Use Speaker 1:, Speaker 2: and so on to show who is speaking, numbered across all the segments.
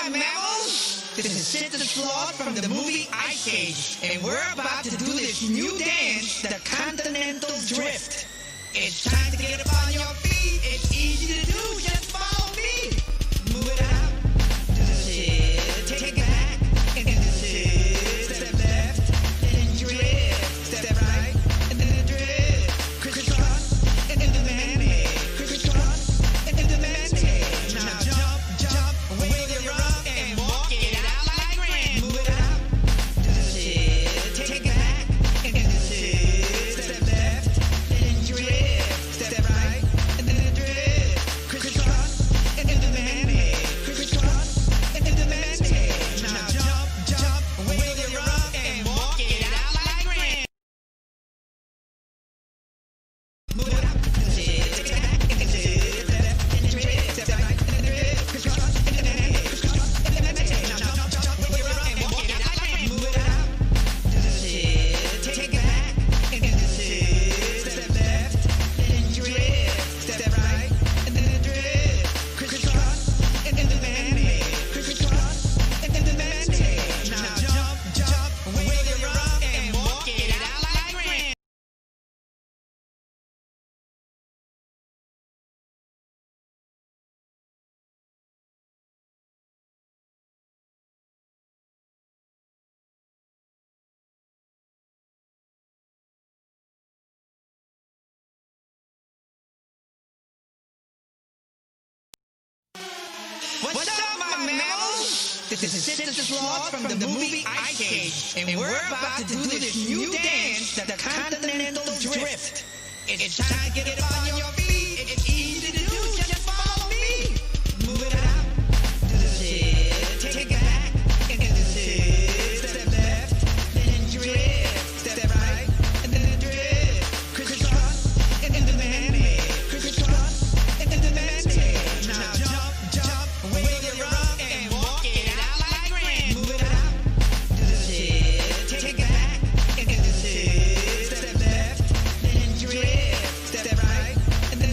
Speaker 1: my mammals? This is Sister Sloth from the movie Ice Age, and we're about to do this new dance, the Continental Drift. It's time to get up on your feet. It's easy to do. Just follow me. Move it up. Do the shit. Take it back. And do the shit. Step left. Then drift. Step right. And then drift. Crisscross. And then the man-made. Crisscross. And then the man-made. Now jump. Wave your rump and walk it out like grand. Move it up. Do the shit. Take it back. And do the shit. Step left. Then drift. Step right. And then drift. Crisscross. And then the man-made. Crisscross. And then the man-made. Now jump. Wave your rump and walk it out like grand. Move it up. Do the shit. Take it back. And do the shit. Step left. Then drift. Step right. And then drift. Crisscross. And then the man-made. Crisscross. And then the man-made. Now jump. Wave your rump and walk it out like grand. Move it up. Do the shit. Take it back. And do the shit. Step left. Then drift. Step right. And then drift. Crisscross. And then the man-made. Crisscross. And then the man-made. Now jump. Wave your rump and walk it out like grand. What's up, my mammals? This is Sister Sloth from the movie Ice Age, and we're about to do this new dance, the Continental Drift. It's time to get up on your feet. It's easy to do. Just follow me. Move it up. Do the shit. Take it back. And do the shit. Step left. Then drift. Step right. And then drift. Crisscross. And then the man-made. Crisscross. And then the man-made. Now jump. Wave your rump and walk it out like grand. Move it up. Do the shit. Take it back. And do the shit. Step left. Then drift. Step right. And then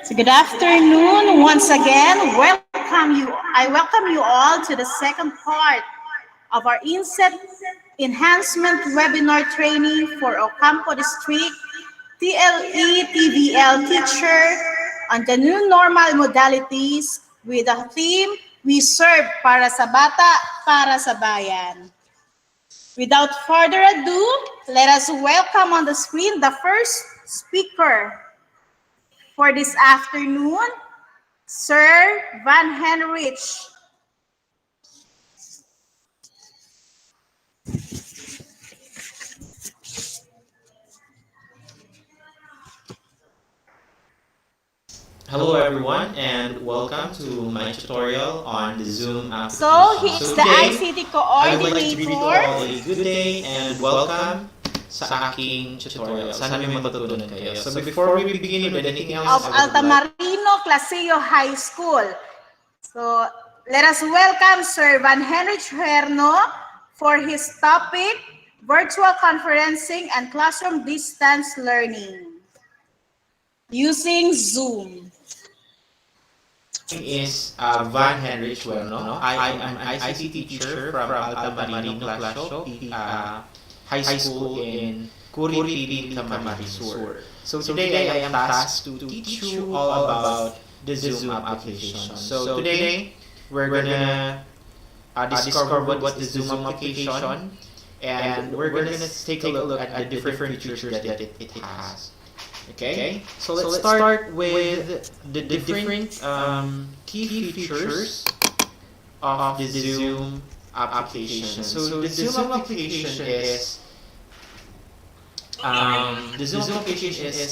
Speaker 2: So good afternoon once again. I welcome you all to the second part of our Inset Enhancement Webinar Training for Ocampo District TLE TVL teacher on the new normal modalities with the theme We Serve para sa Bata, para sa Bayan. Without further ado, let us welcome on the screen the first speaker for this afternoon, Sir Van Henrich.
Speaker 3: Hello everyone and welcome to my tutorial on the Zoom application.
Speaker 2: So, he's the ICT
Speaker 3: I would like to greet you all
Speaker 2: coordinator.
Speaker 3: a good day and welcome sa aking tutorial. Sana may matutunan kayo. So before we begin with anything else,
Speaker 2: Of Altamarino Clasillo High School. So, let us welcome Sir Van Henrich Herno for his topic, Virtual Conferencing and Classroom Distance Learning using Zoom.
Speaker 3: is Van Henrich Bueno. I am an ICT teacher from Altamarino Clasio High School in Curitiba, Camarines Sur. So today I am tasked to teach you all about the Zoom application. So today we're gonna discover what the Zoom application, and we're gonna take a look at the different features that it has. Okay, so let's start with the different key features of the Zoom application. So the Zoom application is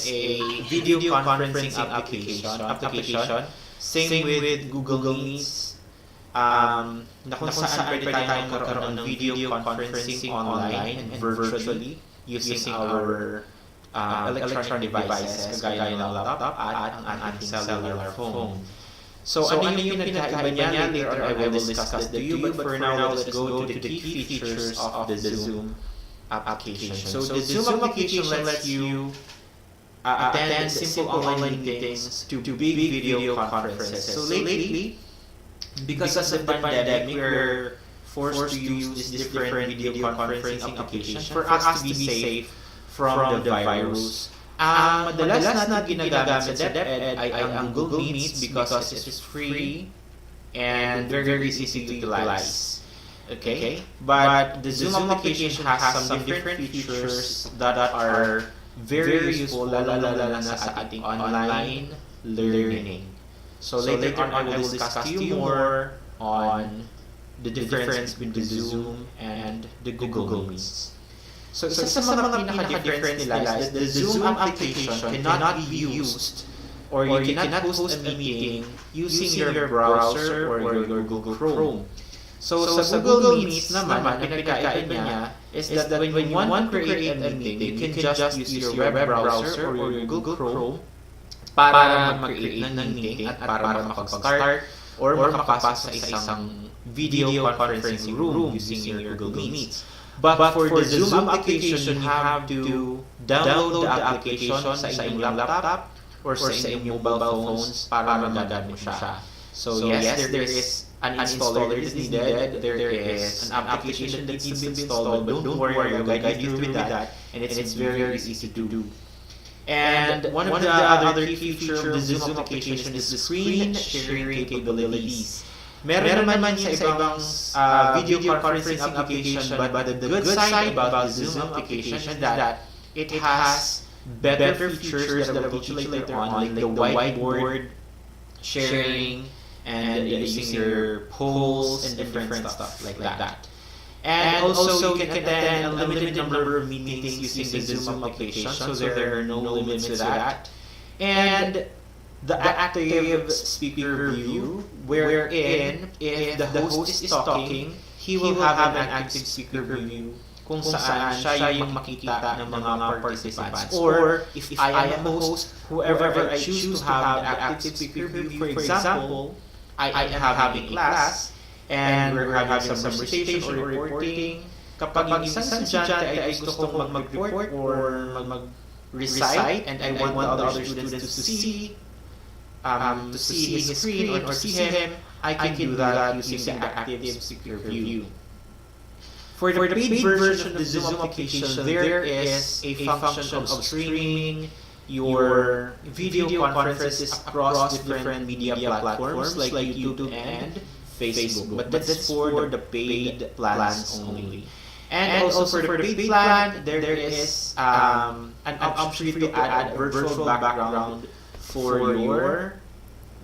Speaker 3: a video conferencing application. Same with Google Meets. Na kung saan pwede tayong magkaroon ng video conferencing online and virtually using our electronic devices, kagaya ng laptop at ang ating cellular phone. So ano yung pinagkaiba niya? Later I will discuss that to you, but for now, let's go to the key features of the Zoom application. So the Zoom application lets you attend simple online meetings to big video conferences. So lately, because of the pandemic, we're forced to use this different video conferencing application for us to be safe from the virus. Madalas natin ginagamit sa DepEd ay ang Google Meets because it is free and very easy to utilize. Okay? But the Zoom application has some different features that are very useful, lalo na sa ating online learning. So later on, I will discuss to you more on the difference between the Zoom and the Google Meets. So isa sa mga pinaka-difference nila is that the Zoom application cannot be used or you cannot host a meeting using your browser or your Google Chrome. So sa Google Meets naman, ang pinagkaiba niya is that when you want to create a meeting, you can just use your web browser or your Google Chrome para mag-create ng meeting at para makapag-start or makapasok sa isang video conferencing room using your Google Meets. But for the Zoom application, you have to download the application sa inyong laptop or sa inyong mobile phones para magamit mo siya. So yes, there is an installer that is needed. There is an application that needs to be installed, but don't worry, I'll guide you through with that, and it's very easy to do. And one of the other key features of the Zoom application is the screen sharing capabilities. Meron naman sa ibang video conferencing application, but the good side about the Zoom application is that it has better features that I will teach you later on, like the whiteboard sharing and using your polls and different stuff like that. And also, you can attend a limited number of meetings using the Zoom application, so there are no limits to that. And the active speaker view, wherein if the host is talking, he will have an active speaker view kung saan siya yung makikita ng mga participants. Or if I am a host, whoever I choose to have the active speaker view, for example, I am having class, and we're having some recitation or reporting. Kapag yung isang estudyante ay gusto kong mag-report or mag-recite, and I want the other students to see his screen or to see him, I can do that using the active speaker view. For the paid version of the Zoom application, there is a function of streaming your video conferences across different media platforms like YouTube and Facebook. But that's for the paid plans only. And also for the paid plan, there is an option to add a virtual background for your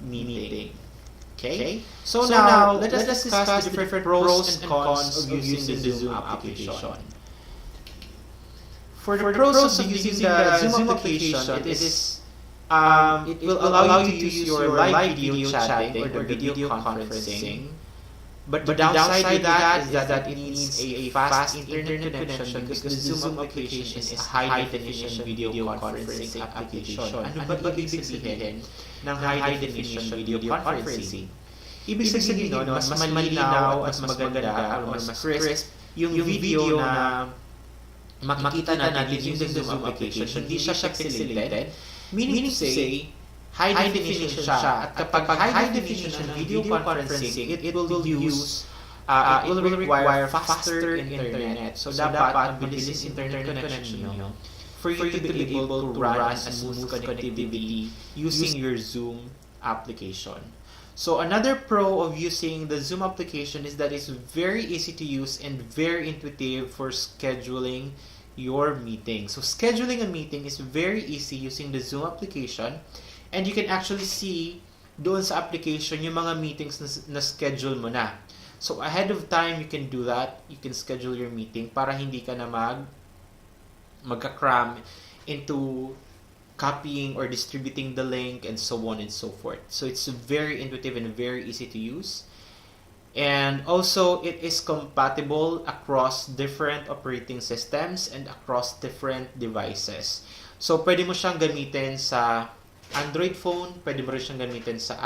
Speaker 3: meeting. Okay? So now, let us discuss the different pros and cons of using the Zoom application. For the pros of using the Zoom application, it will allow you to use your live video chatting or the video conferencing. But the downside to that is that it needs a fast internet connection because the Zoom application is a high-definition video conferencing application. Ano ba ibig sabihin ng high-definition video conferencing? Ibig sabihin nun, mas malinaw at mas maganda o mas crisp yung video na makikita natin using the Zoom application. Hindi siya pixelated, meaning to say, high definition siya. At kapag high definition ng video conferencing, it will require faster internet. So dapat ang bilis internet connection nyo for you to be able to run a smooth connectivity using your Zoom application. So another pro of using the Zoom application is that it's very easy to use and very intuitive for scheduling your meeting. So scheduling a meeting is very easy using the Zoom application, and you can actually see doon sa application yung mga meetings na schedule mo na. So ahead of time, you can do that. You can schedule your meeting para hindi ka na magka-cram into copying or distributing the link and so on and so forth. So it's very intuitive and very easy to use. And also, it is compatible across different operating systems and across different devices. So pwede mo siyang gamitin sa Android phone, pwede mo rin siyang gamitin sa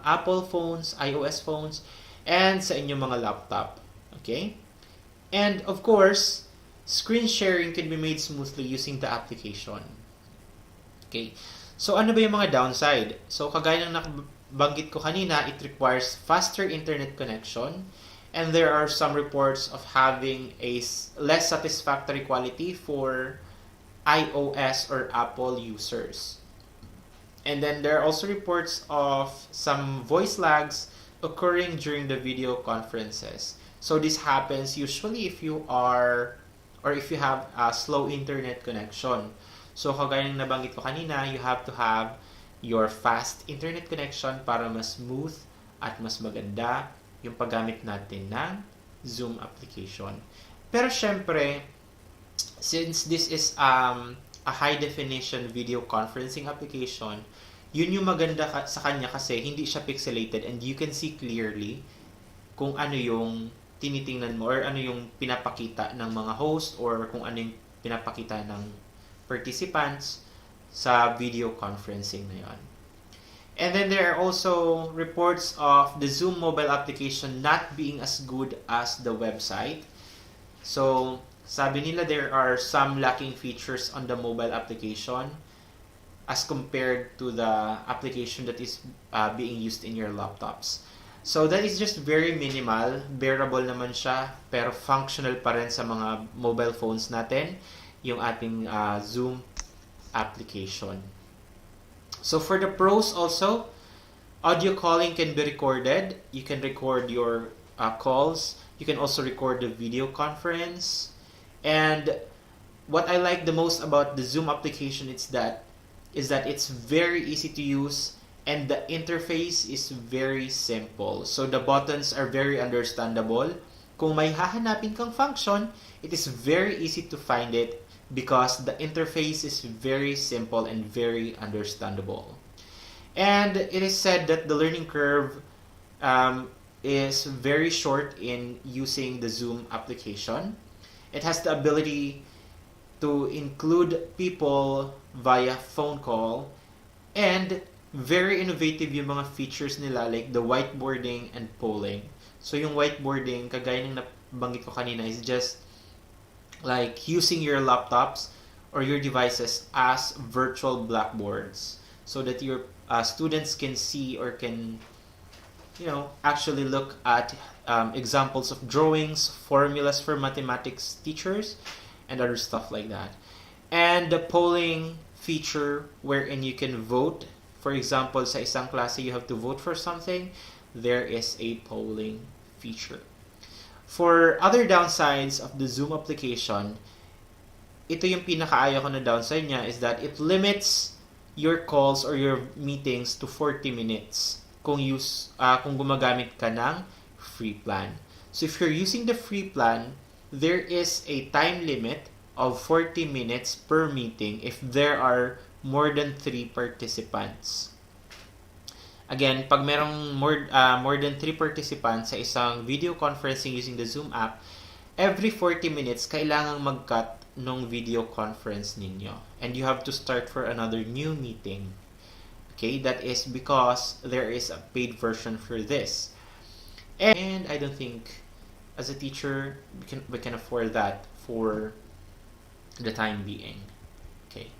Speaker 3: Apple phones, iOS phones, and sa inyong mga laptop. Okay? And of course, screen sharing can be made smoothly using the application. Okay. So ano ba yung mga downside? So kagaya ng nabanggit ko kanina, it requires faster internet connection, and there are some reports of having a less satisfactory quality for iOS or Apple users. And then there are also reports of some voice lags occurring during the video conferences. So this happens usually if you have a slow internet connection. So kagaya ng nabanggit ko kanina, you have to have your fast internet connection para mas smooth at mas maganda yung paggamit natin ng Zoom application. Pero syempre, since this is a high definition video conferencing application, yun yung maganda sa kanya kasi hindi siya pixelated and you can see clearly kung ano yung tinitingnan mo or ano yung pinapakita ng mga host or kung ano yung pinapakita ng participants sa video conferencing na yon. And then there are also reports of the Zoom mobile application not being as good as the website. So, sabi nila there are some lacking features on the mobile application as compared to the application that is being used in your laptops. So that is just very minimal, bearable naman siya, pero functional pa rin sa mga mobile phones natin, yung ating Zoom application. So for the pros also, audio calling can be recorded. You can record your calls. You can also record the video conference. And what I like the most about the Zoom application is that it's very easy to use and the interface is very simple. So the buttons are very understandable. Kung may hahanapin kang function, it is very easy to find it because the interface is very simple and very understandable. And it is said that the learning curve is very short in using the Zoom application. It has the ability to include people via phone call, and very innovative yung mga features nila like the whiteboarding and polling. So yung whiteboarding, kagaya ng nabanggit ko kanina, is just like using your laptops or your devices as virtual blackboards so that your students can see or can actually look at examples of drawings, formulas for mathematics teachers, and other stuff like that. And the polling feature wherein you can vote. For example, sa isang klase you have to vote for something, there is a polling feature. For other downsides of the Zoom application, ito yung pinakaayaw ko na downside niya is that it limits your calls or your meetings to 40 minutes kung gumagamit ka ng free plan. So if you're using the free plan, there is a time limit of 40 minutes per meeting if there are more than 3 participants. Again, pag merong more than 3 participants sa isang video conferencing using the Zoom app, every 40 minutes, kailangang mag-cut ng video conference ninyo. And you have to start for another new meeting. Okay, that is because there is a paid version for this. And I don't think, as a teacher, we can afford that for the time being. Okay.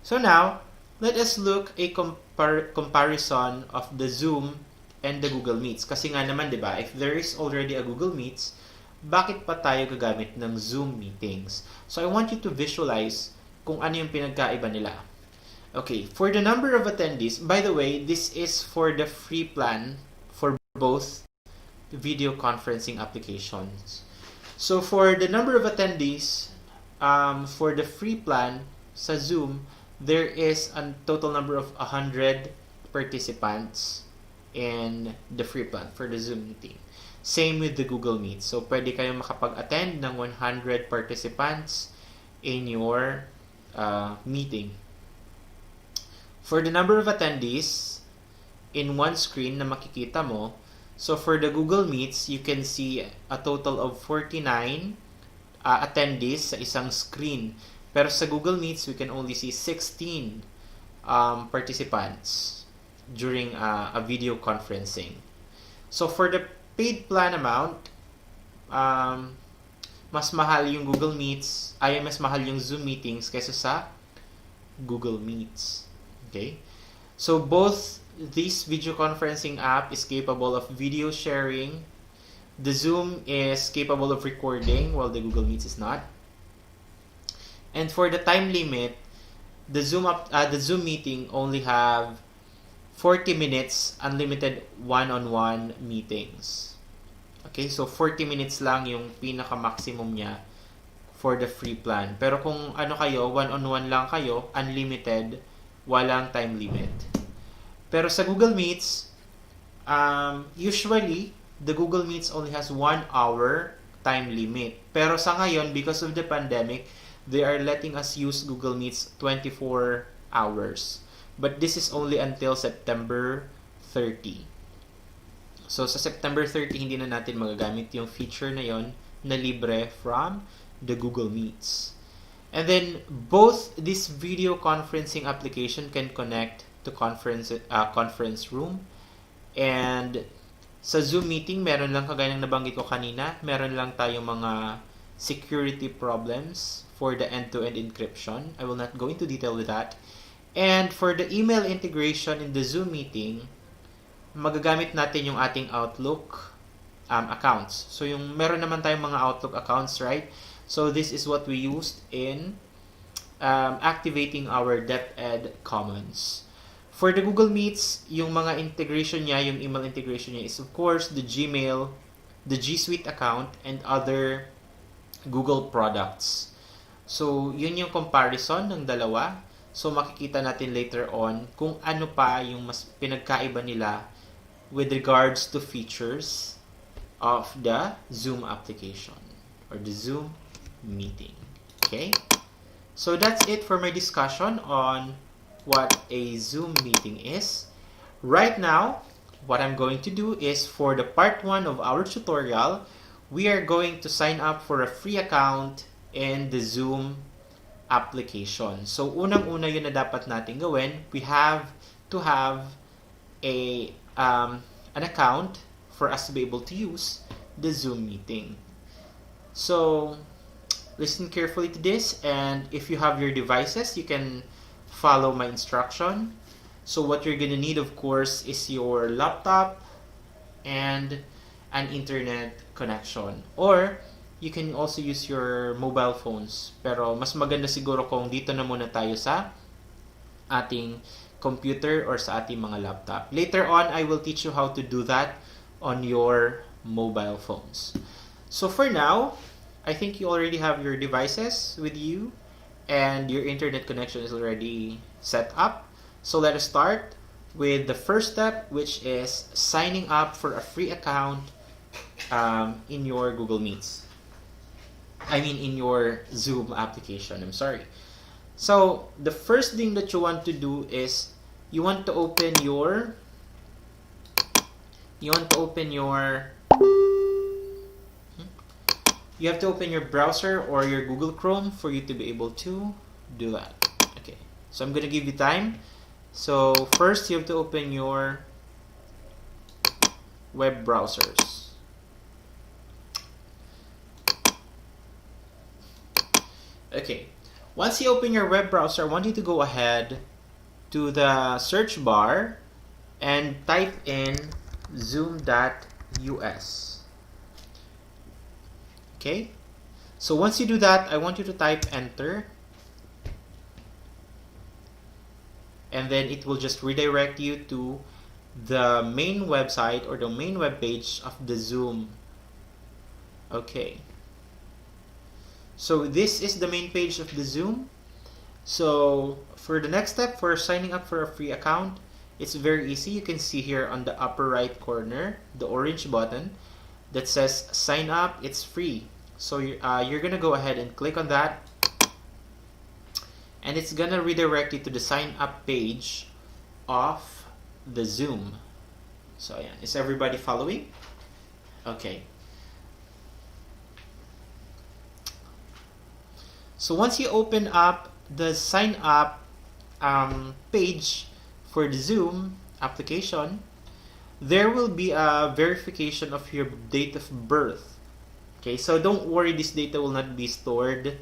Speaker 3: So now, let us look a comparison of the Zoom and the Google Meets. Kasi nga naman, di ba, if there is already a Google Meets, bakit pa tayo gagamit ng Zoom meetings? So I want you to visualize kung ano yung pinagkaiba nila. Okay, for the number of attendees, by the way, this is for the free plan for both video conferencing applications. So for the number of attendees, for the free plan sa Zoom, there is a total number of 100 participants in the free plan for the Zoom meeting. Same with the Google Meet. So pwede kayong makapag-attend ng 100 participants in your meeting. For the number of attendees in one screen na makikita mo, so for the Google Meets, you can see a total of 49 attendees sa isang screen. Pero sa Google Meets, we can only see 16 participants during a video conferencing. So for the paid plan amount, mas mahal yung Google Meets, mas mahal yung Zoom meetings kaysa sa Google Meets. Okay? So both this video conferencing app is capable of video sharing. The Zoom is capable of recording while the Google Meets is not. And for the time limit, the Zoom meeting only have 40 minutes unlimited one-on-one meetings. Okay, so 40 minutes lang yung pinaka-maximum niya for the free plan. Pero kung one-on-one lang kayo, unlimited, walang time limit. Pero sa Google Meets, usually, the Google Meets only has 1 hour time limit. Pero sa ngayon, because of the pandemic, they are letting us use Google Meets 24 hours. But this is only until September 30. So sa September 30, hindi na natin magagamit yung feature na yon na libre from the Google Meets. And then both this video conferencing application can connect to to conference room. And sa Zoom meeting, meron lang kagaya ng nabanggit ko kanina, meron lang tayong mga security problems for the end-to-end encryption. I will not go into detail with that. And for the email integration in the Zoom meeting, magagamit natin yung ating Outlook accounts. So yung meron naman tayong mga Outlook accounts, right? So this is what we used in activating our DepEd Commons. For the Google Meets, yung mga integration niya, yung email integration niya is of course the Gmail, the G Suite account, and other Google products. So, yun yung comparison ng dalawa. So, makikita natin later on kung ano pa yung mas pinagkaiba nila with regards to features of the Zoom application or the Zoom meeting. Okay? So, that's it for my discussion on what a Zoom meeting is. Right now, what I'm going to do is for the part 1 of our tutorial, we are going to sign up for a free account in the Zoom application. So, unang-una yun na dapat natin gawin. We have to have an account for us to be able to use the Zoom meeting. So, listen carefully to this, and if you have your devices, you can follow my instruction. So what you're gonna need, of course, is your laptop and an internet connection. Or you can also use your mobile phones. Pero mas maganda siguro kung dito na muna tayo sa ating computer or sa ating mga laptop. Later on, I will teach you how to do that on your mobile phones. So for now, I think you already have your devices with you and your internet connection is already set up. So let us start with the first step, which is signing up for a free account in your Google Meets. In your Zoom application. I'm sorry. So the first thing that you want to do is you want to open your you have to open your browser or your Google Chrome for you to be able to do that. Okay, so I'm going to give you time. So first you have to open your web browsers. Okay, once you open your web browser, I want you to go ahead to the search bar and type in zoom.us. Okay, so once you do that, I want you to type enter, and then it will just redirect you to the main website or the main web page of the Zoom. Okay, so this is the main page of the Zoom. So for the next step, for signing up for a free account, it's very easy. You can see here on the upper right corner the orange button that says sign up. It's free. So you're gonna go ahead and click on that, and it's gonna redirect you to the sign up page of the Zoom. So yeah, is everybody following? Okay. So once you open up the sign up page for the Zoom application, there will be a verification of your date of birth. Okay, so don't worry, this data will not be stored.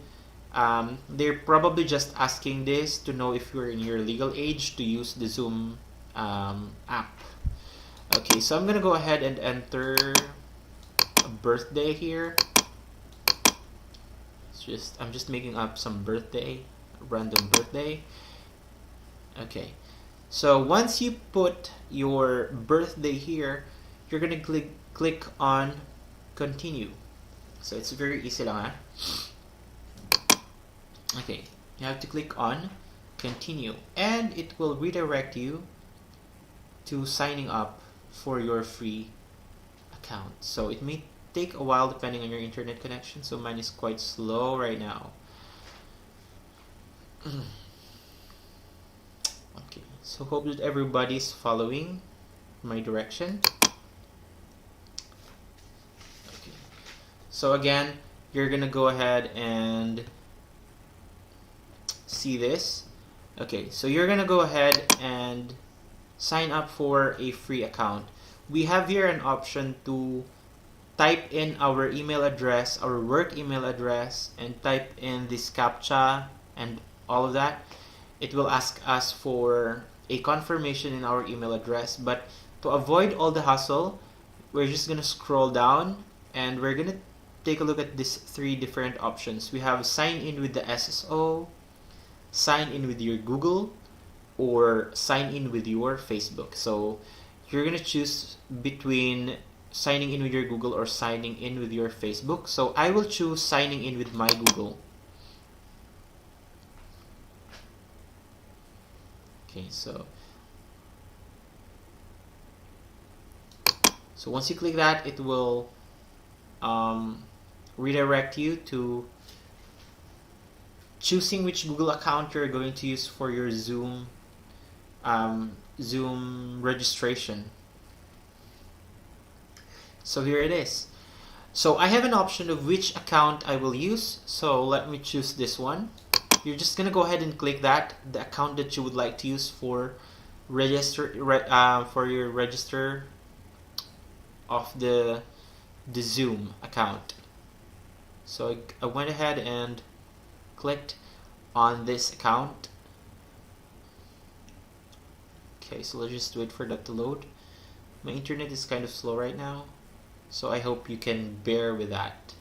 Speaker 3: They're probably just asking this to know if you're in your legal age to use the Zoom app. Okay, so I'm gonna go ahead and enter a birthday here. I'm just making up some birthday, random birthday. Okay, so once you put your birthday here, you're gonna click on continue. So it's very easy lang, Okay, you have to click on continue, and it will redirect you to signing up for your free account. So it may take a while depending on your internet connection, so mine is quite slow right now. Okay, so hope that everybody's following my direction. Okay, so again, you're gonna go ahead and see this. Okay, so you're gonna go ahead and sign up for a free account. We have here an option to type in our email address, our work email address, and type in this CAPTCHA and all of that. It will ask us for a confirmation in our email address, but to avoid all the hassle, we're just gonna scroll down and we're gonna take a look at these three different options. We have sign in with the SSO, sign in with your Google, or sign in with your Facebook. So you're gonna choose between signing in with your Google or signing in with your Facebook. So I will choose signing in with my Google. Okay, so once you click that, it will redirect you to choosing which Google account you're going to use for your Zoom registration. So here it is. So I have an option of which account I will use. So let me choose this one. You're just gonna go ahead and click that, the account that you would like to use for for your register of the Zoom account. So I went ahead and clicked on this account. Okay, so let's just wait for that to load. My internet is kind of slow right now, so I hope you can bear with that.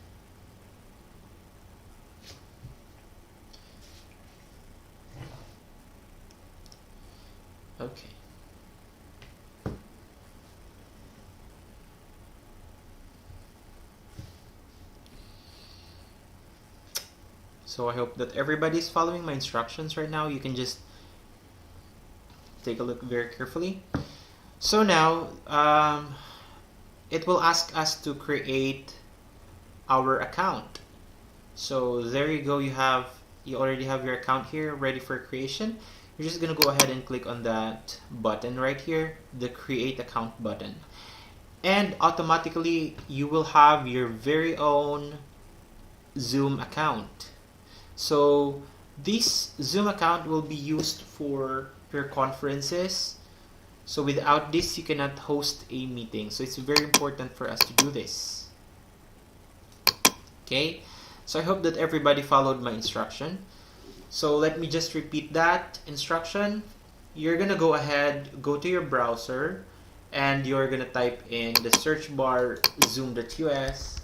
Speaker 3: Okay. So I hope that everybody's following my instructions right now. You can just take a look very carefully. So now it will ask us to create our account. So there you go. You already have your account here ready for creation. You're just gonna go ahead and click on that button right here, the create account button, and automatically you will have your very own Zoom account. So this Zoom account will be used for your conferences. So without this, you cannot host a meeting. So it's very important for us to do this. Okay, so I hope that everybody followed my instruction. So let me just repeat that instruction. You're gonna go ahead, go to your browser, and you're gonna type in the search bar zoom.us.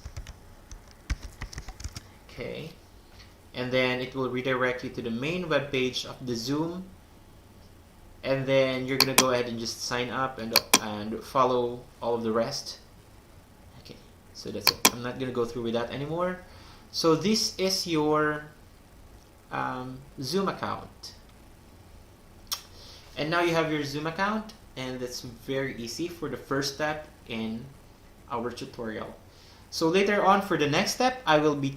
Speaker 3: Okay, and then it will redirect you to the main web page of the Zoom, and then you're gonna go ahead and just sign up and follow all of the rest. Okay, so that's it. I'm not gonna go through with that anymore. So this is your Zoom account, and now you have your Zoom account, and that's very easy for the first step in our tutorial. So later on, for the next step, I will be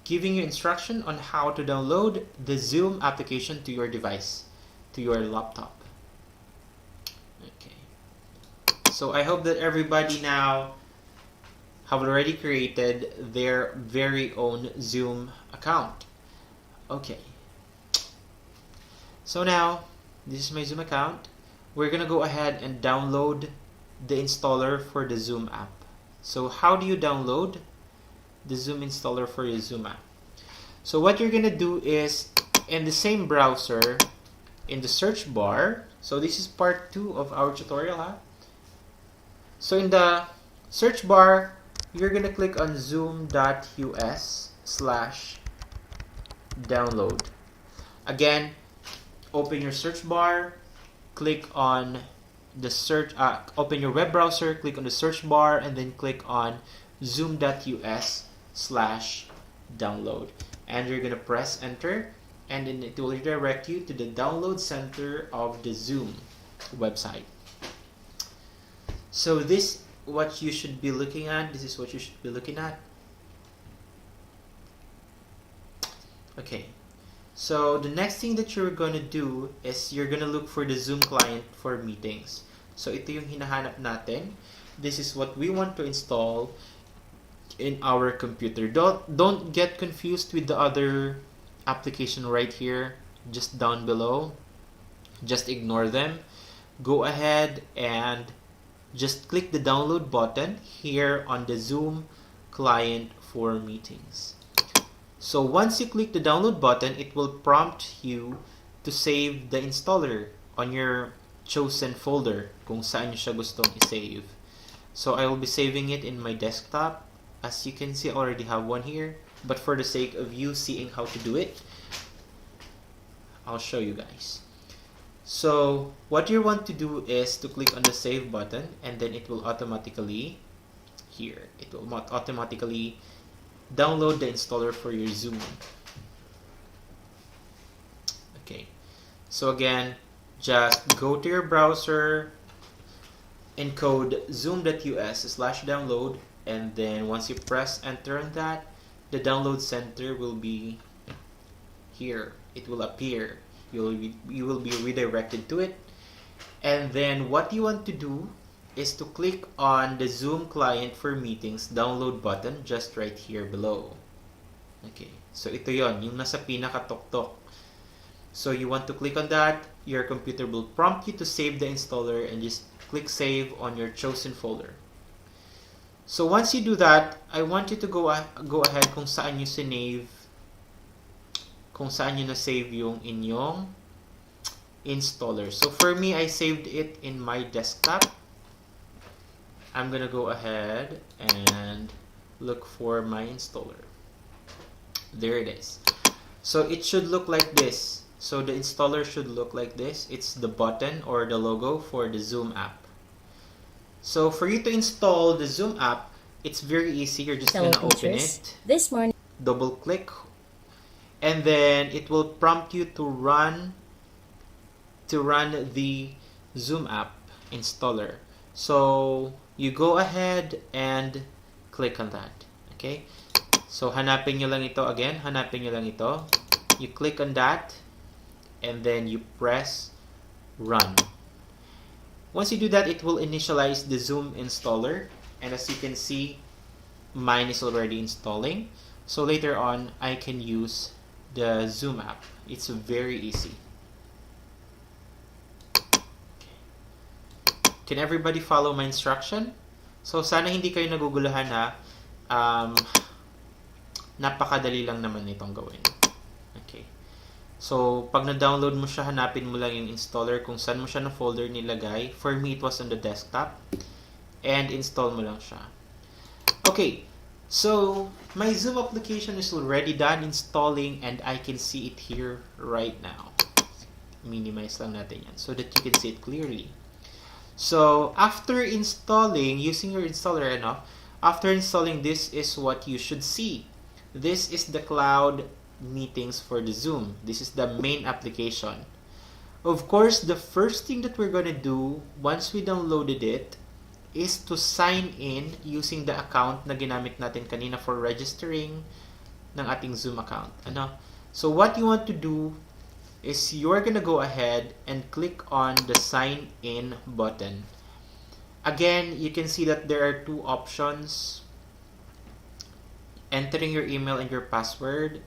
Speaker 3: giving you instruction on how to download the Zoom application to your device, to your laptop. Okay, so I hope that everybody now have already created their very own Zoom account. Okay, so now this is my Zoom account. We're gonna go ahead and download the installer for the Zoom app. So how do you download the Zoom installer for your Zoom app? So what you're gonna do is, in the same browser, in the search bar, so this is part 2 of our tutorial, So in the search bar, you're gonna click on zoom.us/download. Again, open your search bar, click on the search, open your web browser, click on the search bar, and then click on zoom.us/download, and you're gonna press enter, and then it will redirect you to the download center of the Zoom website. So this what you should be looking at. This is what you should be looking at. Okay, so the next thing that you're going to do is you're going to look for the Zoom client for meetings. So ito yung hinahanap natin. This is what we want to install in our computer. Don't get confused with the other application right here, just down below. Just ignore them. Go ahead and just click the download button here on the Zoom client for meetings. So once you click the download button, it will prompt you to save the installer on your chosen folder kung saan nyo siya gustong i-save. So I will be saving it in my desktop. As you can see, I already have one here. But for the sake of you seeing how to do it, I'll show you guys. So what you want to do is to click on the save button, and then it will automatically download the installer for your Zoom. Okay, so again, just go to your browser, encode zoom.us/download, and then once you press enter on that, the download center will be here. It will appear. You will be redirected to it, and then what you want to do is to click on the Zoom client for meetings download button just right here below. Okay, so ito yon, yung nasa pinaka-tuktok. So you want to click on that. Your computer will prompt you to save the installer, and just click save on your chosen folder. So once you do that, I want you to go ahead kung saan nyo na-save yung inyong installer. So for me, I saved it in my desktop. I'm gonna go ahead and look for my installer. There it is. So it should look like this. So the installer should look like this. It's the button or the logo for the Zoom app. So for you to install the Zoom app, it's very easy. You're just gonna open it.
Speaker 4: This morning,
Speaker 3: double click, and then it will prompt you to run the Zoom app installer. So you go ahead and click on that. Okay, so hanapin nyo lang ito again. You click on that, and then you press run. Once you do that, it will initialize the Zoom installer, and as you can see, mine is already installing. So later on, I can use the Zoom app. It's very easy. Can everybody follow my instruction? So sana hindi kayo naguguluhan ha. Napakadali lang naman itong gawin. Okay. So pag na-download mo siya, hanapin mo lang yung installer kung saan mo siya na folder nilagay. For me, it was on the desktop. And install mo lang siya. Okay. So my Zoom application is already done installing, and I can see it here right now. Minimize lang natin yan so that you can see it clearly. So after installing, using your installer, after installing, this is what you should see. This is the cloud meetings for the Zoom. This is the main application. Of course, the first thing that we're gonna do once we downloaded it is to sign in using the account na ginamit natin kanina for registering ng ating Zoom account. So what you want to do is you're gonna go ahead and click on the sign in button. Again, you can see that there are two options: entering your email and your password,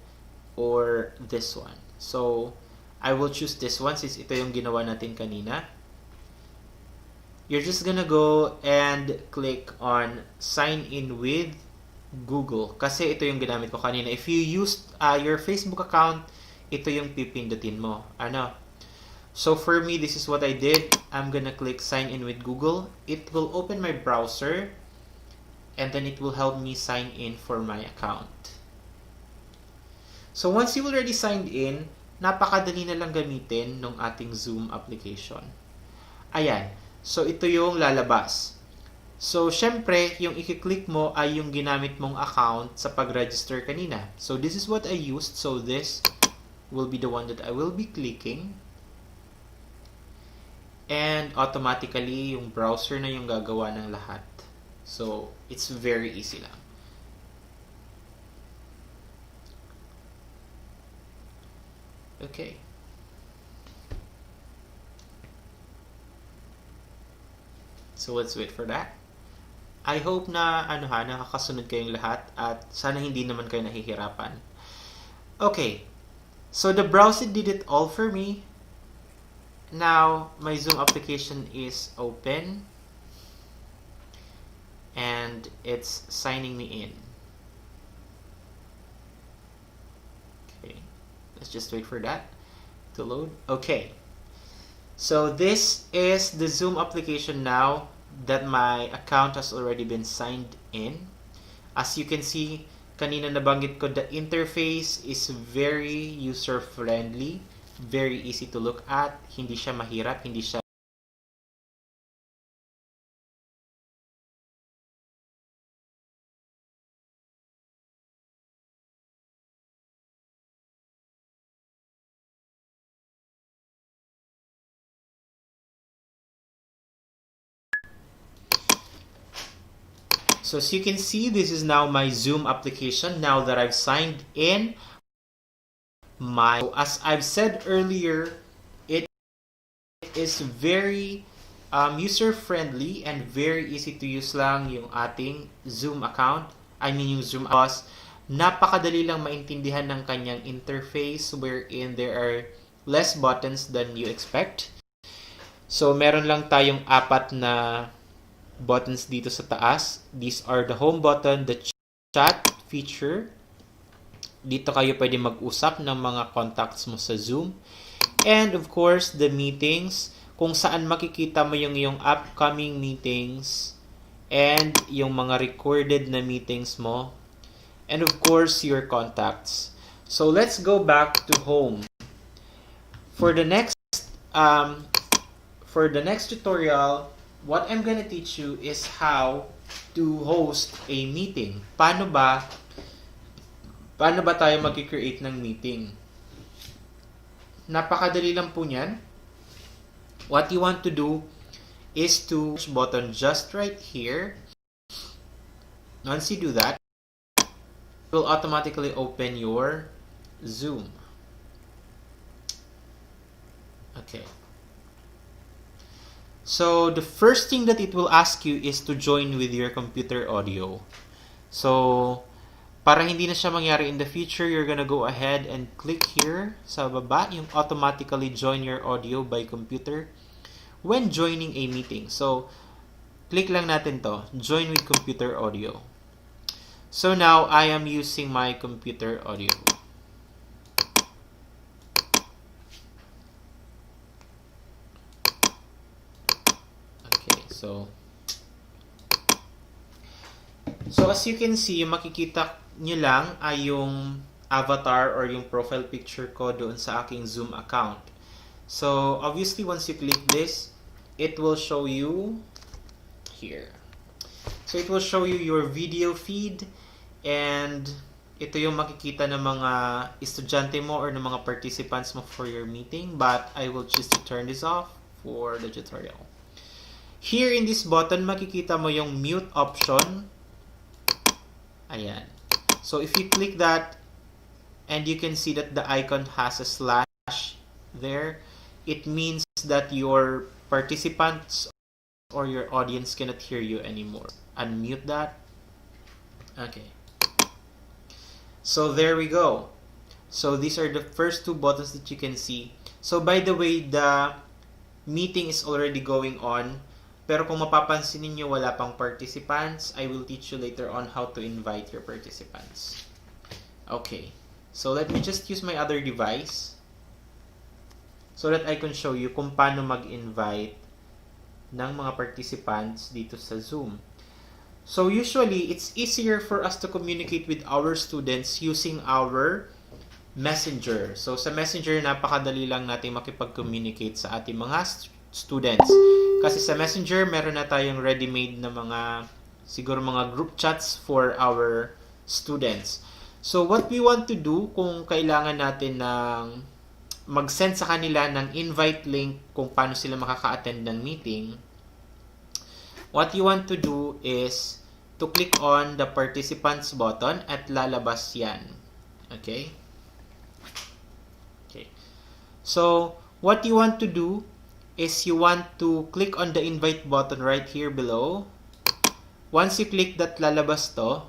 Speaker 3: or this one. So I will choose this one since ito yung ginawa natin kanina. You're just gonna go and click on sign in with Google kasi ito yung ginamit ko kanina. If you used your Facebook account, ito yung pipindutin mo. So for me, this is what I did. I'm gonna click sign in with Google. It will open my browser, and then it will help me sign in for my account. So once you've already signed in, napakadali na lang gamitin ng ating Zoom application. Ayan. So ito yung lalabas. So syempre, yung i-click mo ay yung ginamit mong account sa pag-register kanina. So this is what I used. So this will be the one that I will be clicking. And automatically, yung browser na yung gagawa ng lahat. So it's very easy lang. Okay. So let's wait for that. I hope na nakakasunod kayong lahat at sana hindi naman kayo nahihirapan. Okay. So the browser did it all for me. Now my Zoom application is open and it's signing me in. Okay, let's just wait for that to load. Okay, so this is the Zoom application now that my account has already been signed in. As you can see, kanina nabanggit ko, the interface is very user-friendly, very easy to look at, hindi siya mahirap, hindi siya So as you can see, this is now my Zoom application now that I've signed in. As I've said earlier, it is very user-friendly and very easy to use lang yung ating Zoom account. Yung Zoom boss. Napakadali lang maintindihan ng kanyang interface wherein there are less buttons than you expect. So meron lang tayong 4 na buttons dito sa taas. These are the home button, the chat feature. Dito kayo pwede mag-usap ng mga contacts mo sa Zoom. And of course, the meetings, kung saan makikita mo yung iyong upcoming meetings and yung mga recorded na meetings mo. And of course, your contacts. So let's go back to home. For the next tutorial, what I'm gonna teach you is how to host a meeting. Paano ba tayo mag-create ng meeting? Napakadali lang po niyan. What you want to do is to push button just right here. Once you do that, it will automatically open your Zoom. Okay. So the first thing that it will ask you is to join with your computer audio. So para hindi na siya mangyari in the future, you're gonna go ahead and click here sa baba, yung automatically join your audio by computer when joining a meeting. So click lang natin to, join with computer audio. So now I am using my computer audio. So as you can see, makikita nyo lang ay yung avatar or yung profile picture ko doon sa aking Zoom account. So obviously once you click this, it will show you here. So it will show you your video feed, and ito yung makikita ng mga estudyante mo or ng mga participants mo for your meeting, but I will choose to turn this off for the tutorial. Here in this button, makikita mo yung mute option. Ayan. So if you click that, and you can see that the icon has a slash there, it means that your participants or your audience cannot hear you anymore. Unmute that. Okay. So there we go. So these are the first 2 buttons that you can see. So by the way, the meeting is already going on. Pero kung mapapansin niyo wala pang participants, I will teach you later on how to invite your participants. Okay. So let me just use my other device so that I can show you kung paano mag-invite ng mga participants dito sa Zoom. So usually, it's easier for us to communicate with our students using our Messenger. So sa Messenger, napakadali lang natin makipag-communicate sa ating mga students. Kasi sa Messenger, meron na tayong ready-made na siguro mga group chats for our students. So what we want to do, kung kailangan natin ng mag-send sa kanila ng invite link kung paano sila makaka-attend ng meeting, what you want to do is to click on the participants button at lalabas yan. Okay? Okay. So, what you want to do is you want to click on the invite button right here below. Once you click that, lalabas to,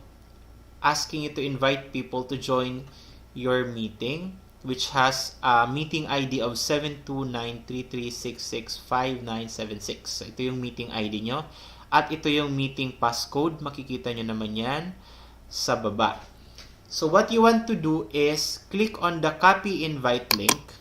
Speaker 3: asking you to invite people to join your meeting which has a meeting ID of 72933665976. So, ito yung meeting ID nyo. At ito yung meeting passcode. Makikita nyo naman yan sa baba. So, what you want to do is click on the copy invite link.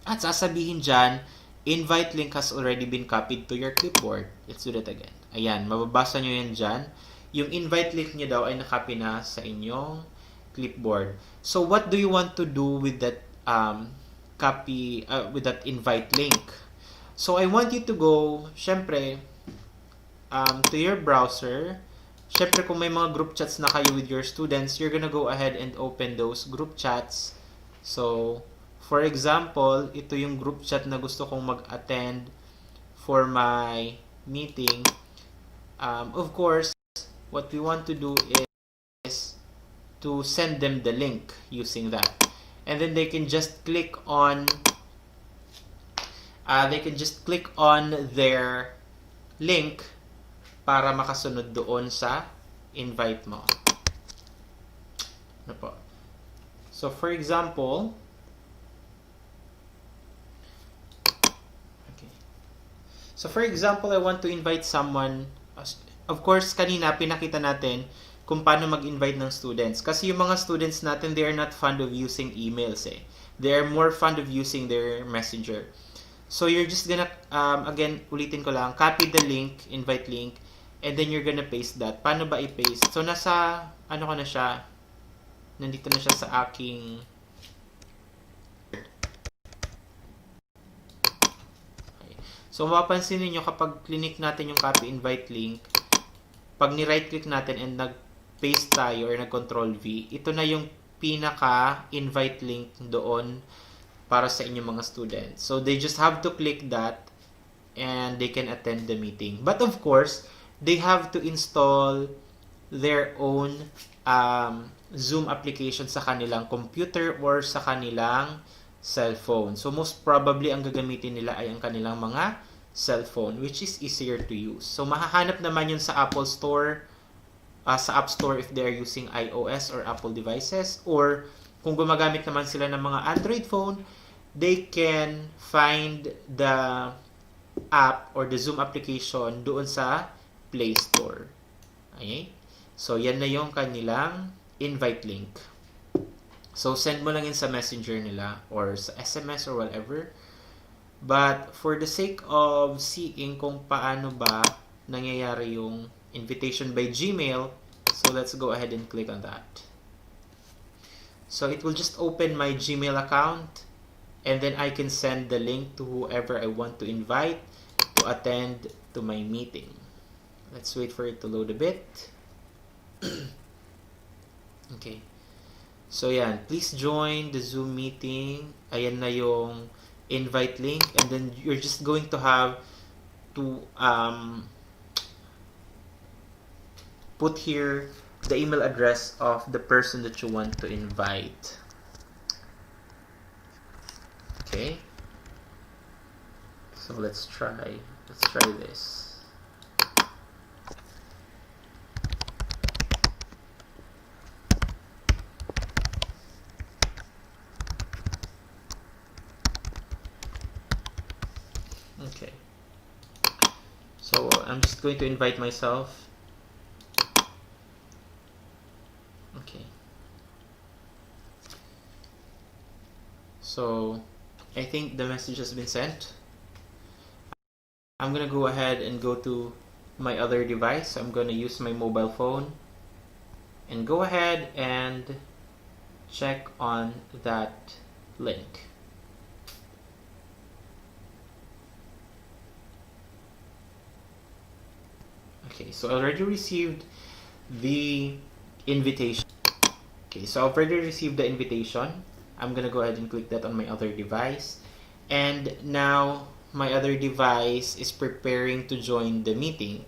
Speaker 3: At sasabihin dyan, invite link has already been copied to your clipboard. Let's do that again. Ayan, mababasa nyo yan dyan. Yung invite link nyo daw ay nakopy na sa inyong clipboard. So, what do you want to do with that with that invite link? So, I want you to go, syempre, to your browser. Syempre, kung may mga group chats na kayo with your students, you're gonna go ahead and open those group chats. So, for example, ito yung group chat na gusto kong mag-attend for my meeting. Of course, what we want to do is to send them the link using that. And then they can just click on their link para makasunod doon sa invite mo. Ano po? So for example, I want to invite someone. Of course, kanina pinakita natin kung paano mag-invite ng students. Kasi yung mga students natin, they are not fond of using emails eh. They are more fond of using their messenger. So you're just gonna, again, ulitin ko lang, copy the link, invite link, and then you're gonna paste that. Paano ba i-paste? So nasa, ano ko na siya, nandito na siya sa aking, okay. So mapapansin niyo kapag click natin yung copy invite link, pag ni-right click natin and nag-paste tayo or nag-control V, ito na yung pinaka-invite link doon para sa inyong mga students. So, they just have to click that and they can attend the meeting. But of course, they have to install their own Zoom application sa kanilang computer or sa kanilang cellphone. So, most probably, ang gagamitin nila ay ang kanilang mga cellphone, which is easier to use. So, mahahanap naman yun sa Apple Store, sa App Store if they're using iOS or Apple devices, or kung gumagamit naman sila ng mga Android phone, they can find the app or the Zoom application doon sa Play Store. Okay? So, yan na yung kanilang invite link. So, send mo lang yun sa Messenger nila or sa SMS or whatever. But for the sake of seeing kung paano ba nangyayari yung invitation by Gmail, so let's go ahead and click on that. So it will just open my Gmail account, and then I can send the link to whoever I want to invite to attend to my meeting. Let's wait for it to load a bit. Okay. So yan, please join the Zoom meeting. Ayan na yung invite link, and then you're just going to have to put here the email address of the person that you want to invite. Okay, so let's try this. Okay, so I'm just going to invite myself. Okay, so I think the message has been sent. I'm gonna go ahead and go to my other device. I'm gonna use my mobile phone and go ahead and check on that link. Okay, so I already received the invitation. Okay, so I've already received the invitation. I'm gonna go ahead and click that on my other device. And now my other device is preparing to join the meeting.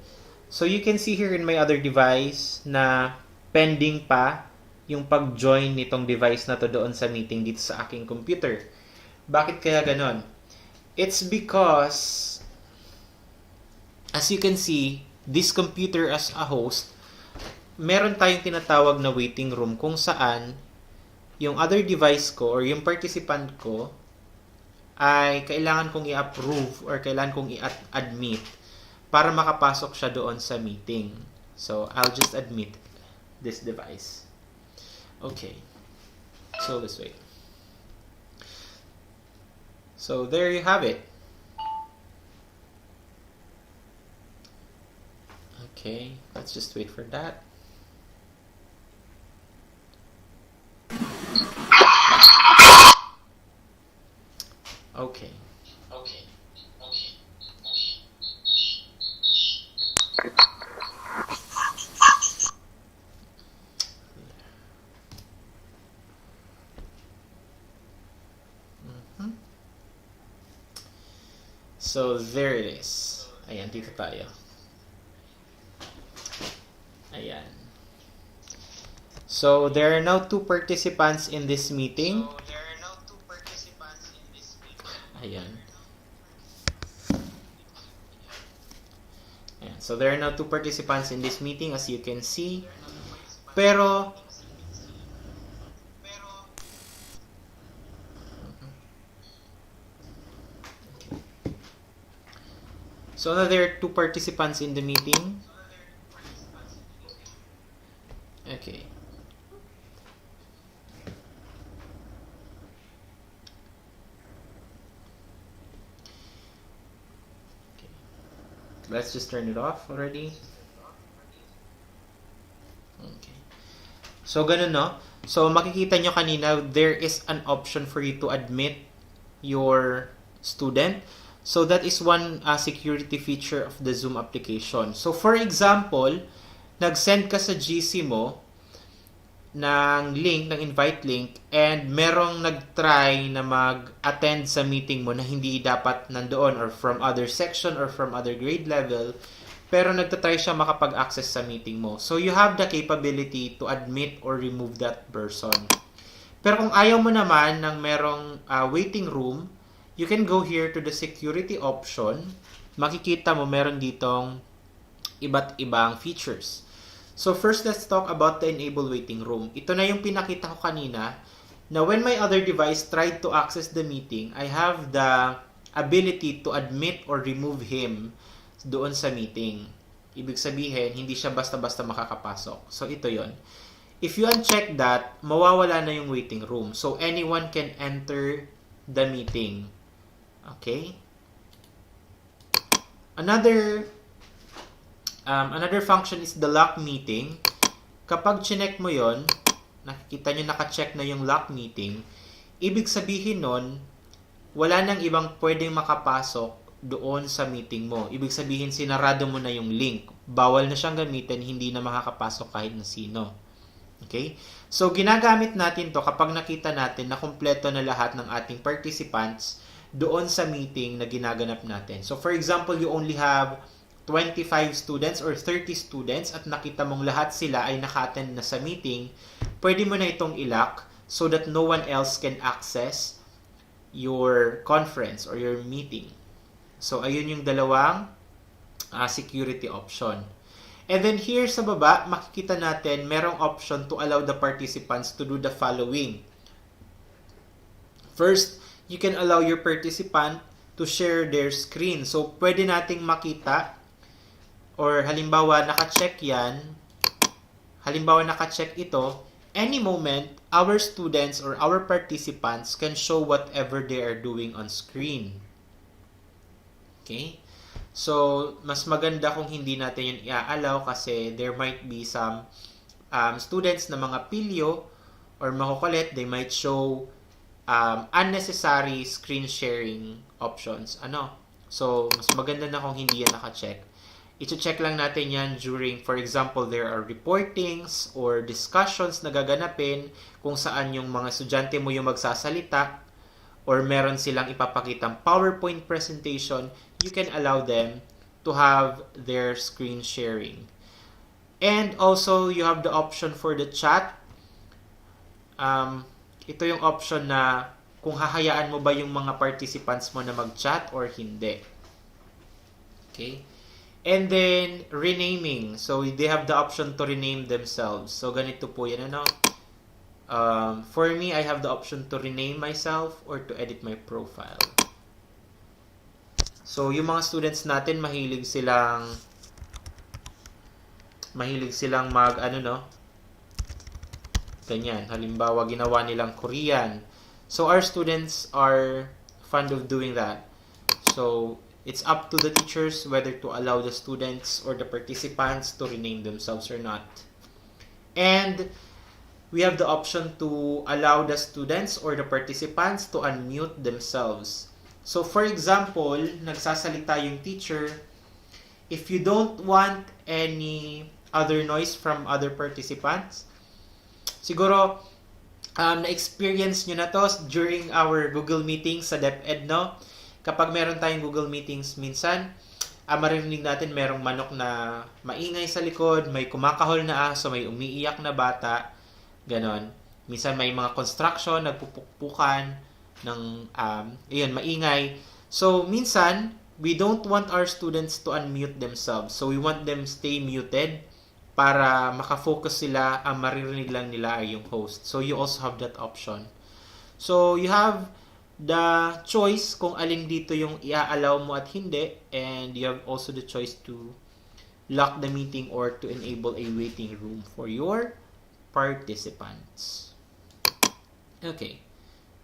Speaker 3: So you can see here in my other device na pending pa yung pag-join nitong device na to doon sa meeting dito sa aking computer. Bakit kaya ganon? It's because, as you can see, this computer as a host, meron tayong tinatawag na waiting room kung saan yung other device ko or yung participant ko ay kailangan kong i-approve or kailangan kong i-admit para makapasok siya doon sa meeting. So, I'll just admit this device. Okay. So, let's wait. So, there you have it. Okay, let's just wait for that. Okay. So, there it is. Ayan, dito tayo. Ayan. So, there are now 2 participants in this meeting. Ayan. Ayan. So, there are now 2 participants in this meeting, as you can see. Pero, so now there are 2 participants in the meeting. Okay. Let's just turn it off already. Okay. So, ganun, no? So, makikita nyo kanina, there is an option for you to admit your student. So, that is one security feature of the Zoom application. So, for example, nag-send ka sa GC mo ng link, ng invite link, and merong nag-try na mag-attend sa meeting mo na hindi dapat nandoon or from other section or from other grade level, pero nagtatry siya makapag-access sa meeting mo. So, you have the capability to admit or remove that person. Pero kung ayaw mo naman ng merong waiting room, you can go here to the security option. Makikita mo meron ditong iba't ibang features. So first, let's talk about the enable waiting room. Ito na yung pinakita ko kanina na when my other device tried to access the meeting, I have the ability to admit or remove him doon sa meeting. Ibig sabihin, hindi siya basta-basta makakapasok. So ito yon. If you uncheck that, mawawala na yung waiting room. So anyone can enter the meeting. Okay? Another function is the lock meeting. Kapag chinek mo yon, nakikita nyo naka-check na yung lock meeting, ibig sabihin nun, wala nang ibang pwedeng makapasok doon sa meeting mo. Ibig sabihin, sinarado mo na yung link. Bawal na siyang gamitin, hindi na makakapasok kahit na sino. Okay? So, ginagamit natin to kapag nakita natin na kumpleto na lahat ng ating participants doon sa meeting na ginaganap natin. So, for example, you only have 25 students or 30 students at nakita mong lahat sila ay naka-attend na sa meeting, pwede mo na itong i-lock so that no one else can access your conference or your meeting. So, ayun yung dalawang security option. And then here sa baba, makikita natin merong option to allow the participants to do the following. First, you can allow your participant to share their screen. So, pwede nating makita or halimbawa naka-check yan, halimbawa naka-check ito, any moment, our students or our participants can show whatever they are doing on screen. Okay? So, mas maganda kung hindi natin yun i-allow kasi there might be some students na mga pilyo or makukulit, they might show unnecessary screen sharing options. So, mas maganda na kung hindi yan naka-check. I-check lang natin yan during, for example, there are reportings or discussions na gaganapin kung saan yung mga estudyante mo yung magsasalita or meron silang ipapakitang PowerPoint presentation, you can allow them to have their screen sharing. And also, you have the option for the chat. Ito yung option na kung hahayaan mo ba yung mga participants mo na mag-chat or hindi. Okay? And then, renaming. So, they have the option to rename themselves. So, ganito po yan, For me, I have the option to rename myself or to edit my profile. So, yung mga students natin, mahilig silang ganyan. Halimbawa, ginawa nilang Korean. So, our students are fond of doing that. So, it's up to the teachers whether to allow the students or the participants to rename themselves or not. And we have the option to allow the students or the participants to unmute themselves. So, for example, nagsasalita yung teacher. If you don't want any other noise from other participants, siguro, na-experience nyo na to during our Google meetings sa DepEd, no? Kapag meron tayong Google meetings, minsan, maririnig natin merong manok na maingay sa likod, may kumakahol na aso, may umiiyak na bata, ganon. Minsan may mga construction, nagpupukpukan ng, maingay. So, minsan, we don't want our students to unmute themselves. So, we want them stay muted para makafocus sila, ang maririnig lang nila ay yung host. So, you also have that option. So, you have the choice kung alin dito yung i-allow mo at hindi, and you have also the choice to lock the meeting or to enable a waiting room for your participants. Okay.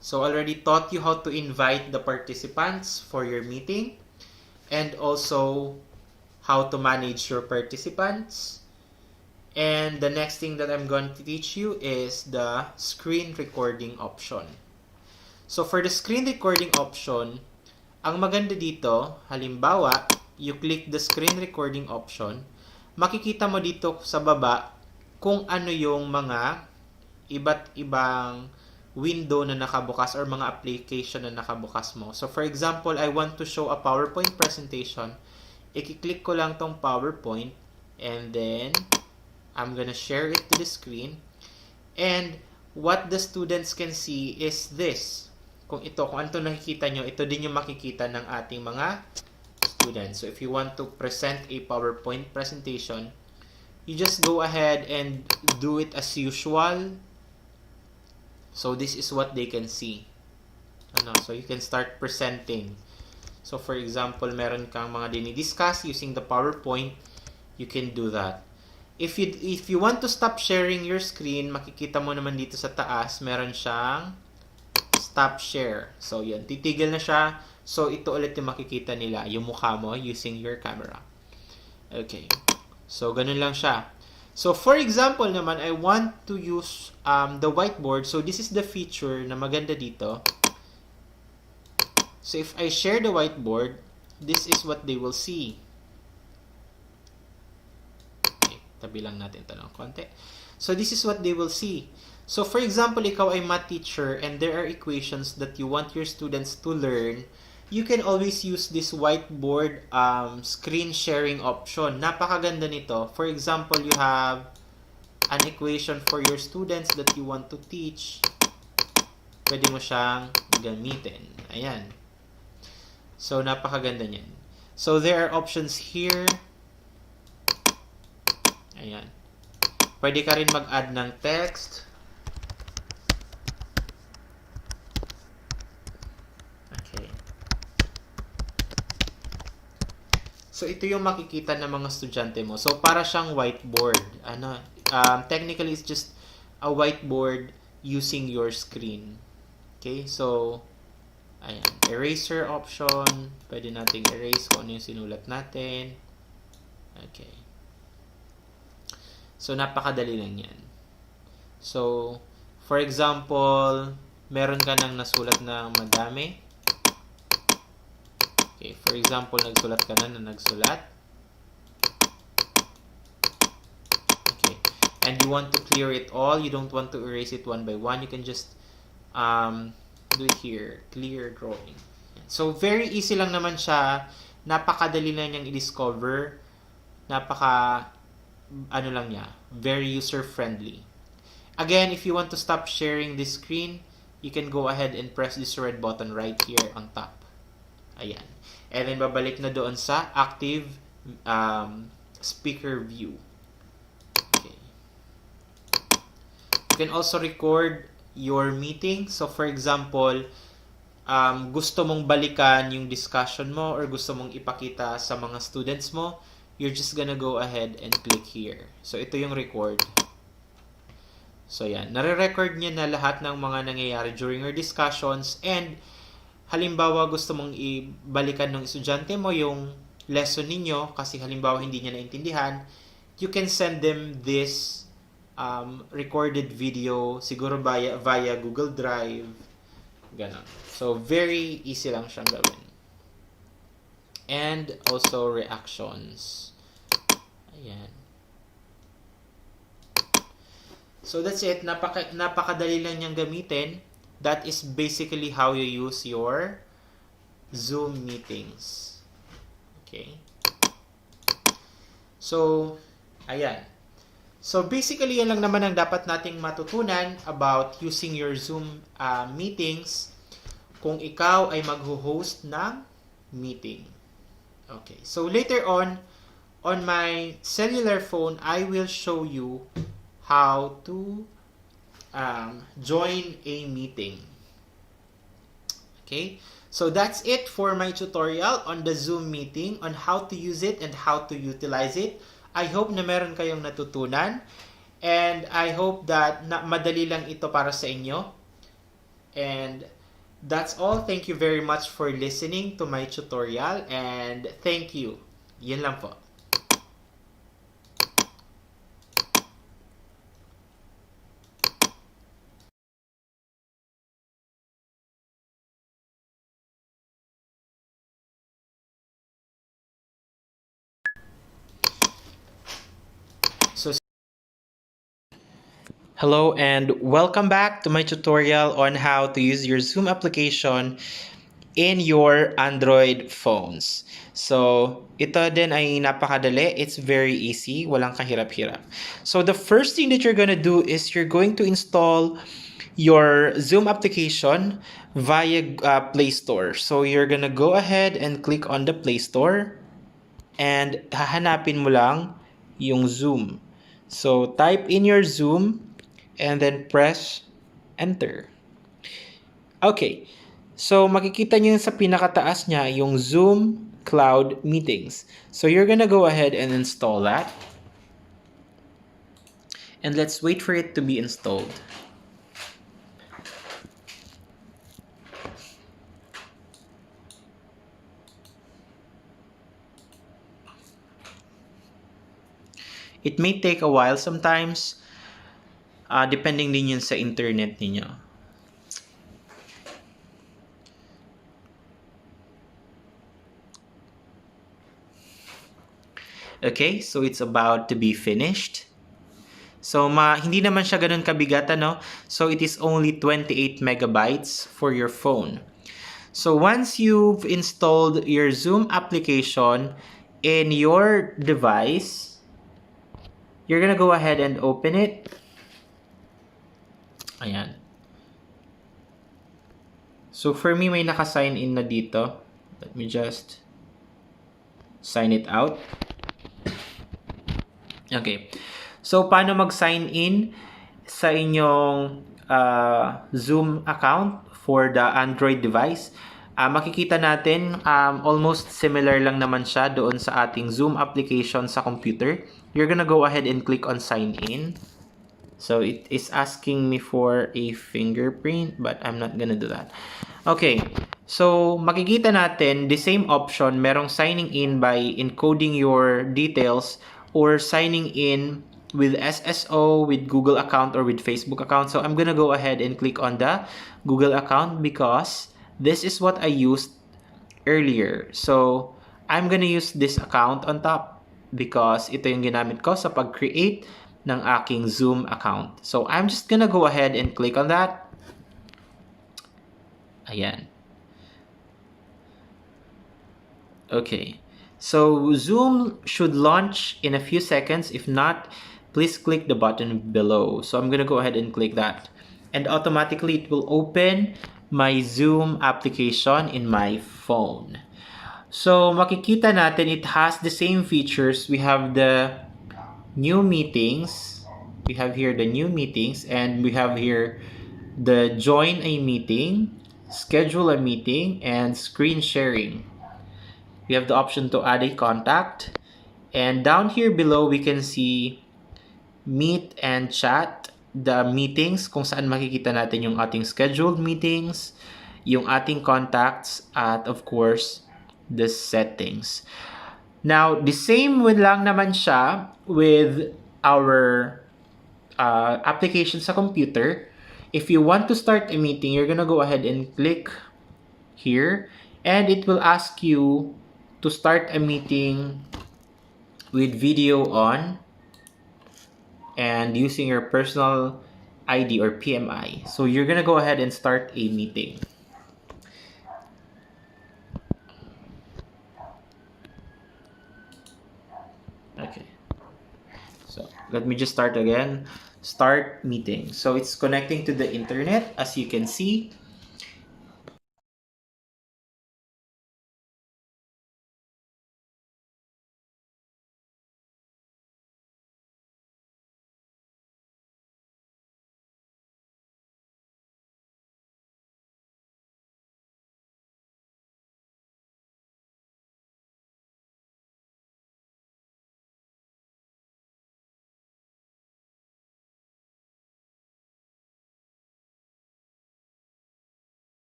Speaker 3: So, already taught you how to invite the participants for your meeting and also how to manage your participants. And the next thing that I'm going to teach you is the screen recording option. So, for the screen recording option, ang maganda dito, halimbawa, you click the screen recording option, makikita mo dito sa baba kung ano yung mga iba't ibang window na nakabukas or mga application na nakabukas mo. So, for example, I want to show a PowerPoint presentation. I-click ko lang tong PowerPoint and then I'm gonna share it to the screen. And what the students can see is this. Kung ano nakikita nyo, ito din yung makikita ng ating mga students. So, if you want to present a PowerPoint presentation, you just go ahead and do it as usual. So, this is what they can see. So, you can start presenting. So, for example, meron kang mga dinidiscuss using the PowerPoint, you can do that. If you want to stop sharing your screen, makikita mo naman dito sa taas, meron siyang stop share. So, yun. Titigil na siya. So, ito ulit yung makikita nila, yung mukha mo using your camera. Okay. So, ganun lang siya. So, for example naman, I want to use the whiteboard. So, this is the feature na maganda dito. So, if I share the whiteboard, this is what they will see. Okay, tabi lang natin ito ng konti. So, this is what they will see. So, for example, ikaw ay math teacher and there are equations that you want your students to learn, you can always use this whiteboard screen sharing option. Napakaganda nito. For example, you have an equation for your students that you want to teach. Pwede mo siyang gamitin. Ayan. So, napakaganda niyan. So, there are options here. Ayan. Pwede ka rin mag-add ng text. So, ito yung makikita ng mga estudyante mo. So, para siyang whiteboard. Technically, it's just a whiteboard using your screen. Okay? So, ayan. Eraser option. Pwede nating erase kung ano yung sinulat natin. Okay. So, napakadali lang yan. So, for example, meron ka nang nasulat na madami. Okay, for example, nagsulat ka na nagsulat. Okay. And you want to clear it all. You don't want to erase it one by one. You can just do it here. Clear drawing. So, very easy lang naman siya. Napakadali lang niyang i-discover. Lang niya. Very user-friendly. Again, if you want to stop sharing this screen, you can go ahead and press this red button right here on top. Ayan. And then, babalik na doon sa active speaker view. Okay. You can also record your meeting. So for example, gusto mong balikan yung discussion mo or gusto mong ipakita sa mga students mo, you're just gonna go ahead and click here. So ito yung record. So yan, nare-record niya na lahat ng mga nangyayari during your discussions, and halimbawa gusto mong ibalikan ng estudyante mo yung lesson ninyo kasi halimbawa hindi niya naintindihan, you can send them this recorded video siguro via Google Drive. Ganon. So, very easy lang siyang gawin. And also reactions. Ayan. So, that's it. Napakadali lang niyang gamitin. That is basically how you use your Zoom meetings. Okay. So, ayan. So, basically, yan lang naman ang dapat nating matutunan about using your Zoom meetings kung ikaw ay magho-host ng meeting. Okay. So, later on my cellular phone, I will show you how to join a meeting. Okay. So, that's it for my tutorial on the Zoom meeting, on how to use it and how to utilize it. I hope na meron kayong natutunan, and I hope that madali lang ito para sa inyo. And that's all. Thank you very much for listening to my tutorial, and thank you. Yun lang po. Hello and welcome back to my tutorial on how to use your Zoom application in your Android phones. So, ito din ay napakadali. It's very easy. Walang kahirap-hirap. So, the first thing that you're gonna do is you're going to install your Zoom application via Play Store. So, you're gonna go ahead and click on the Play Store and hahanapin mo lang yung Zoom. So, type in your Zoom and then press enter. Okay. So, makikita nyo sa pinakataas niya yung Zoom Cloud Meetings. So, you're gonna go ahead and install that. And let's wait for it to be installed. It may take a while sometimes, depending din yun sa internet ninyo. Okay, so it's about to be finished. So, hindi naman siya ganun kabigat, no? So, it is only 28 megabytes for your phone. So, once you've installed your Zoom application in your device, you're gonna go ahead and open it. Ayan. So, for me, may naka-sign in na dito. Let me just sign it out. Okay. So, paano mag-sign in sa inyong Zoom account for the Android device? Makikita natin, almost similar lang naman siya doon sa ating Zoom application sa computer. You're gonna go ahead and click on sign in. So, it is asking me for a fingerprint, but I'm not gonna do that. Okay. So, makikita natin, the same option, merong signing in by encoding your details or signing in with SSO, with Google account, or with Facebook account. So, I'm gonna go ahead and click on the Google account because this is what I used earlier. So, I'm gonna use this account on top because ito yung ginamit ko sa pag-create ng aking Zoom account. So, I'm just gonna go ahead and click on that. Ayan. Okay. So, Zoom should launch in a few seconds. If not, please click the button below. So, I'm gonna go ahead and click that. And automatically, it will open my Zoom application in my phone. So, makikita natin, it has the same features. We have the new meetings. we have here the new meetings, and we have here the join a meeting, schedule a meeting, and screen sharing. We have the option to add a contact, and down here below we can see meet and chat, the meetings kung saan makikita natin yung ating scheduled meetings, yung ating contacts, at of course the settings. Now, the same lang naman siya with our application sa computer. If you want to start a meeting, you're gonna go ahead and click here, and it will ask you to start a meeting with video on and using your personal ID or PMI. So you're gonna go ahead and start a meeting. Okay. So let me just start again. Start meeting. So it's connecting to the internet, as you can see.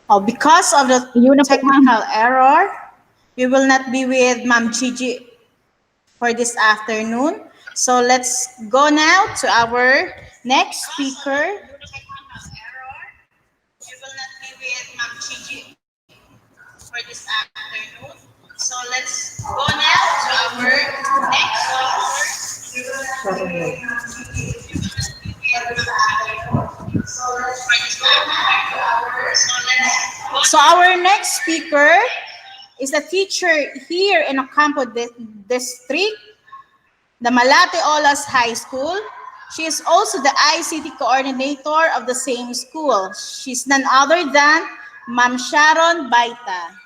Speaker 2: Oh, because of the
Speaker 4: Yun na po, ma'am.
Speaker 2: technical error, we will not be with Ma'am Gigi for this afternoon. So let's go now to our next speaker. We will not be with Ma'am Gigi for this afternoon. So let's go now to our next speaker. So our next speaker is a teacher here in Ocampo District, the Malate Olas High School. She is also the ICT coordinator of the same school. She's none other than Ma'am Sharon Baita.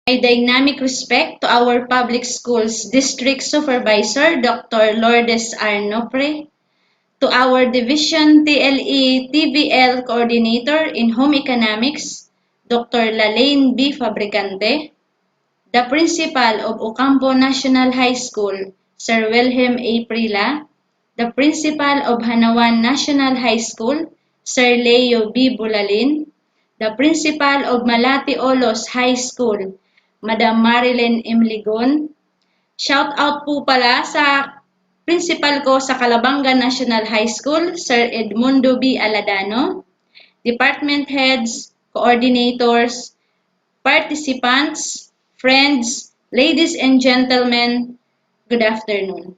Speaker 4: My dynamic respect to our public schools district supervisor, Dr. Lourdes Arnopre, to our division TLE TVL coordinator in home economics, Dr. Lalaine B. Fabricante, the principal of Ocampo National High School, Sir Wilhelm A. Prila, the principal of Hanawan National High School, Sir Leo B. Bulalin, the principal of Malati Olos High School, Madam Marilyn M. Ligon. Shout out po pala sa principal ko sa Calabanga National High School, Sir Edmundo B. Aladano, department heads, coordinators, participants, friends, ladies and gentlemen, good afternoon.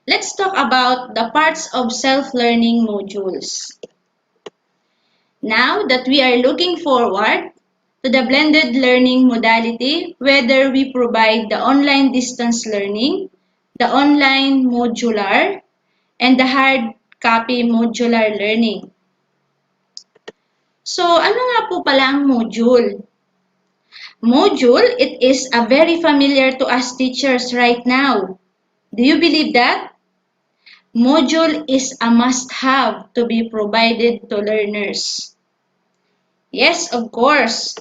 Speaker 4: Let's talk about the parts of self-learning modules. Now that we are looking forward to the blended learning modality, whether we provide the online distance learning, the online modular, and the hard copy modular learning. So, ano nga po pala ang module? Module, it is a very familiar to us teachers right now. Do you believe that? Module is a must-have to be provided to learners. Yes, of course.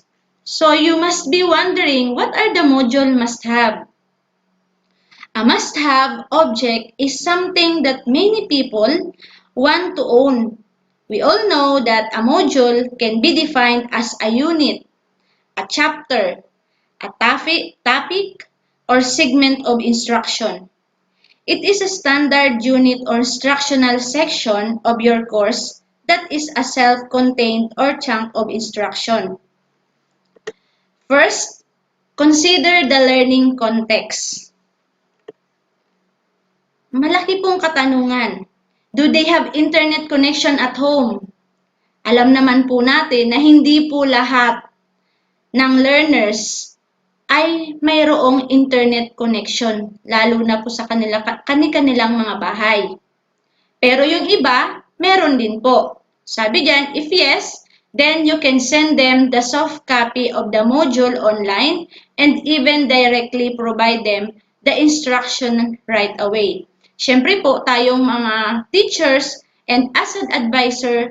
Speaker 4: So you must be wondering, what are the module must-have? A must-have object is something that many people want to own. We all know that a module can be defined as a unit, a chapter, a topic, or segment of instruction. It is a standard unit or instructional section of your course that is a self-contained or chunk of instruction. First, consider the learning context. Malaki pong katanungan. Do they have internet connection at home? Alam naman po natin na hindi po lahat ng learners ay mayroong internet connection, lalo na po sa kanilang mga bahay. Pero yung iba, meron din po. Sabi dyan, if yes, then you can send them the soft copy of the module online and even directly provide them the instruction right away. Siyempre po, tayong mga teachers and as an advisor,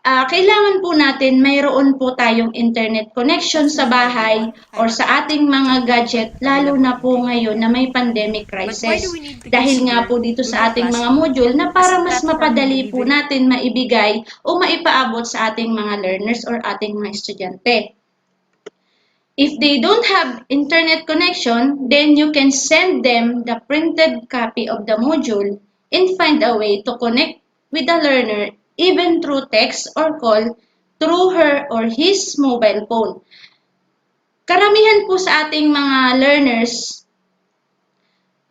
Speaker 4: kailangan po natin mayroon po tayong internet connection sa bahay or sa ating mga gadget, lalo na po ngayon na may pandemic crisis. Dahil nga po dito sa ating mga module na para mas mapadali po natin maibigay o maipaabot sa ating mga learners or ating mga estudyante. If they don't have internet connection, then you can send them the printed copy of the module and find a way to connect with the learner even through text or call through her or his mobile phone. Karamihan po sa ating mga learners,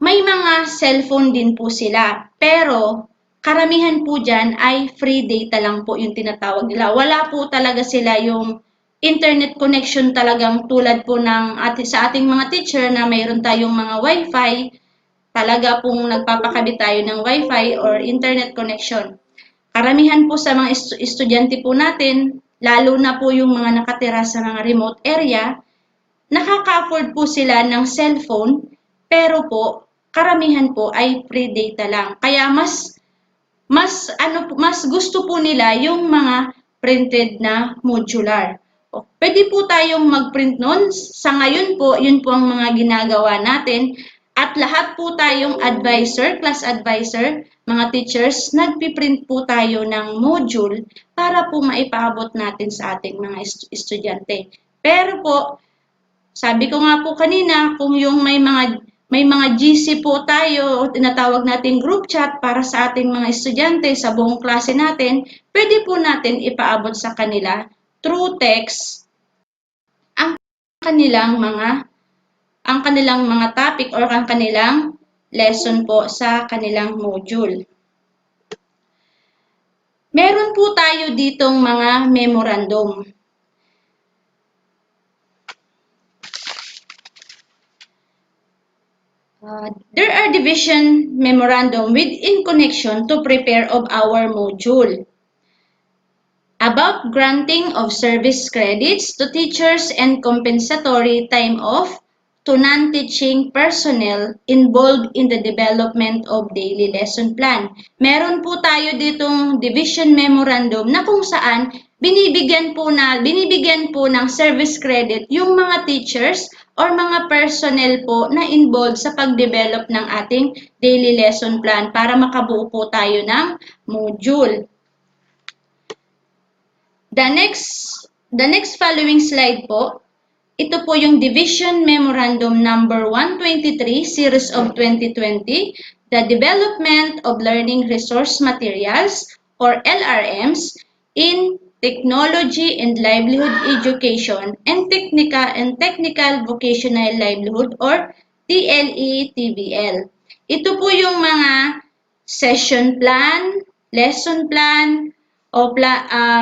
Speaker 4: may mga cellphone din po sila. Pero karamihan po dyan ay free data lang po yung tinatawag nila. Wala po talaga sila yung internet connection talagang tulad po sa ating mga teacher na mayroon tayong mga wifi. Talaga pong nagpapakabit tayo ng wifi or internet connection. Karamihan po sa mga estudyante po natin, lalo na po yung mga nakatira sa mga remote area, nakaka-afford po sila ng cellphone, pero po, karamihan po ay free data lang. Kaya mas gusto po nila yung mga printed na modular. Pwede po tayong mag-print nun. Sa ngayon po, yun po ang mga ginagawa natin. At lahat po tayong advisor, class advisor, mga teachers, nagpiprint po tayo ng module para po maipaabot natin sa ating mga estudyante. Pero po, sabi ko nga po kanina, kung yung may mga GC po tayo o tinatawag nating group chat para sa ating mga estudyante sa buong klase natin, pwede po natin ipaabot sa kanila through text ang kanilang mga topic or ang kanilang lesson po sa kanilang module. Meron po tayo ditong mga memorandum. There are division memorandum within connection to prepare of our module. about granting of service credits to teachers and compensatory time off to non-teaching personnel involved in the development of daily lesson plan. Meron po tayo ditong division memorandum na kung saan binibigyan po ng service credit yung mga teachers or mga personnel po na involved sa pag-develop ng ating daily lesson plan para makabuo po tayo ng module. The next following slide po, ito po yung Division Memorandum number 123 Series of 2020, the Development of Learning Resource Materials or LRMs in Technology and Livelihood Education and Technical Vocational Livelihood or TLE-TVL. Ito po yung mga session plan, lesson plan,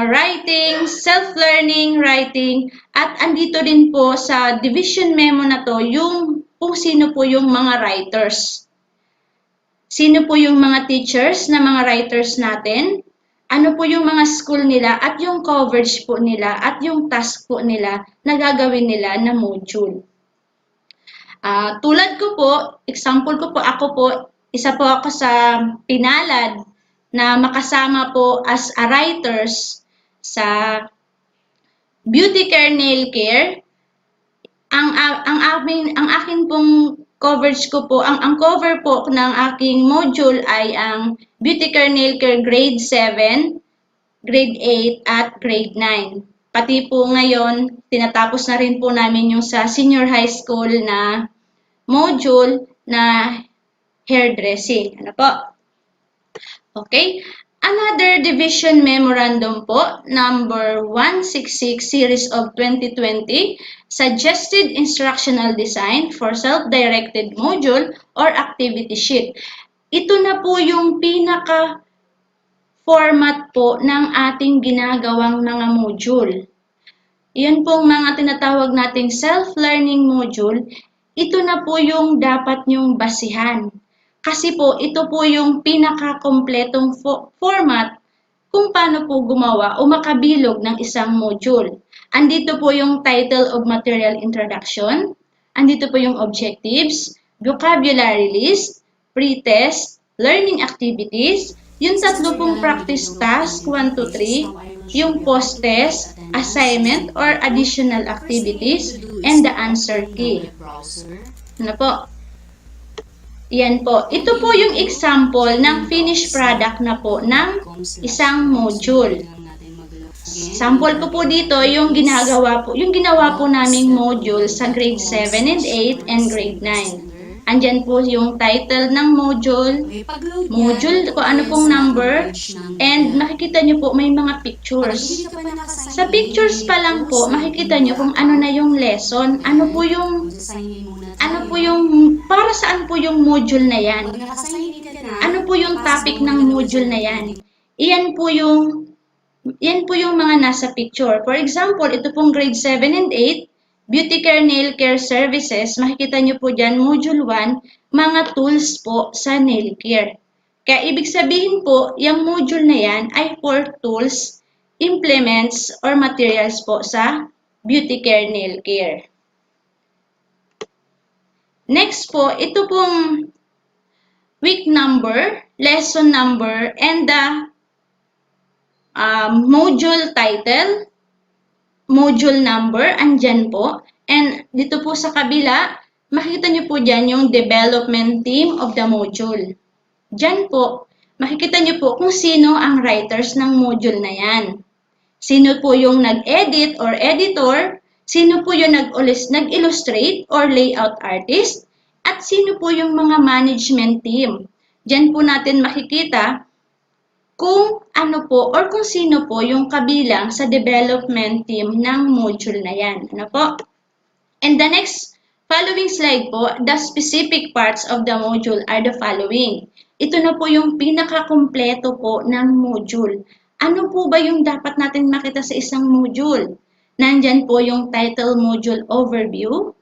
Speaker 4: writing, self-learning, writing, at andito din po sa division memo na to yung kung sino po yung mga writers. Sino po yung mga teachers na mga writers natin, ano po yung mga school nila, at yung coverage po nila, at yung task po nila na gagawin nila na module. Tulad ko po, example ko po, isa po ako sa pinalad na makasama po as a writers sa Beauty Care Nail Care. Ang akin pong coverage ko po, ang cover po ng aking module ay ang Beauty Care Nail Care Grade 7, Grade 8 at Grade 9. Pati po ngayon, tinatapos na rin po namin yung sa senior high school na module na hairdressing. Ano po? Okay. Another division memorandum po, number 166 series of 2020, suggested instructional design for self-directed module or activity sheet. Ito na po yung pinaka-format po ng ating ginagawang mga module. Yan pong mga tinatawag nating self-learning module, ito na po yung dapat nyong basihan. Kasi po, ito po yung pinaka-kompletong format kung paano po gumawa o makabilog ng isang module. Andito po yung title of material introduction, andito po yung objectives, vocabulary list, pre-test, learning activities, yung tatlo pong practice task, 1 to 3, yung post-test, assignment or additional activities, and the answer key. Ano po? Yan po. Ito po yung example ng finished product na po ng isang module. Sample ko po dito yung ginawa po naming module sa grade 7 and 8 and grade 9. Andyan po yung title ng module kung ano pong number, and makikita nyo po may mga pictures. Sa pictures pa lang po, makikita nyo kung ano na yung lesson, para saan po yung module na yan. Ano po yung topic ng module na yan. Yan po yung mga nasa picture. For example, ito pong grade 7 and 8, Beauty Care Nail Care Services, makikita nyo po dyan, Module 1, mga tools po sa nail care. Kaya ibig sabihin po, yung module na yan ay for tools, implements, or materials po sa Beauty Care Nail Care. Next po, ito pong week number, lesson number, and the module title, module number, andyan po. And dito po sa kabila, makikita nyo po dyan yung development team of the module. Dyan po, makikita nyo po kung sino ang writers ng module na yan. Sino po yung nag-edit or editor, sino po yung nag-illustrate or layout artist, at sino po yung mga management team. Dyan po natin makikita kung ano po or kung sino po yung kabilang sa development team ng module na yan. Ano po? And the next following slide po, the specific parts of the module are the following. Ito na po yung pinakakumpleto po ng module. Ano po ba yung dapat natin makita sa isang module? Nandyan po yung title module overview.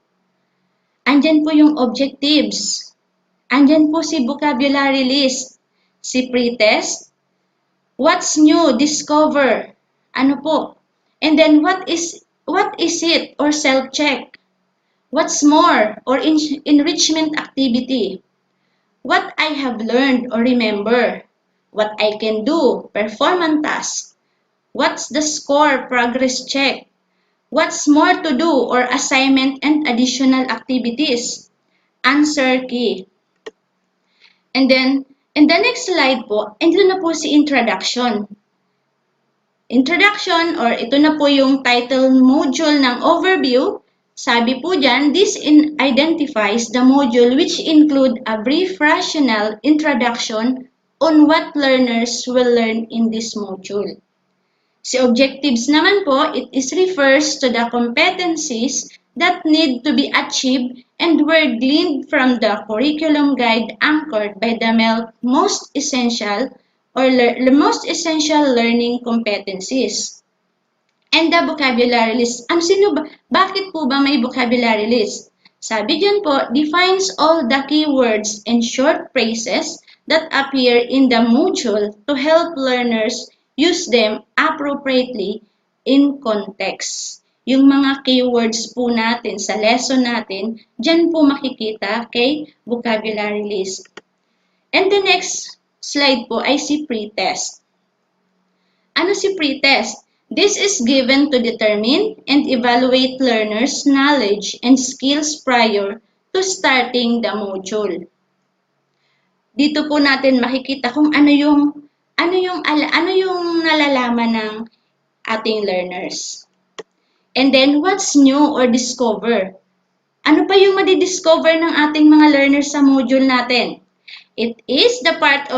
Speaker 4: Andyan po yung objectives. Andyan po si vocabulary list, si pre-test, what's new, discover, Ano po? And then what is it or self-check? What's more or enrichment activity? What I have learned or remember. What I can do, performance task. What's the score, progress check. What's more to do or assignment and additional activities. Answer key. And then, in the next slide po, ito na po si introduction. Introduction or ito na po yung title module ng overview. Sabi po dyan, this identifies the module which include a brief rational introduction on what learners will learn in this module. Si objectives naman po, it refers to the competencies that need to be achieved and were gleaned from the curriculum guide anchored by the most essential learning competencies. And the vocabulary list. Bakit po ba may vocabulary list? Sabi dyan po, defines all the keywords and short phrases that appear in the module to help learners use them appropriately in context. Yung mga keywords po natin sa lesson natin, dyan po makikita kay vocabulary list. And the next slide po ay si pretest. Ano si pretest? This is given to determine and evaluate learners' knowledge and skills prior to starting the module. Dito po natin makikita kung ano yung nalalaman ng ating learners. And then, what's new or discover? Ano pa yung madidiscover ng ating mga learners sa module natin? It is the part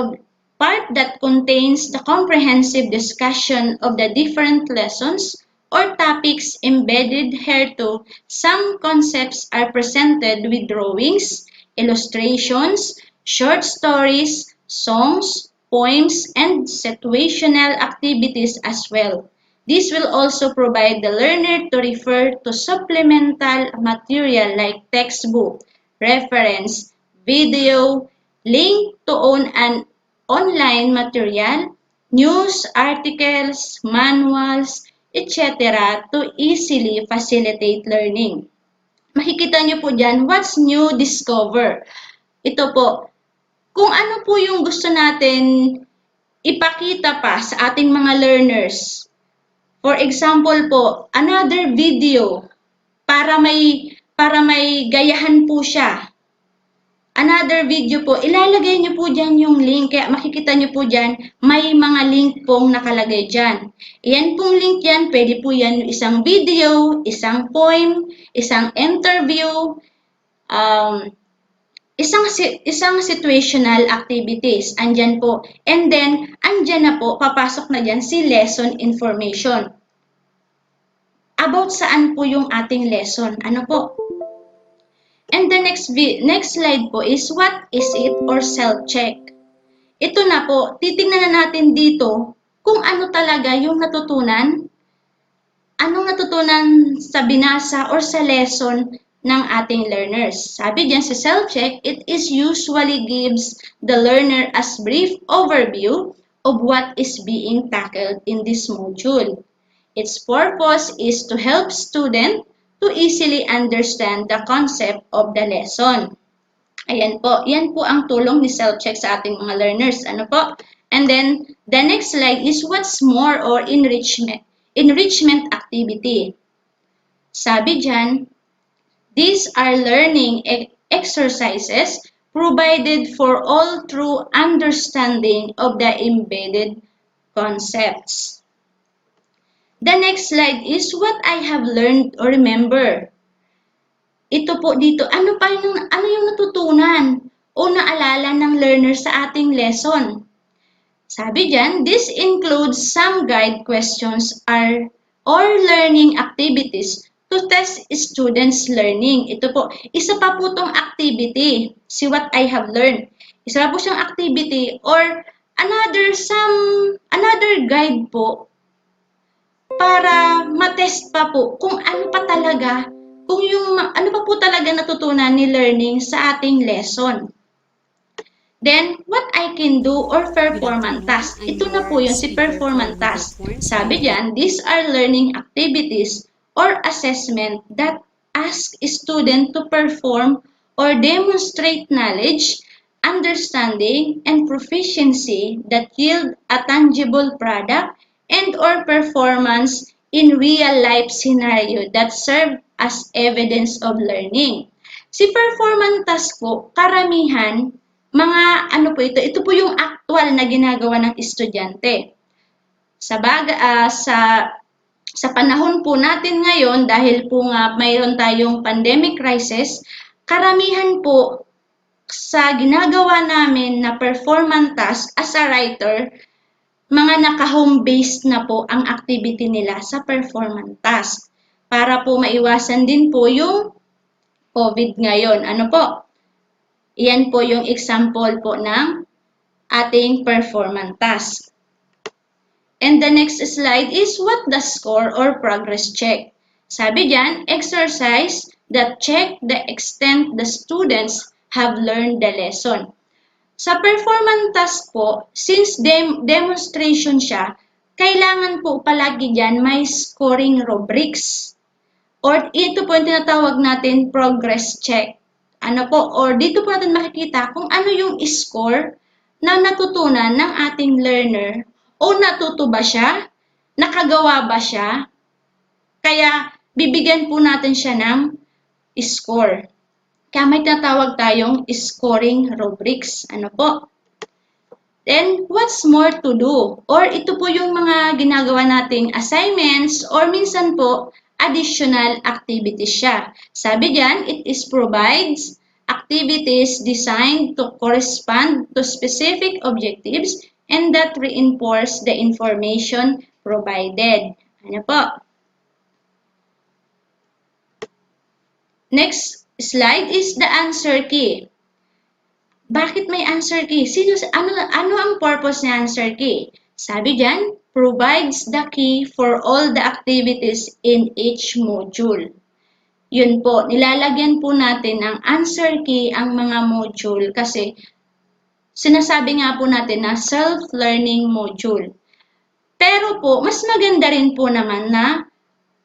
Speaker 4: that contains the comprehensive discussion of the different lessons or topics embedded hereto. Some concepts are presented with drawings, illustrations, short stories, songs, poems, and situational activities as well. This will also provide the learner to refer to supplemental material like textbook, reference, video, link to online material, news, articles, manuals, etc. to easily facilitate learning. Makikita niyo po dyan, what's new, discover. Ito po, kung ano po yung gusto natin ipakita pa sa ating mga learners. For example po, another video para may gayahan po siya. Another video po, ilalagay niyo po dyan yung link. Kaya makikita niyo po dyan, may mga link pong nakalagay dyan. Iyan pong link yan, pwede po yan isang video, isang poem, isang interview, isang situational activities. Andyan po. And then, andyan na po, papasok na dyan si lesson information. About saan po yung ating lesson? Ano po? And the next slide po is what is it or self-check. Ito na po, titingnan na natin dito kung ano talaga yung natutunan. Anong natutunan sa binasa or sa lesson ng ating learners. Sabi diyan sa self-check, it is usually gives the learner a brief overview of what is being tackled in this module. Its purpose is to help students to easily understand the concept of the lesson. Ayan po, yan po ang tulong ni self-check sa ating mga learners. Ano po? And then, the next slide is what's more or enrichment activity. Sabi dyan, these are learning exercises provided for all through understanding of the embedded concepts. The next slide is what I have learned or remember. Ito po dito, ano yung natutunan o naalala ng learner sa ating lesson? Sabi dyan, this includes some guide questions or learning activities to test students' learning. Ito po, isa pa po itong activity, see what I have learned. Isa pa po siyang activity or another guide po para matest pa po kung ano pa po talaga natutunan ni learning sa ating lesson. Then, what I can do or performance task. Ito na po yung si performance task. Sabi diyan, these are learning activities or assessment that ask student to perform or demonstrate knowledge, understanding, and proficiency that yield a tangible product and or performance in real-life scenario that serve as evidence of learning. Si performance task po, karamihan, mga ano po ito po yung actual na ginagawa ng estudyante. Sa panahon po natin ngayon, dahil po nga mayroon tayong pandemic crisis, karamihan po sa ginagawa namin na performance task as a writer, mga naka-home based na po ang activity nila sa performance task. Para po maiwasan din po yung COVID ngayon. Ano po? Iyan po yung example po ng ating performance task. And the next slide is what the score or progress check. Sabi diyan, exercise that check the extent the students have learned the lesson. Sa performance task po, since demonstration siya, kailangan po palagi diyan may scoring rubrics. Or ito po yung tinatawag natin progress check. Ano po, or dito po natin makikita kung ano yung score na natutunan ng ating learner o natuto ba siya, nakagawa ba siya, kaya bibigyan po natin siya ng score. Kaya may tinatawag tayong scoring rubrics. Ano po? Then, what's more to do? Or ito po yung mga ginagawa nating assignments or minsan po, additional activities siya. Sabi diyan, it is provides activities designed to correspond to specific objectives and that reinforce the information provided. Ano po? Next slide is the answer key. Bakit may answer key? Ano ang purpose ng answer key? Sabi diyan, provides the key for all the activities in each module. Yun po, nilalagyan po natin ng answer key ang mga module kasi sinasabi nga po natin na self-learning module. Pero po, mas maganda rin po naman na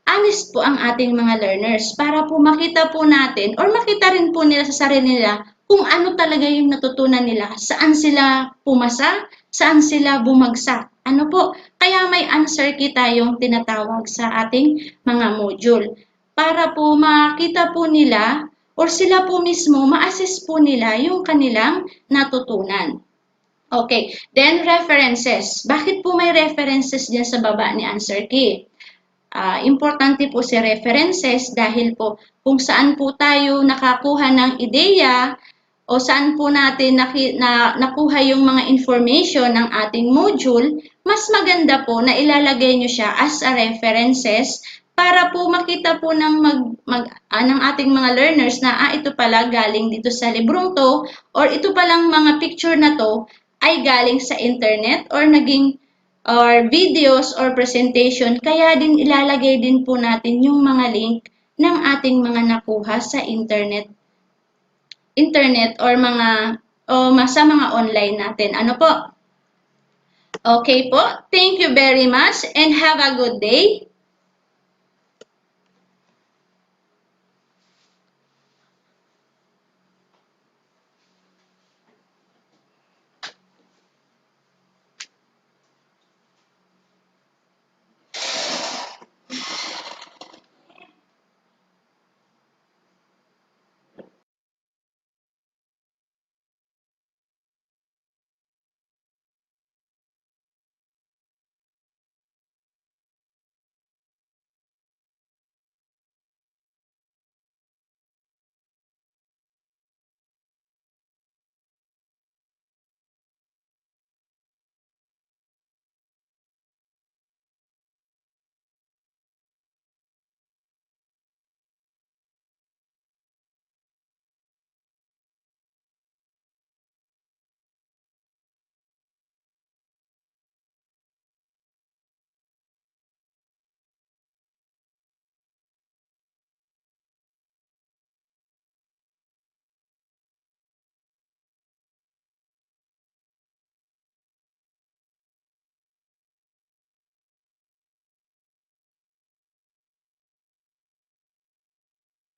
Speaker 4: honest po ang ating mga learners para po makita po natin or makita rin po nila sa sarili nila kung ano talaga yung natutunan nila, saan sila pumasa, saan sila bumagsak. Ano po? Kaya may answer key tayong tinatawag sa ating mga module. Para po makita po nila or sila po mismo ma-assess po nila yung kanilang natutunan. Okay, then references. Bakit po may references dyan sa baba ni answer key? Importante po si references dahil po kung saan po tayo nakakuha ng ideya o saan po natin nakuha yung mga information ng ating module, mas maganda po na ilalagay nyo siya as a references para po makita po ng ating mga learners na ito pala galing dito sa librong to or ito palang mga picture na to ay galing sa internet or videos or presentation, kaya din ilalagay din po natin yung mga link ng ating mga nakuha sa internet or sa mga online natin. Ano po? Okay po. Thank you very much and have a good day.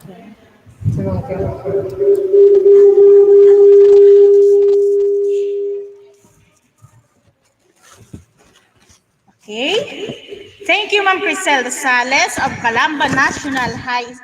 Speaker 2: Okay. Thank you, Ma'am Crisel Sales of Calamba National High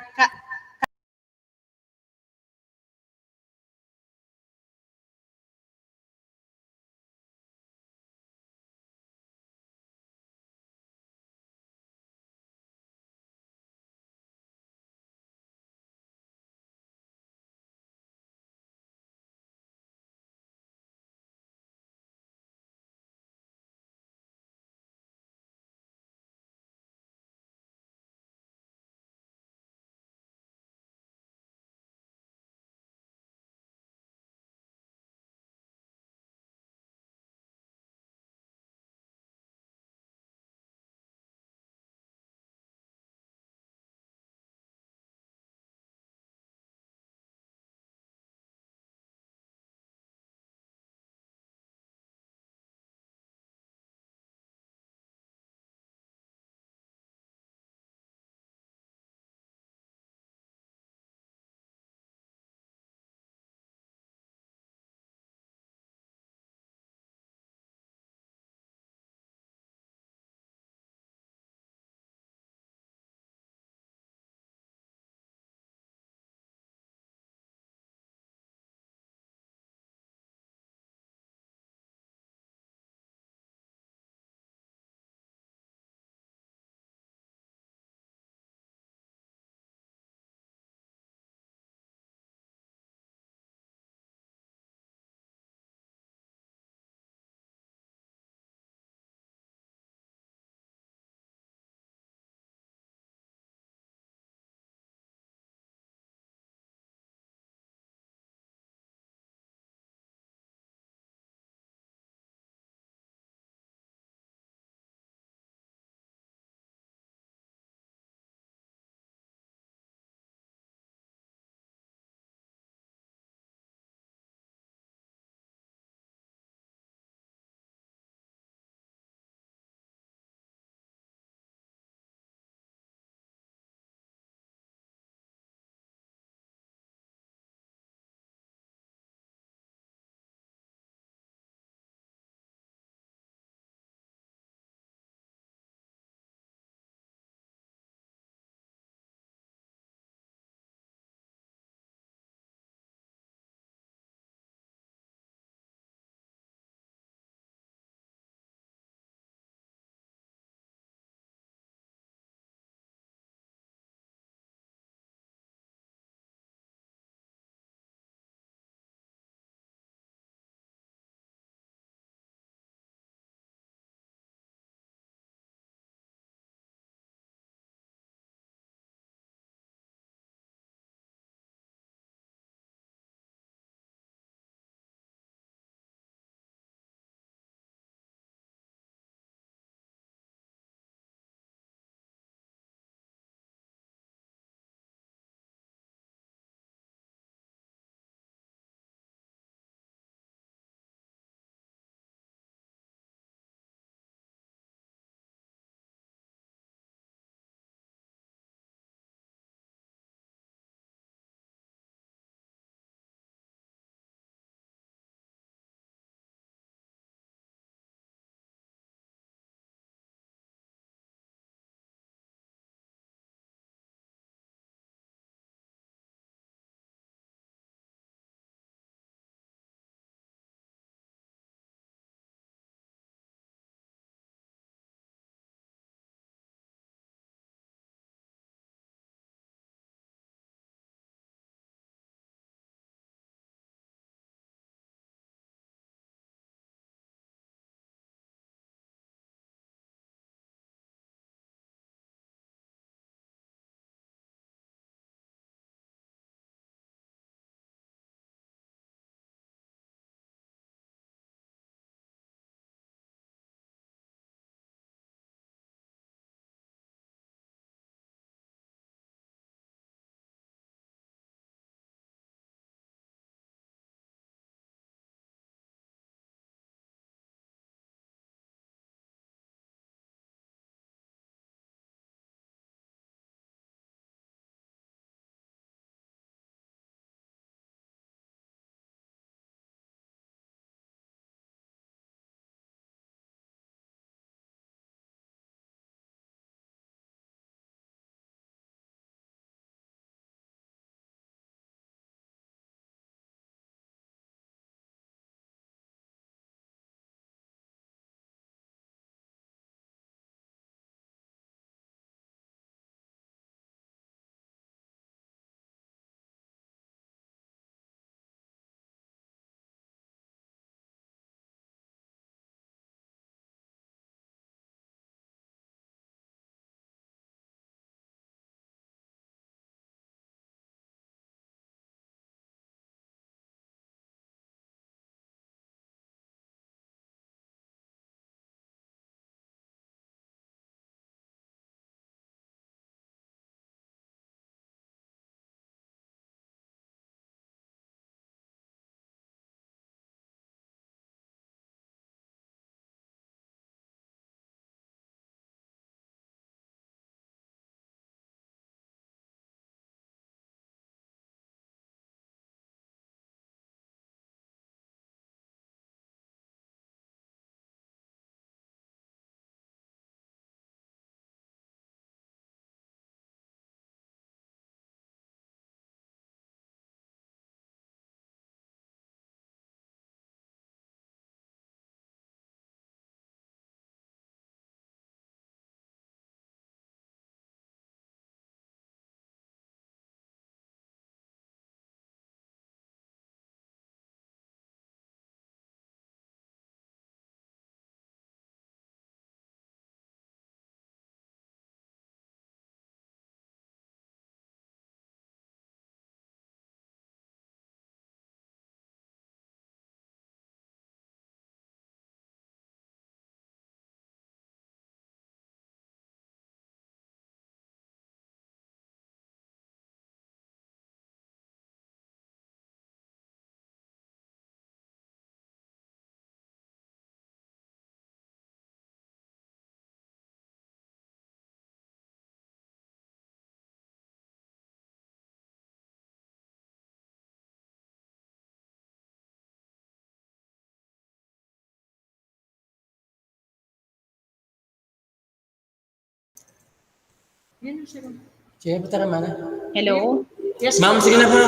Speaker 5: Sige, punta naman.
Speaker 2: Hello?
Speaker 5: Yes, ma'am, sige na po.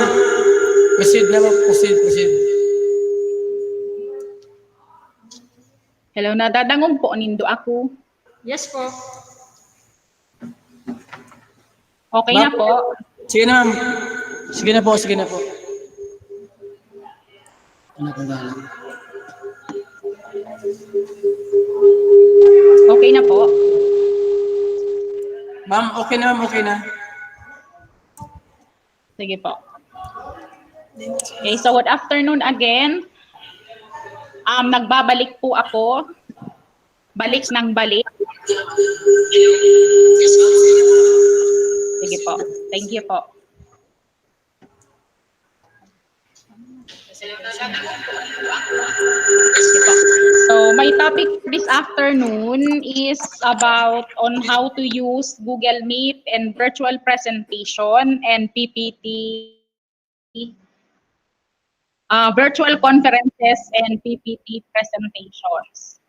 Speaker 5: Proceed na po. Proceed.
Speaker 2: Hello, nadadangog po nindo ako.
Speaker 5: Yes po.
Speaker 2: Okay
Speaker 5: Ma'am,
Speaker 2: na po.
Speaker 5: Sige na, ma'am. Sige na po. Anak ko gala.
Speaker 2: Okay na po.
Speaker 5: Ma'am, okay na.
Speaker 2: Sige po. Okay, so good afternoon again. Nagbabalik po ako. Balik ng balik. Sige po. Thank you po. So my topic this afternoon is about on how to use Google Meet and virtual presentation and PPT, virtual conferences and PPT presentations.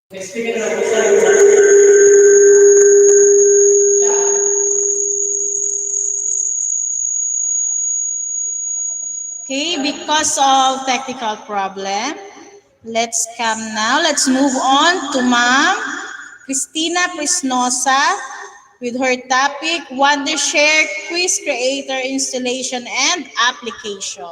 Speaker 2: Okay, because because of technical problem. Let's move on to Ma'am Cristina Prisnosa with her topic, Wondershare Quiz Creator Installation and Application.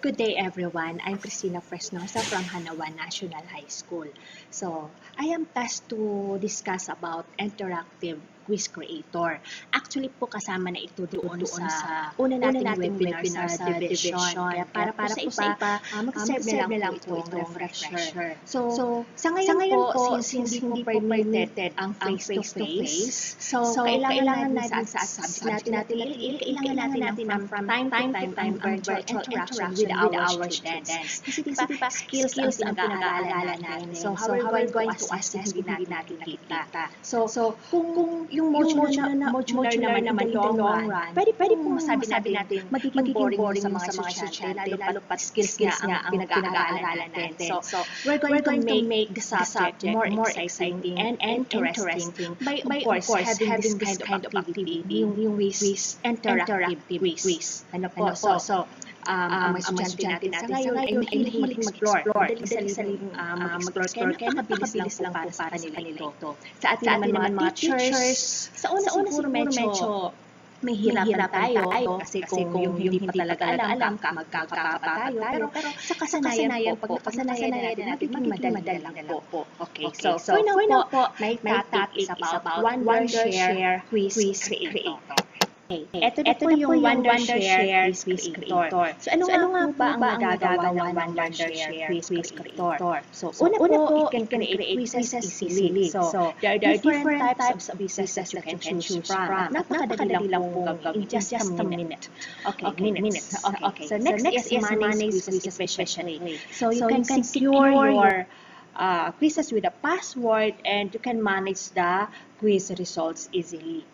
Speaker 6: Good day, everyone. I'm Cristina Fresnosa from Hanawan National High School. So, I am tasked to discuss about interactive quiz creator. Actually po, kasama na ito doon sa una nating webinar sa division. Kaya para po sa iba, mag-serve na lang po itong refresher. So, sa ngayon po, since hindi po permitted ang face-to-face, so kailangan natin sa subject natin, kailangan natin from time to time virtual interaction with our students. Kasi diba, skills ang pinag-aaralan natin. So, how we're going to assess hindi natin nakikita. So, kung yung modular naman in the long run, pwede po masabi natin magiging boring sa mga estudyante, lalo pa skills nga ang pinag-aaralan natin. So, we're going to make the subject more exciting and interesting by, of course, having this kind of activity, yung quiz, interactive quiz. Ano po? So, ang mga estudyante natin sa ngayon ay mahilig mag-explore. Dali mag-explore, kaya napakabilis lang para sa kanila ito. Sa atin naman mga teachers, sa una siguro medyo may hirapan tayo kasi kung yung hindi pa talaga alam, magkakapa tayo. Pero sa kasanayan po, pag nakasanayan natin, magiging madali lang po. Okay, so for now po, my topic is about Wondershare Quiz Creator. Ito po yung Wondershare Quiz Creator. So, ano nga ba ang magagawa ng Wondershare Quiz Creator? So, una po, it can create quizzes easily. So, there are different types of quizzes that you can choose from. Napakadali lang po gagawin in just a minute. Okay, minutes. Okay, so next is manage quizzes efficiently. So, you can secure your quizzes with a password and you can manage the quiz results easily.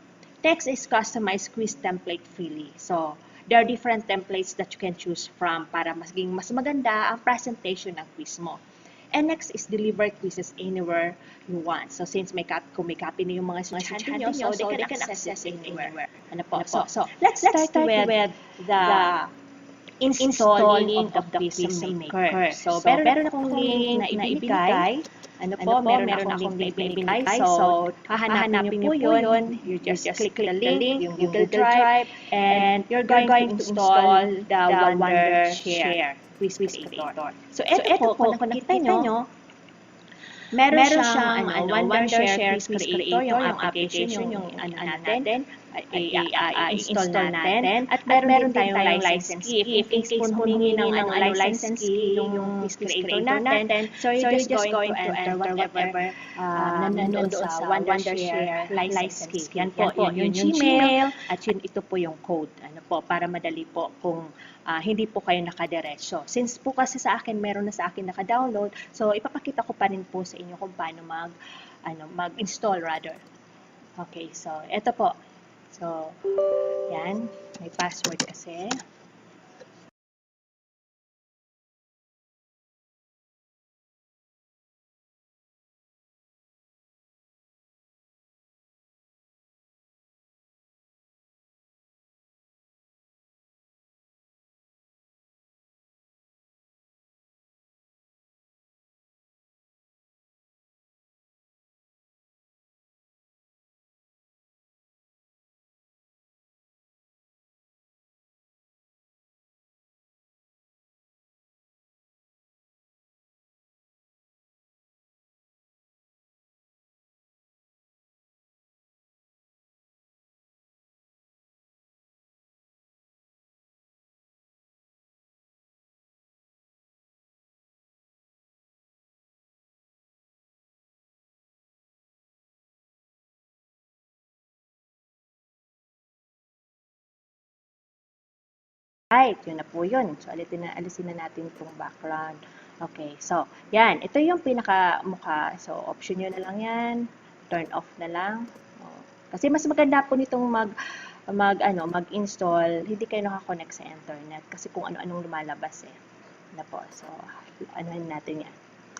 Speaker 6: Next is customize quiz template freely. So, there are different templates that you can choose from para maging mas maganda ang presentation ng quiz mo. And next is deliver quizzes anywhere you want. So, since kung may copy na yung mga estudyante nyo, so they can access it anywhere. Ano po? So, let's start with the installing of the quiz maker. So, meron akong link na ibigay. Meron akong link na ibigay. So, hahanapin niyo po yun. You just click the link, yung Google Drive, and you're going to install the Wondershare Quiz Creator. So, ito po, kung nakita nyo, meron siyang Wondershare Quiz Creator, yung application, yung natin, i-install natin. At meron tayong license key. If in case humingi ng license key yung quiz creator natin, so you're just going to enter whatever nandun sa Wondershare license key. Yan po, yung Gmail, at ito po yung code. Ano po, para madali po kung hindi po kayo nakadiretso. Since po kasi sa akin, meron na sa akin naka-download, so ipapakita ko pa rin po sa inyo kung paano mag-install rather. Okay, so ito po. So, yan. May password kasi. Right, yun na po yun. So, alisin na natin itong background. Okay, so, yan. Ito yung pinaka-mukha. So, option nyo na lang yan. Turn off na lang. Kasi mas maganda po nitong mag-install. Hindi kayo nakakonect sa internet. Kasi kung ano-anong lumalabas eh. Na po. So, anuhin natin yan.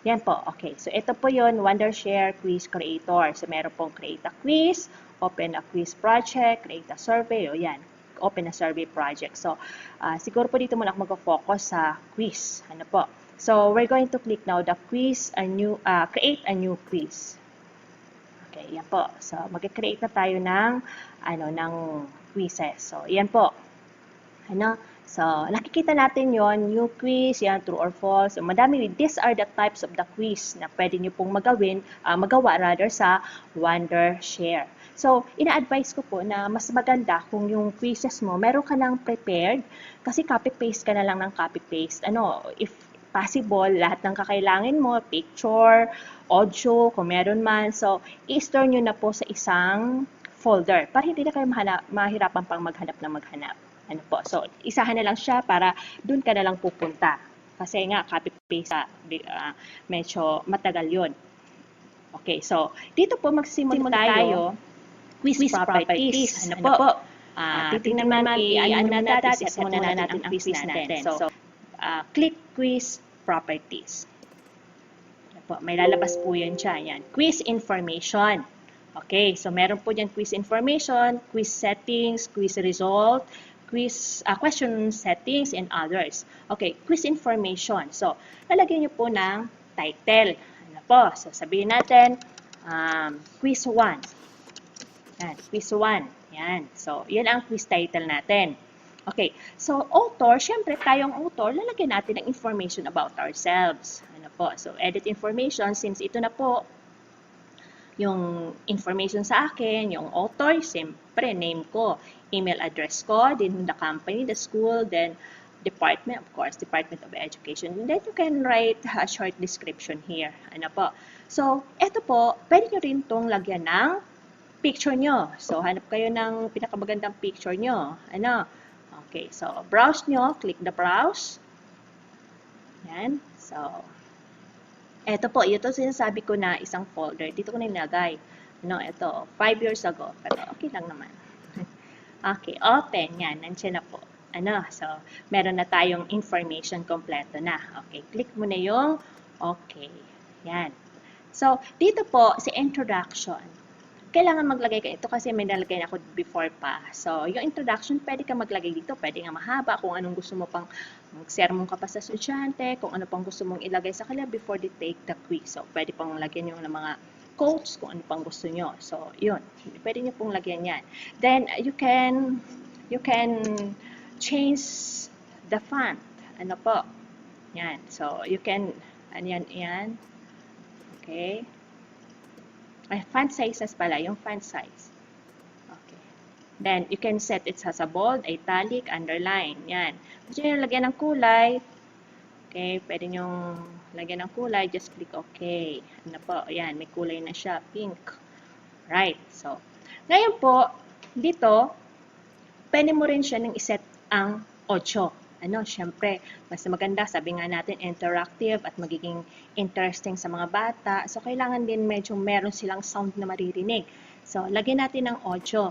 Speaker 6: Yan po. Okay. So, ito po yun, Wondershare Quiz Creator. So, meron pong create a quiz, open a quiz project, create a survey, o yan, open a survey project. So, siguro po dito muna ako mag-focus sa quiz. Ano po? So, we're going to click now the quiz, create a new quiz. Okay, yan po. So, mag-create na tayo ng quizzes. So, yan po. So, nakikita natin yon new quiz, yan, true or false. So, madami, these are the types of the quiz na pwede nyo pong magawa sa Wondershare. So, ina-advise ko po na mas maganda kung yung quizzes mo, meron ka nang prepared, kasi copy-paste ka na lang ng copy-paste. If possible, lahat ng kakailangan mo, picture, audio, kung meron man. So, i-store nyo na po sa isang folder para hindi na kayo mahirapan pang maghanap. So, isahan na lang siya para dun ka na lang pupunta. Kasi nga, copy-paste, medyo matagal yun. Okay, so, dito po magsimula tayo, quiz properties. Titingnan naman, set muna natin ang quiz natin. So, click quiz properties. May lalabas po yan dyan. Yan. Quiz information. Okay, so meron po dyan quiz information, quiz settings, quiz result, question settings, and others. Okay, quiz information. So, lalagyan nyo po ng title. So, sabihin natin, quiz 1. Yan, quiz 1. Yan. So, yan ang quiz title natin. Okay, so author, syempre tayong author, lalagyan natin ng information about ourselves. So, edit information, since ito na po, yung information sa akin, yung author, siyempre, name ko, email address ko, then the company, the school, then department, of course, Department of Education. And then you can write a short description here. So, eto po, pwede nyo rin itong lagyan ng picture nyo. So, hanap kayo ng pinakamagandang picture nyo. Okay, so, browse nyo, click the browse. Yan. So, eto po, ito sinasabi ko na isang folder. Dito ko na nilagay. Ito, 5 years ago. Pero okay lang naman. Okay, open. Yan, nandiyan na po. So, meron na tayong information kompleto na. Okay, click mo na yung okay. Yan. So, dito po, sa introduction, kailangan maglagay ka ito kasi may nalagay na ako before pa. So, yung introduction, pwede ka maglagay dito. Pwede nga mahaba kung anong gusto mo pang mag-sermon ka pa sa estudyante, kung ano pang gusto mong ilagay sa kanila before they take the quiz. So, pwede pang lagyan yung mga quotes kung ano pang gusto nyo. So, yun. Pwede nyo pong lagyan yan. Then, you can change the font. Yan. So, you can, yan. Okay. Font sizes pala, yung font size. Okay. Then, you can set it as a bold, italic, underline. Yan. Gusto nyo lagyan ng kulay. Okay, pwede nyo lagyan ng kulay. Just click OK. Yan, may kulay na siya. Pink. Right. So, ngayon po, dito, pwede mo rin siya nang iset ang 8. Syempre, mas maganda, sabi nga natin, interactive at magiging interesting sa mga bata. So, kailangan din medyo meron silang sound na maririnig. So, lagyan natin ng 8.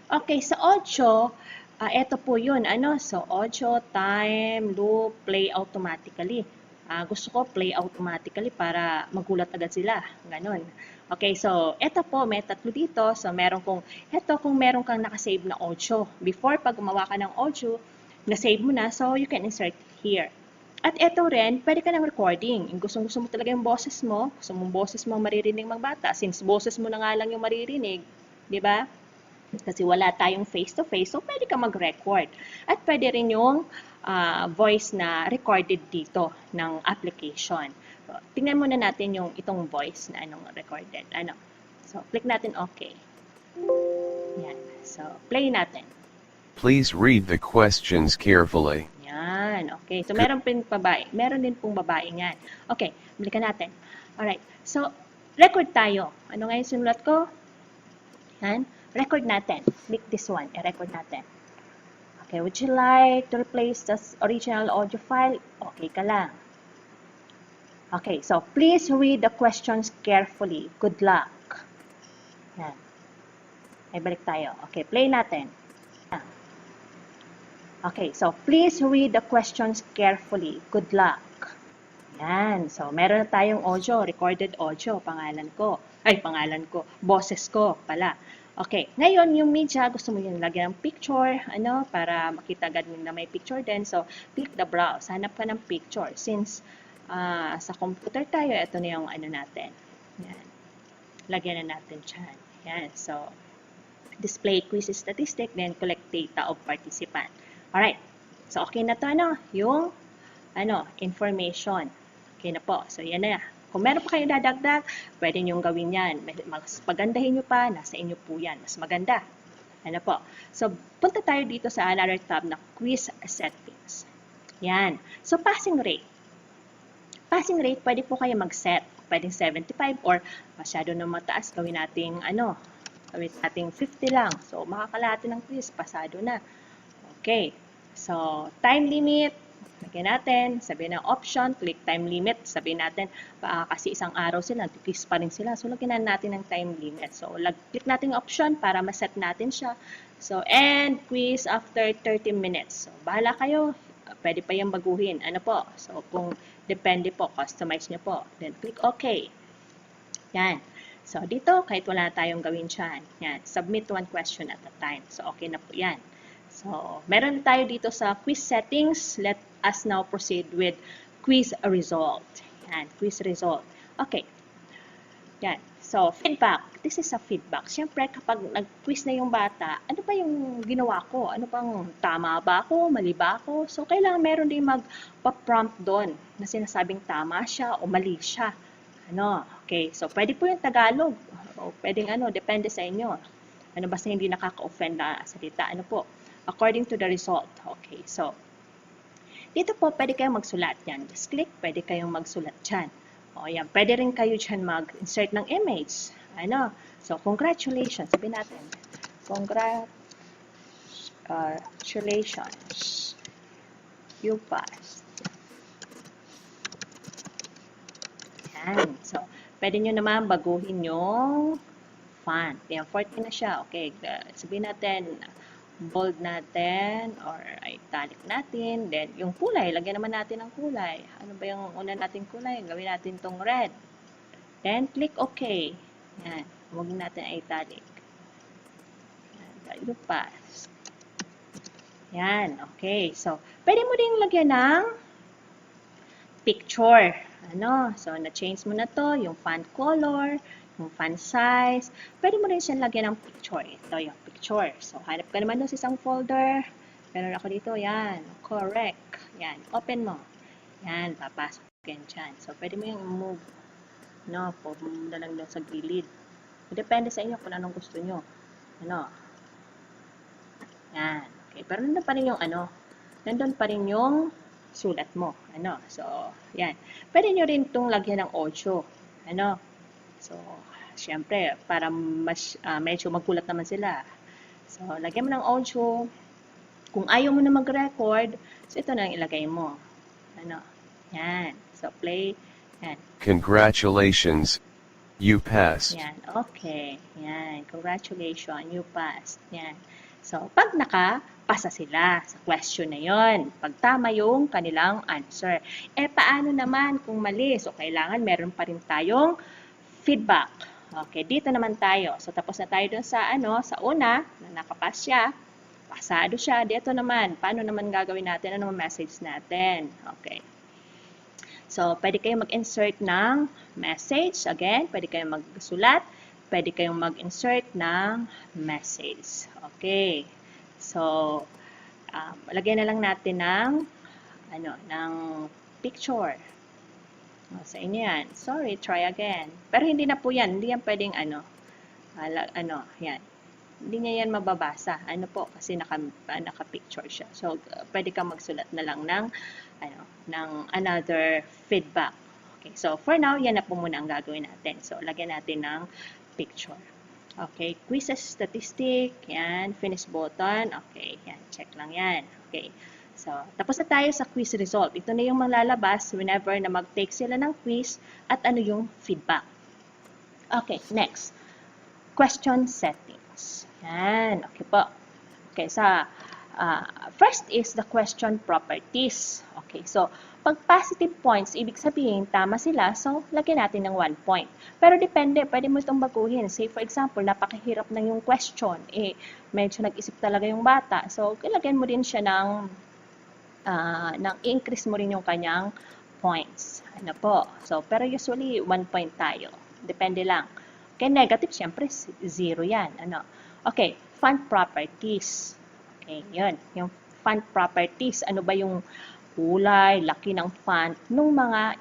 Speaker 6: Okay, sa 8, ito po yun. So, 8, time, loop, play automatically. Gusto ko play automatically para magulat agad sila. Ganon. Okay, so, ito po, may 3 dito. So, kung meron kang nakasave na 8. Before, pag gumawa ka ng 8, na-save mo na, so you can insert here. At ito rin, pwede ka ng recording. Yung gusto mo talaga yung boses mo, gusto mong boses mo maririnig mga bata, since boses mo na nga lang yung maririnig, di ba? Kasi wala tayong face-to-face, so pwede ka mag-record. At pwede rin yung voice na recorded dito ng application. So, tingnan muna natin itong voice na recorded. So, click natin OK. Yan. So, play natin.
Speaker 7: Please read the questions carefully.
Speaker 6: Yan, okay. So, meron din pong babae yan. Okay, balikan natin. Alright, so, record tayo. Ano nga yung sinulat ko? Yan, record natin. Click this one, i-record natin. Okay, would you like to replace the original audio file? Okay ka lang. Okay, so, please read the questions carefully. Good luck. Yan. Ay, balik tayo. Okay, play natin. Okay, so please read the questions carefully. Good luck. Yan. So, meron na tayong audio, recorded audio, pangalan ko, boses ko pala. Okay, ngayon yung media, gusto mo yung lagyan ng picture, para makita agad na may picture din. So, click the browse, hanap ka ng picture. Since sa computer tayo, ito na yung natin. Yan. Lagyan na natin dyan. Yan. So, display quiz statistic, then collect data of participant. Alright. So, okay na to, yung information. Okay na po. So, yan na. Kung meron pa kayong dadagdag, pwede nyo gawin yan. Mas pagandahin nyo pa, nasa inyo po yan. Mas maganda. Ano po. So, punta tayo dito sa another tab na quiz settings. Yan. So, passing rate. Passing rate, pwede po kayo mag-set. Pwedeng 75 or masyado na mataas. Gawin nating, gawin nating 50 lang. So, makakalahati ng quiz. Pasado na. Okay. So, time limit. Lagyan natin, sabihin ng option, click time limit, sabihin natin, kasi isang araw sila, quiz pa rin sila. So, lagyan natin ng time limit. So, click natin yung option para ma-set natin siya. So, end quiz after 30 minutes. So, bahala kayo. Pwede pa yung baguhin. Ano po? So, kung depende po, customize nyo po. Then, click OK. Yan. So, dito, kahit wala tayong gawin dyan. Yan. Submit one question at a time. So, okay na po yan. So, meron tayo dito sa quiz settings. Let us now proceed with quiz result. Yan, quiz result. Okay. Yan. So, feedback. This is a feedback. Siyempre, kapag nag-quiz na yung bata, ano ba yung ginawa ko? Ano bang tama ba ako? Mali ba ako? So, kailangan meron din magpa-prompt doon na sinasabing tama siya o mali siya. Okay. So, pwede po yung Tagalog. O pwedeng depende sa inyo. Basta hindi nakaka-offend na salita. According to the result. Okay, so, dito po, pwede kayong magsulat yan. Just click, pwede kayong magsulat dyan. O, yan, pwede rin kayo dyan mag-insert ng image. So, congratulations. Sabihin natin, congratulations. You passed. Yan. So, pwede nyo naman baguhin yung font. Yan, 40 na siya. Okay, sabihin natin, bold natin or italic natin. Then, yung kulay, lagyan naman natin ng kulay. Ano ba yung una nating kulay? Gawin natin tong red. Then, click OK. Yan. Huwag natin italic. Yan. You pass. Yan. Okay. So, pwede mo rin lagyan ng picture. So, na-change mo na to. Yung font color, yung font size. Pwede mo rin siya lagyan ng picture. Ito yung picture. So, hanap ka naman doon sa isang folder. Meron ako dito. Yan. Correct. Yan. Open mo. Yan. Papasok yan dyan. So, pwede mo yung move. Pumunta lang doon sa gilid. Depende sa inyo kung anong gusto nyo. Yan. Okay. Pero nandun pa rin yung nandun pa rin yung sulat mo. So, yan. Pwede nyo rin itong lagyan ng audio. So, syempre, para medyo magkulat naman sila. So, lagyan mo ng audio. Kung ayaw mo na mag-record, so ito na yung ilagay mo. Yan. So, play. Yan.
Speaker 7: Congratulations, you passed.
Speaker 6: Yan. Okay. Yan. Congratulations, you passed. Yan. So, pag nakapasa sila sa question na yon, pag tama yung kanilang answer. Paano naman kung mali? So, kailangan meron pa rin tayong feedback. Okay, dito naman tayo. So, tapos na tayo dun sa sa una, na nakapas siya. Pasado siya. Dito naman, paano naman gagawin natin? Ano message natin? Okay. So, pwede kayong mag-insert ng message. Again, pwede kayong magsulat. Pwede kayong mag-insert ng message. Okay. So, lagyan na lang natin ng picture. Sa inyo yan. Sorry, try again. Pero hindi na po yan. Hindi yan pwedeng yan. Hindi niya yan mababasa. Kasi naka-picture siya. So, pwede ka magsulat na lang ng another feedback. Okay, so for now, yan na po muna ang gagawin natin. So, lagyan natin ng picture. Okay, quizzes statistic. Yan, finish button. Okay, yan. Check lang yan. Okay. So, tapos na tayo sa quiz result. Ito na yung malalabas whenever na mag-take sila ng quiz at yung feedback. Okay, next. Question settings. Yan. Okay po. Okay, sa First is the question properties. Okay, so pag positive points, ibig sabihin tama sila, so lagyan natin ng 1 point. Pero depende, pwede mo itong baguhin. Say for example, napakahirap na yung question, medyo nag-isip talaga yung bata. So, ilagyan mo din siya ng increase mo rin yung kanyang points. Ano po? So, pero usually 1 point tayo. Depende lang. Okay, negative, syempre 0 yan. Ano? Okay, font properties. Okay, yun. Yung font properties, ano ba yung kulay, laki ng font, nung mga,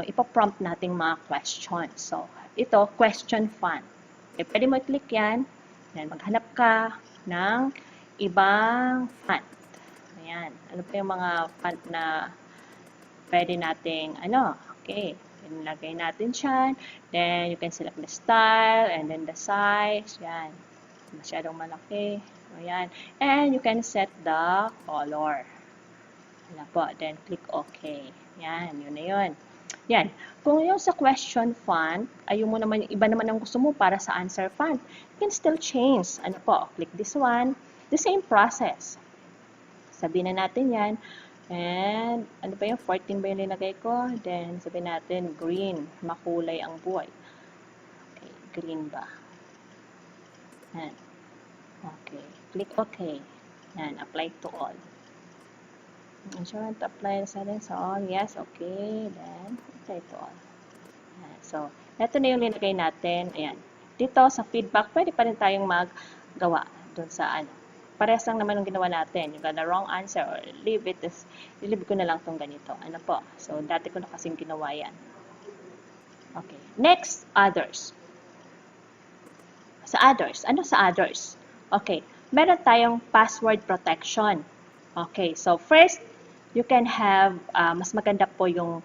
Speaker 6: ipaprompt nating mga questions. So, ito, question font. Okay, pwede mo i-click yan. Yan, maghanap ka ng ibang font. Ayan. Ano pa yung mga font na pwede nating, okay, nilagay natin siya. Then, you can select the style and then the size. Yan. Masyadong malaki. Ayan. And you can set the color. Ano po. Then, click OK. Yan. Yun na yun. Yan. Kung yung sa question font, ayaw mo naman, iba naman ang gusto mo para sa answer font, you can still change. Ano po. Click this one. The same process. Sabihin na natin yan. And, ano ba yung 14 ba yung linagay ko? Then, sabihin natin, green. Makulay ang buhay. Okay. Green ba? Yan. Okay. Click OK. Yan. Apply to all. Insurance apply sa all. Yes. Okay. Then, apply to all. Yan. So, ito na yung linagay natin. Ayan. Dito, sa feedback, pwede pa rin tayong maggawa dun sa Parehas lang naman yung ginawa natin. You got the wrong answer or leave ko na lang tong ganito. Ano po? So, dati ko na kasing ginawa yan. Okay. Next, others. Sa others. Ano sa others? Okay. Meron tayong password protection. Okay. So, first, you can have, mas maganda po yung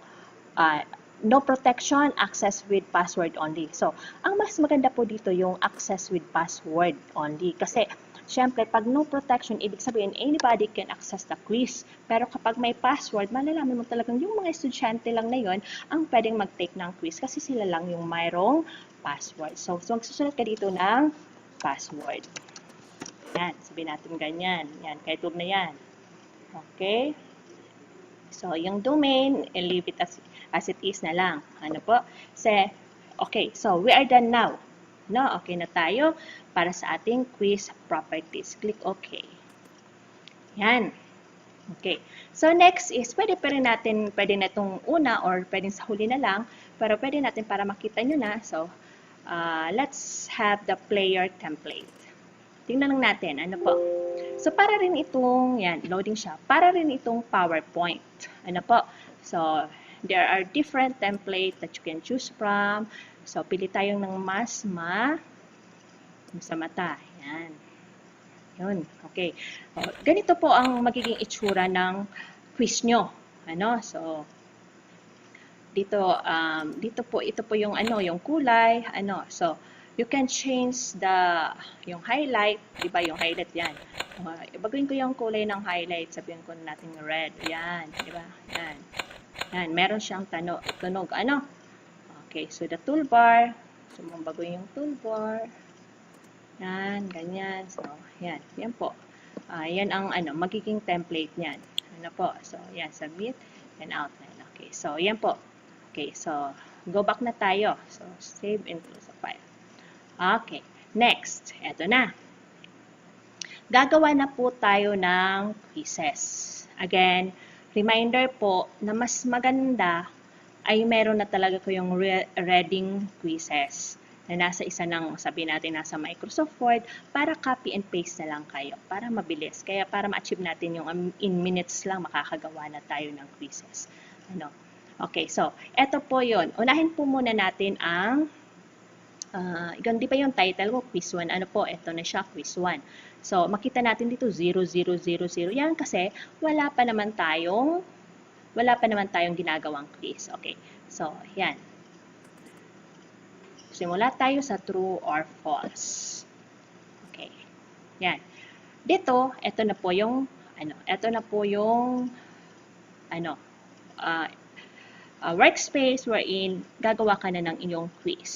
Speaker 6: no protection, access with password only. So, ang mas maganda po dito yung access with password only. Kasi, syempre, pag no protection, ibig sabihin, anybody can access the quiz. Pero kapag may password, malalaman mo talagang yung mga estudyante lang na yon ang pwedeng mag-take ng quiz kasi sila lang yung mayroong password. So magsusunod ka dito ng password. Yan, sabihin natin ganyan. Yan, kahit huwag na yan. Okay? So, yung domain, leave it as it is na lang. Ano po? Okay, so we are done now. No, okay na tayo para sa ating quiz properties. Click OK. Yan. Okay. So, next is, pwede na itong una or pwede sa huli na lang, pero pwede natin para makita nyo na. So, let's have the player template. Tingnan lang natin. Ano po? So, para rin itong, yan, loading siya. Para rin itong PowerPoint. Ano po? So, there are different templates that you can choose from. So, pili tayong ng mas sa mata. Yan. Yun. Okay. Ganito po ang magiging itsura ng quiz nyo. Ano? So, dito po, ito po yung yung kulay. Ano? So, you can change yung highlight. Diba? Yung highlight yan. Baguhin ko yung kulay ng highlight. Sabihin ko natin red. Yan. Diba? Yan. Yan. Meron siyang tunog. Ano? Okay, so the toolbar. So, baguhin yung toolbar. Yan, ganyan. So, yan. Yan po. Yan ang magiging template niyan. Ano po? So, yan. Submit and outline. Okay, so, yan po. Okay, so, go back na tayo. So, save and close the file. Okay, next. Eto na. Gagawa na po tayo ng quizzes. Again, reminder po na mas maganda ay meron na talaga ko yung reading quizzes na nasa isa ng, sabihin natin, nasa Microsoft Word para copy and paste na lang kayo, para mabilis. Kaya para ma-achieve natin yung in minutes lang makakagawa na tayo ng quizzes. Ano? Okay, so, eto po yun. Unahin po muna natin ang, di pa yung title ko, quiz 1. Ano po? Eto na siya, quiz 1. So, makita natin dito, 0, 0, 0, 0. Yan kasi wala pa naman tayong ginagawang quiz. Okay. So, yan. Simula tayo sa true or false. Okay. Yan. Dito, ito na po yung workspace wherein gagawa ka na ng inyong quiz.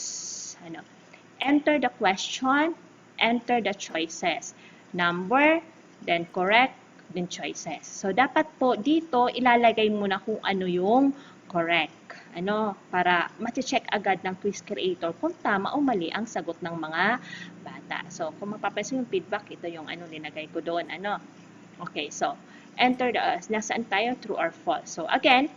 Speaker 6: Enter the question, enter the choices. Number, then correct, then choices. So, dapat po dito, ilalagay mo na kung ano yung correct. Para ma-check agad ng quiz creator kung tama o mali ang sagot ng mga bata. So, kung mapapansin yung feedback, ito yung linagay ko doon. Okay, so, enter nasaan tayo? True or false. So, again,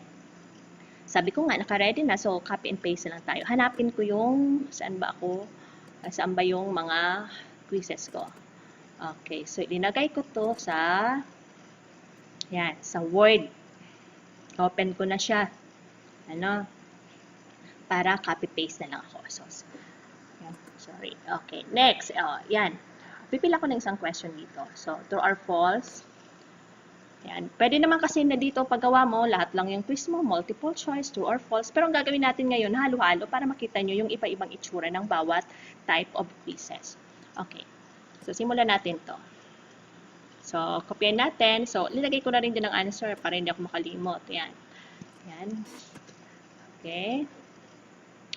Speaker 6: sabi ko nga, naka-ready na. So, copy and paste lang tayo. Hanapin ko yung, saan ba yung mga quizzes ko. Okay, so linagay ko to sa Word. Open ko na siya. Para copy-paste na lang ako. So, sorry. Okay, next. Yan. Pipila ko ng isang question dito. So, true or false? Yan. Pwede naman kasi na dito paggawa mo, lahat lang yung quiz mo, multiple choice, true or false. Pero ang gagawin natin ngayon, halo-halo para makita nyo yung iba-ibang itsura ng bawat type of quizzes. Okay. So, simulan natin to. So, kopyahin natin. So, linagay ko na rin din ang answer para hindi ako makalimot. Yan. Yan. Okay.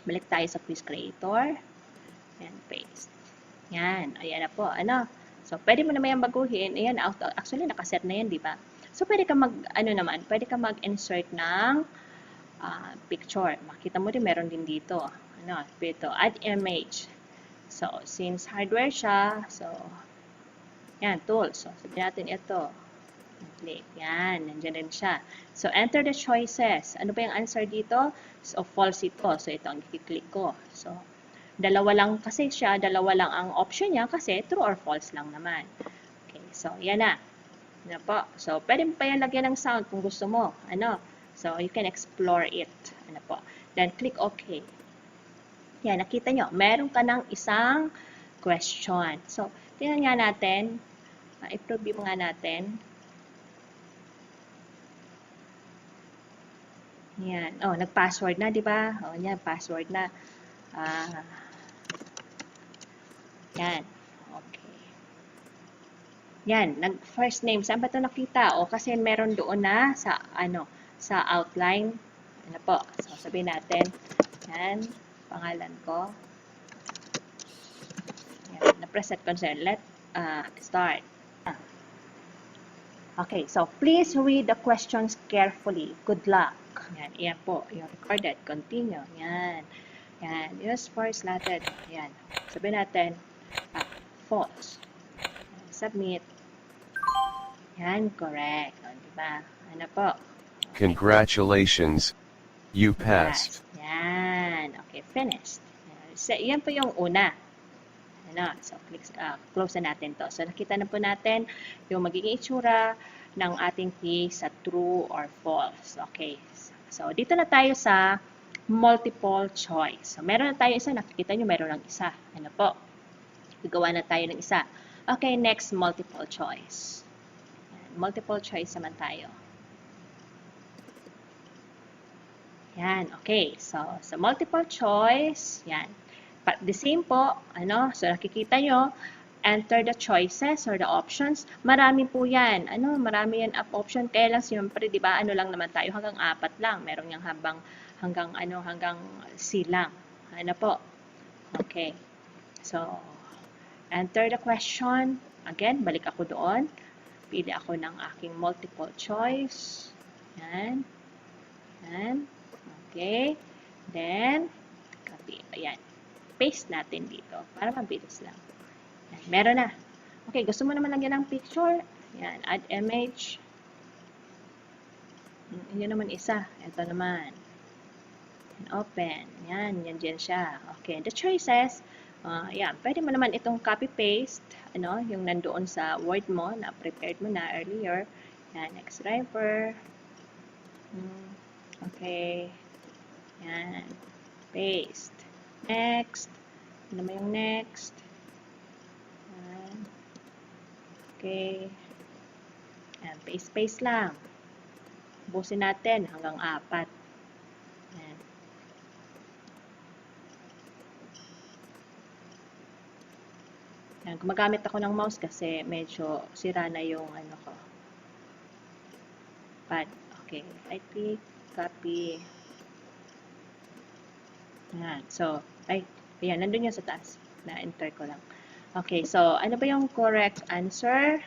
Speaker 6: Balik tayo sa quiz creator. Yan, paste. Yan. Ayan na po. So, pwede mo naman yung baguhin. Ayan, actually, nakaset na yan, di ba? So, pwede ka pwede ka mag-insert ng picture. Makita mo din, meron din dito. Dito, add image. So, since hardware siya, so, yan, tools. So, sabihin natin ito. Click. Yan, nandiyan din siya. So, enter the choices. Ano ba yung answer dito? So, false ito. So, ito ang i-click ko. So, dalawa lang kasi siya, dalawa lang ang option niya kasi true or false lang naman. Okay, so, yan na. Yan po. So, pwede mo pa yan lagyan ng sound kung gusto mo. So, you can explore it. Po. Then, click OK. Yan, nakita nyo, meron ka ng isang question. So, tingnan nga natin. I-preview nga natin. Yan. Oh, nag-password na, di ba? Oh, yan, password na. Yan. Okay. Yan, nag-first name. Saan ba ito nakita? O, kasi meron doon na sa, sa outline. Po. So, sabihin natin. Yan. Pangalan ko. Yan, na-preset ko siya. Let's start. Okay, so please read the questions carefully. Good luck. Yan, iyan po. Yung recorded. Continue. Yan. Yan. Use for slotted. Yan. Sabihin natin, false. Submit. Yan, correct. O, diba? Po?
Speaker 7: Congratulations. You passed.
Speaker 6: Yan. Okay, finished. So, yan po yung una. So, close na natin to. So, nakita na po natin yung magiging itsura ng ating quiz sa true or false. Okay. So, dito na tayo sa multiple choice. So, meron na tayo isa. Nakikita nyo, meron lang isa. Po? Gagawa na tayo ng isa. Okay, next, multiple choice. Multiple choice naman tayo. Yan, okay. So, sa multiple choice, yan. The same po, so nakikita nyo, enter the choices or the options. Marami po yan. Marami yan option. Kaya lang, siyempre, di ba, lang naman tayo, hanggang 4 lang. Meron yung hanggang C lang. Po? Okay. So, enter the question. Again, balik ako doon. Pili ako ng aking multiple choice. Yan. Yan. Okay. Then, copy. Ayan. Paste natin dito para mabilis lang. Yan. Meron na. Okay, gusto mo naman lagyan ng picture. Yan. Add image. Yan naman isa. Ito naman. Open. Yan. Yan dyan siya. Okay. The choices. Yan. Pwede mo naman itong copy-paste. Yung nandoon sa Word mo na prepared mo na earlier. Yan. Next driver. Okay. Yan. Paste. Next. Ano naman yung next? Yan. Okay. Yan. Paste lang. Busin natin hanggang 4. Yan. Yan. Gumagamit ako ng mouse kasi medyo sira na yung ko. Pad. Okay. Right click. Copy. Yan. So, ayan, nandun yun sa taas. Na-enter ko lang. Okay, so, ano ba yung correct answer?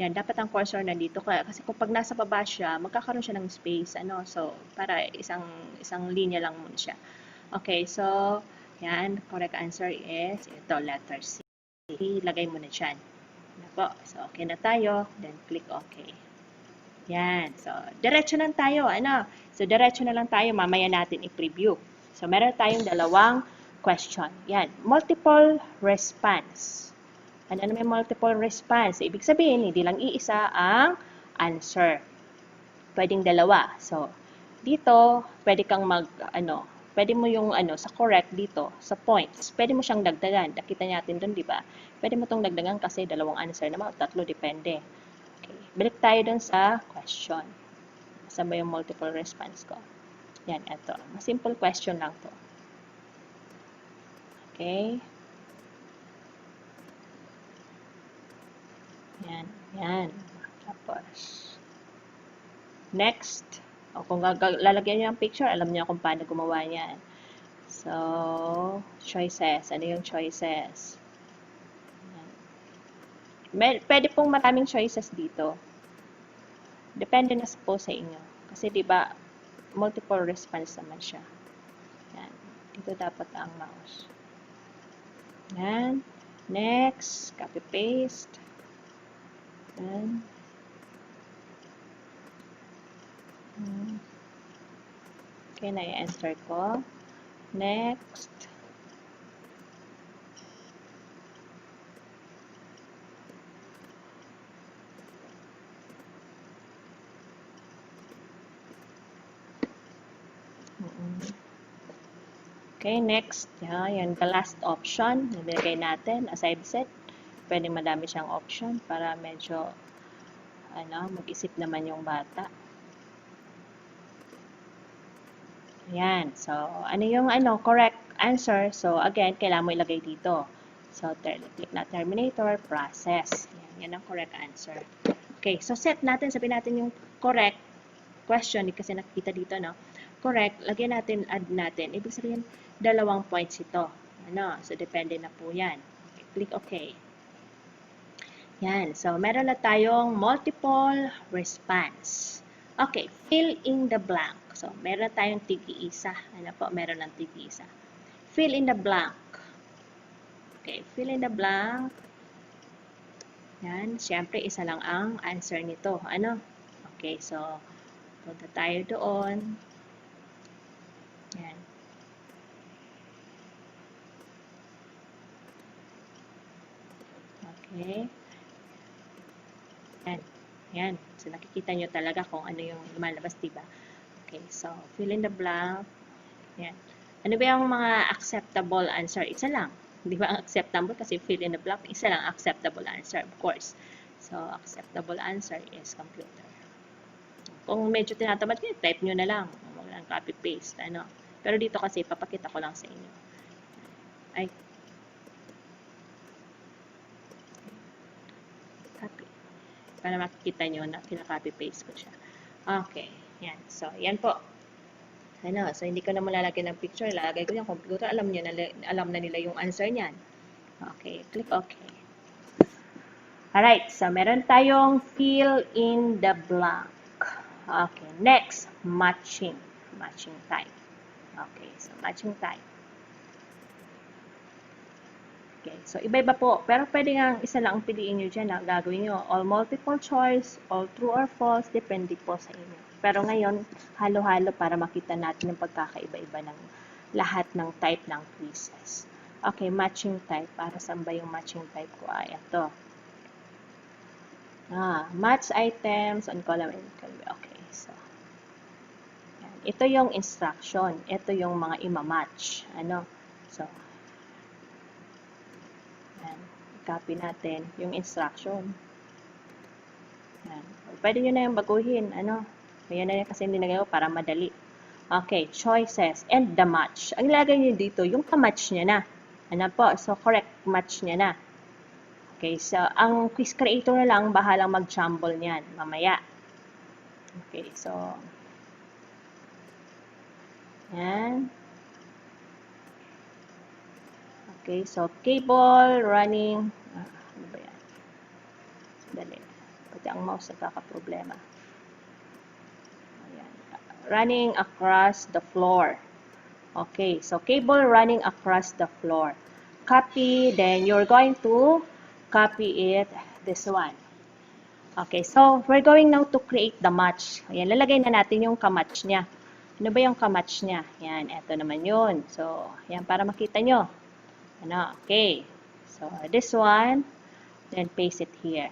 Speaker 6: Yan, dapat ang cursor nandito kasi kung pag nasa baba siya, magkakaroon siya ng space, ano. So, para isang linya lang muna siya. Okay, so yan, correct answer is ito, letter C. Ilagay mo na dyan. Ano po? So, okay na tayo. Then, click OK. Yan. So, diretso lang tayo. Ano? So, diretso na lang tayo. Mamaya natin i-preview. So, meron tayong dalawang question. Yan. Multiple response. Ano na may multiple response? Ibig sabihin, hindi lang iisa ang answer. Pwedeng dalawa. So, dito, pwede kang pwede mo yung sa correct dito, sa points, pwede mo siyang dagdagan. Nakita natin doon, di ba? Pwede mo itong dagdagan kasi dalawang answer naman, tatlo, depende. Okay. Balik tayo doon sa question. Saan ba yung multiple response ko? Yan, ito. Simple question lang to. Okay. Yan, yan. Tapos, next. O kung lalagyan niyo ang picture, alam niyo kung paano gumawa niyan. So, choices. Ano yung choices? Pwede pong maraming choices dito. Depende na po sa inyo. Kasi di ba multiple response naman siya. Yan. Dito dapat ang mouse. Yan. Next, copy-paste. Yan. Okay, na-enter ko. Next. Okay, next. Yan, the last option. Nilagay natin, as I've said. Pwede madami siyang option para medyo mag-isip naman yung bata. Yan. So, ano yung correct answer? So, again, kailangan mo ilagay dito. So, click na Terminator, process. Yan ang correct answer. Okay, so set natin, sabihin natin yung correct question, kasi nakikita dito, no? Correct, lagyan natin, add natin. Ibig sabihin, 2 points ito. So, depende na po yan. Okay, click OK. Yan. So, meron na tayong multiple response. Okay, fill in the blank. So, meron tayong tig-iisa. Meron ng tig-iisa. Fill in the blank. Okay, fill in the blank. Yan. Siyempre, isa lang ang answer nito. Okay, so, punta tayo doon. Yan. Okay. Yan. Yan. So, nakikita nyo talaga kung ano yung lumalabas, diba? Okay. So, fill in the blank. Yan. Ano ba yung mga acceptable answer? Isa lang. Di ba ang acceptable? Kasi fill in the blank, isa lang acceptable answer, of course. So, acceptable answer is computer. Kung medyo tinatamad nyo, type nyo na lang. Huwag lang copy-paste. Pero dito kasi, papakita ko lang sa inyo. Ay. Copy. Para makikita nyo na kina-copy-paste ko siya. Okay. Yan. So, yan po. So, hindi ko na malalagay ng picture. Lalagay ko yung computer. Alam na nila yung answer niyan. Okay. Click OK. Alright. So, meron tayong fill in the blank. Okay. Next, matching. Matching type. Okay. So, matching type. Okay. So, iba-iba po. Pero pwede nga isa lang ang piliin nyo dyan. Gagawin nyo all multiple choice, all true or false. Depende po sa inyo. Pero ngayon, halo-halo para makita natin yung pagkakaiba-iba ng lahat ng type ng quizzes. Okay, matching type. Para saan ba yung matching type ko? Ito. Match items on column. Okay, so. Yan. Ito yung instruction. Ito yung mga ima-match. So. Yan. Copy natin yung instruction. Yan. Pwede nyo na yung baguhin. Ayan na yan kasi nilagay ko para madali. Okay, choices and the match. Ang ilagay nyo dito, yung ka-match niya na. So, correct match niya na. Okay, so, ang quiz creator na lang, bahalang mag-jumble niyan mamaya. Okay, so, yan. Okay, so, cable running. Ano ba yan? Dali. Pati ang mouse nagkakaproblema. Ayan. Running across the floor. Okay, so cable running across the floor. Copy, then you're going to copy it, this one. Okay, so we're going now to create the match. Ayan, lalagay na natin yung kamatch niya. Ano ba yung kamatch niya? Ayan, eto naman yun. So, ayan, para makita nyo. Ano, okay. So, this one, then paste it here.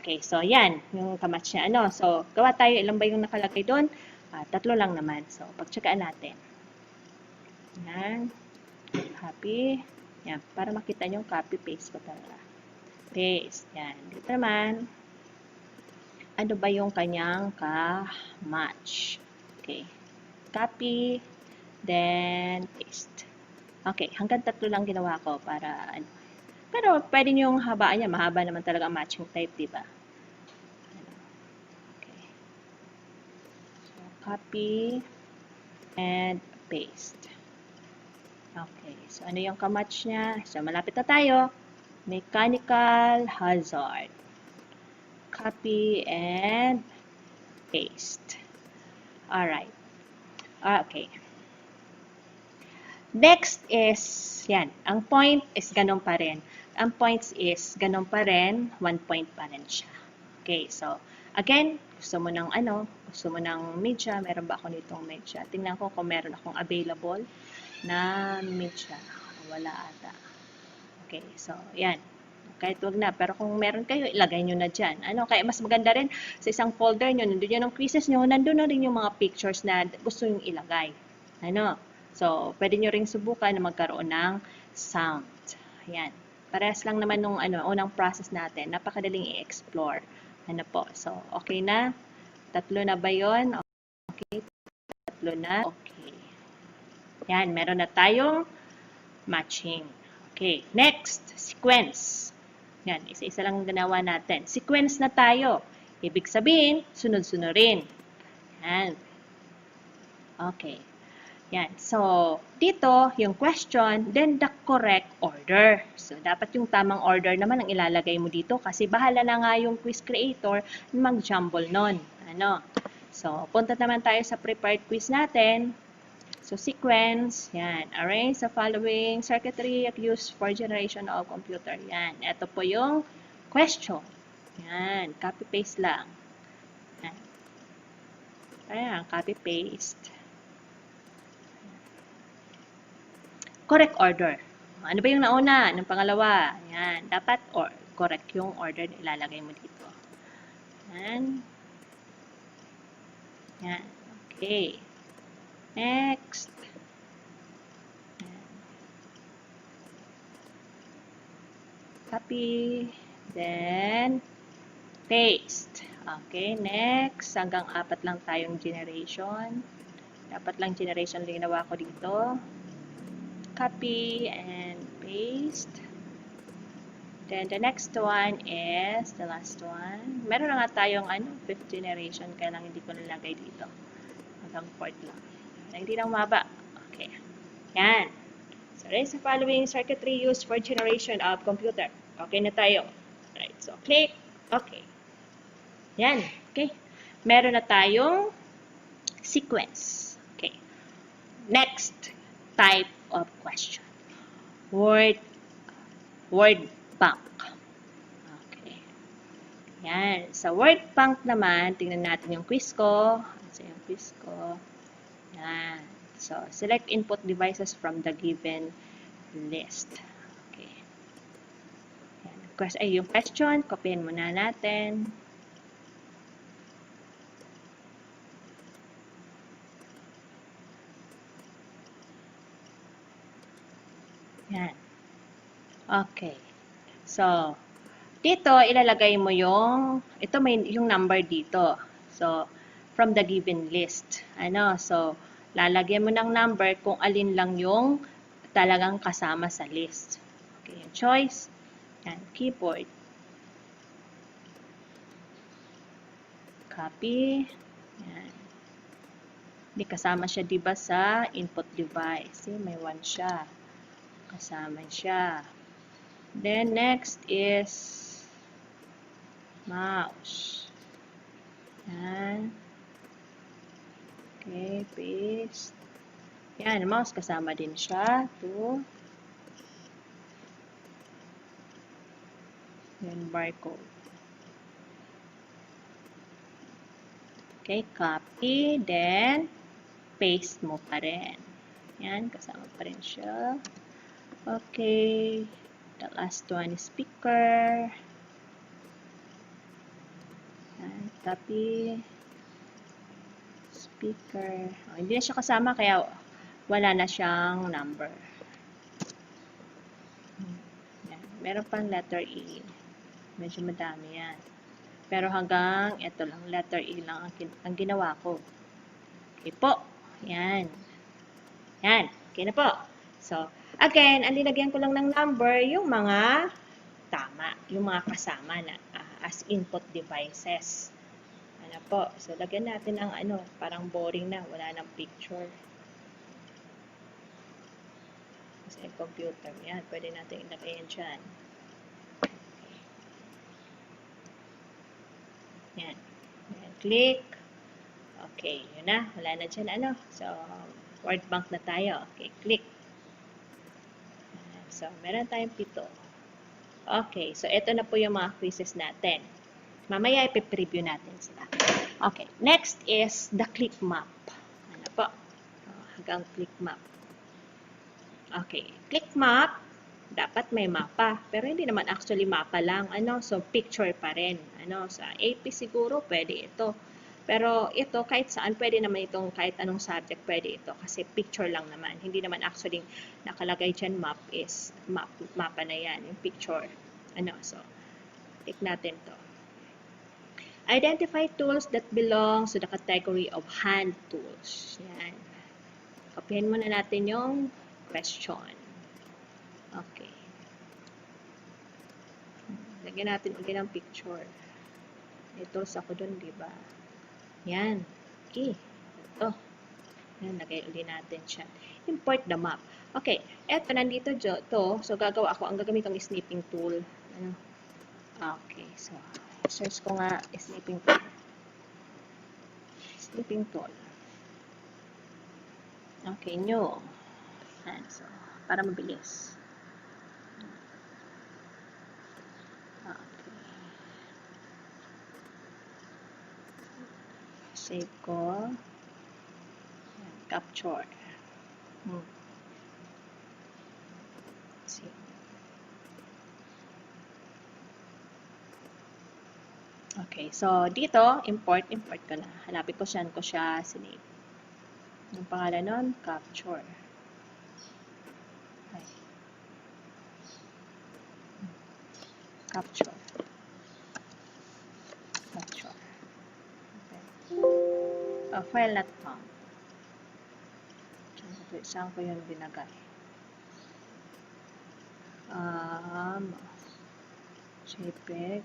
Speaker 6: Okay, so yan, yung kamatch niya. Ano, so, gawa tayo, ilan ba yung nakalagay doon? 3 lang naman. So, pagtsagaan natin. Yan. Copy. Yan, para makita nyo, copy, paste ko talaga. Paste. Yan. Dito naman, ano ba yung kanyang ka-match? Okay. Copy, then paste. Okay, hanggang 3 lang ginawa ko para ano. Pero pwede nyo yung habaan niya. Mahaba naman talaga ang matching type, diba? Okay. So, copy and paste. Okay, so ano yung kamatch niya? So, malapit na tayo. Mechanical hazard. Copy and paste. Alright. Okay. Next is, yan. Ang point is ganun pa rin. Ang points is ganun pa rin. 1 point pa rin siya. Okay, so, again, gusto mo ng media. Meron ba ako nitong media? Tingnan ko kung meron akong available na media. Wala ata. Okay, so, yan. Kahit wag na. Pero kung meron kayo, ilagay nyo na dyan. Ano, kaya mas maganda rin sa isang folder nyo, nandun yun ang quizzes nyo, nandun na rin yung mga pictures na gusto nyo ilagay. Ano? So, pwede nyo ring subukan na magkaroon ng sound. Ayan. Parehas lang naman nung unang process natin. Napakadaling i-explore. Ano po? So, okay na? 3 na ba yun? Okay. 3 na. Okay. Yan. Meron na tayong matching. Okay. Next. Sequence. Yan, isa-isa lang ginawa natin. Sequence na tayo. Ibig sabihin, sunod-sunurin. Yan. Okay. Yan. So, dito, yung question, then the correct order. So, dapat yung tamang order naman ang ilalagay mo dito kasi bahala na nga yung quiz creator mag-jumble nun. Ano? So, punta naman tayo sa prepared quiz natin. So, sequence, yan. Arrange the following circuitry used for generation of computer. Yan. Ito po yung question. Yan. Copy-paste lang. Yan. Ayan. Copy-paste. Correct order. Ano ba yung nauna? Anong pangalawa? Yan. Dapat correct yung order na ilalagay mo dito. Yan. Yan. Okay. Next. Copy. Then, paste. Okay, next. Hanggang 4 lang tayong generation. 4 lang generation lang ginawa ko dito. Copy and paste. Then, the next one is the last one. Meron na nga tayong 5th generation, kaya lang hindi ko nilagay dito. Hanggang 4th lang. Hindi lang maba. Okay. Yan. So, raise the following circuitry used for generation of computer. Okay na tayo. Right. So, click. Okay. Yan. Okay. Meron na tayong sequence. Okay. Next type of question. Word bank. Okay. Yan. Sa word bank naman, tingnan natin yung quiz ko. So, yung quiz ko. Yan. So, select input devices from the given list. Okay. Yan. Yung question, copyin muna natin. Yan. Okay. So, dito, ilalagay mo ito may yung number dito. So, from the given list. So, lalagyan mo ng number kung alin lang yung talagang kasama sa list. Okay, yung choice. Yan, keyboard. Copy. Yan. Hindi kasama siya, diba, sa input device. See, may 1 siya. Kasama siya. Then, next is mouse. Yan. Okay, paste. Yan, mouse kasama din siya. 2. Yan, barcode. Okay, copy. Then, paste mo pa rin. Yan, kasama pa rin siya. Okay. The last one is speaker. Yan, copy. Speaker. Oh, hindi na siya kasama kaya wala na siyang number. Yan. Meron pang letter E. Medyo madami yan. Pero hanggang ito lang, letter E lang ang ginawa ko. Okay po. Yan. Yan. Okay na po. So, again, ang linagyan ko lang ng number, yung mga tama. Yung mga kasama na as input devices. Ano po. So, lagyan natin ang parang boring na. Wala nang picture. Kasi computer. Yan. Pwede natin ilagay yan dyan. Yan. Yan. Click. Okay. Yun na. Wala na dyan So, word bank na tayo. Okay. Click. So, meron tayong 7. Okay. So, ito na po yung mga quizzes natin. Mamaya ipi-preview natin sila. Okay. Next is the click map. Ano po? Hanggang click map. Okay. Click map. Dapat may mapa. Pero hindi naman actually mapa lang. So, picture pa rin. Sa AP siguro, pwede ito. Pero ito, kahit saan, pwede naman itong kahit anong subject, pwede ito. Kasi picture lang naman. Hindi naman actually nakalagay dyan map is mapa na yan. Yung picture. So, click natin to. Identify tools that belongs to the category of hand tools. Yan. Kopyahin muna natin yung question. Okay. Lagyan natin ulit ng picture. May tools ako dun, di ba? Yan. Okay. Ito. Yan, lagay ulit natin siya. Import the map. Okay. Eto, nandito to. So, gagawa ako. Ang gagamit kong snipping tool. Okay. So, search ko nga snipping tool. Snipping tool. Okay, new. Yan. So, para mabilis. Okay. Save ko. Yan, capture. Save. Okay, so dito, import ko na. Hanapin ko saan ko siya sinave. Yung pangalan nun, capture. Okay. Capture. Capture. Okay. File not found. Saan ko yung binagay? JPEG.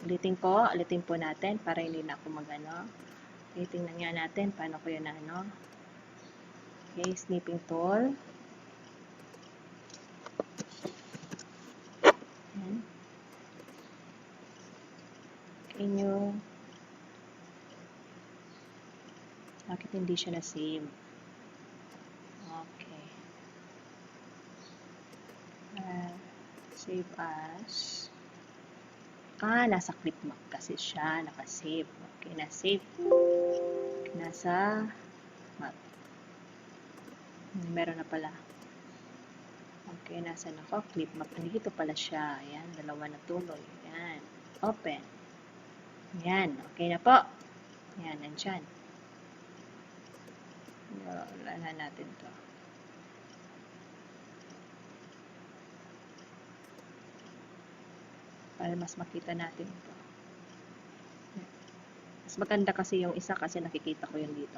Speaker 6: Ulitin po natin para hindi na ako magano. Okay, tingnan nga natin paano ko yun Okay, snipping tool. Ayan. Okay, new. Bakit hindi siya na-save? Okay. Save as. Nasa click map kasi siya, naka-save. Okay, na-save. Nasa map. Meron na pala. Okay, nasa nako, click map. Dito pala siya. Ayan, dalawa na tuloy. Ayan, open. Ayan, okay na po. Ayan, nandyan. Wala natin to. Para mas makita natin ito. Mas maganda kasi yung isa kasi nakikita ko yung dito.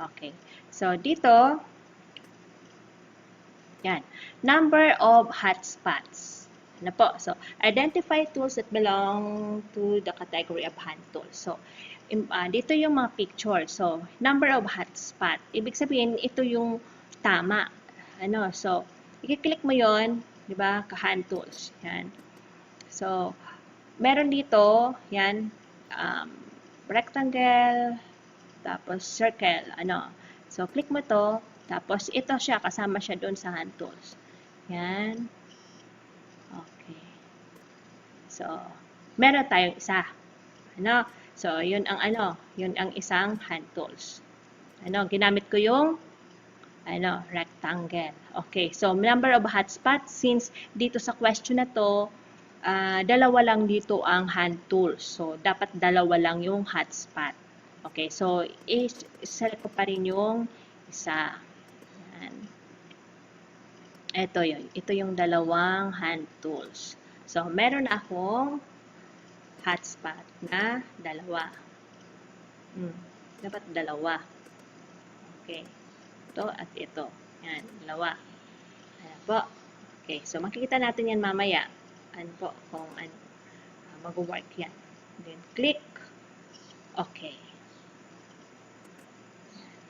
Speaker 6: Okay. So, dito, yan. Number of hotspots. Ano po? So, identify tools that belong to the category of hand tools. So, dito yung mga picture. So, number of hotspot. Ibig sabihin, ito yung tama. So, i-click mo yon. Di ba? Ka-hand tools. Yan. So, meron dito, yan, rectangle, tapos circle, ano. So, click mo to, tapos ito siya, kasama siya doon sa hand tools. Yan. Okay. So, meron tayong isa. Ano? So, yun ang yun ang isang hand tools. Ginamit ko yung rectangle. Okay, so number of hotspots, since dito sa question na to, dalawa lang dito ang hand tools. So, dapat dalawa lang yung hotspot. Okay, so, i-select ko pa rin yung isa. Yan. Ito yun. Ito yung dalawang hand tools. So, meron akong hotspot na dalawa. Dapat dalawa. Okay. Ito at ito. Yan, dalawa. Ayan po. Okay, so makikita natin yan mamaya. Ano po, kung mag-work yan. Then, click. Okay.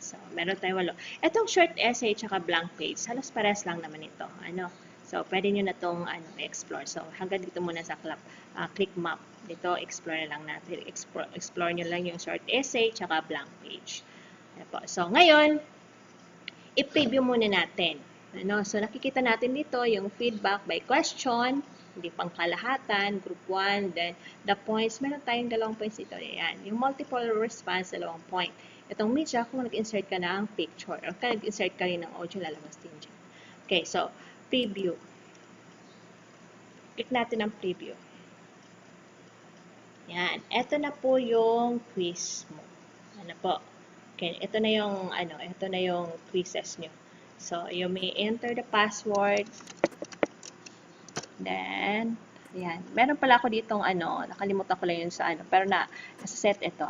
Speaker 6: So, meron tayo 8. Itong short essay tsaka blank page, halos pares lang naman ito. So, pwede nyo na itong explore. So, hanggang dito muna sa click map. Dito, explore na lang natin. Explore nyo lang yung short essay tsaka blank page. Po. So, ngayon, i-preview muna natin. So, nakikita natin dito yung feedback by question, hindi pang kalahatan, group 1, then the points. Meron tayong 2 points dito. Ayan. Yung multiple response, 2 point. Itong media, kung nag-insert ka ng picture, or nag-insert ka rin ng audio, lalabas din dyan. Okay, so, preview. Click natin ang preview. Yan. Ito na po yung quiz mo. Ano po? Okay, ito na yung quizzes nyo. So, you may enter the password. Then, ayan. Meron pala ako ditong nakalimutan ko lang yun sa pero nasa set ito,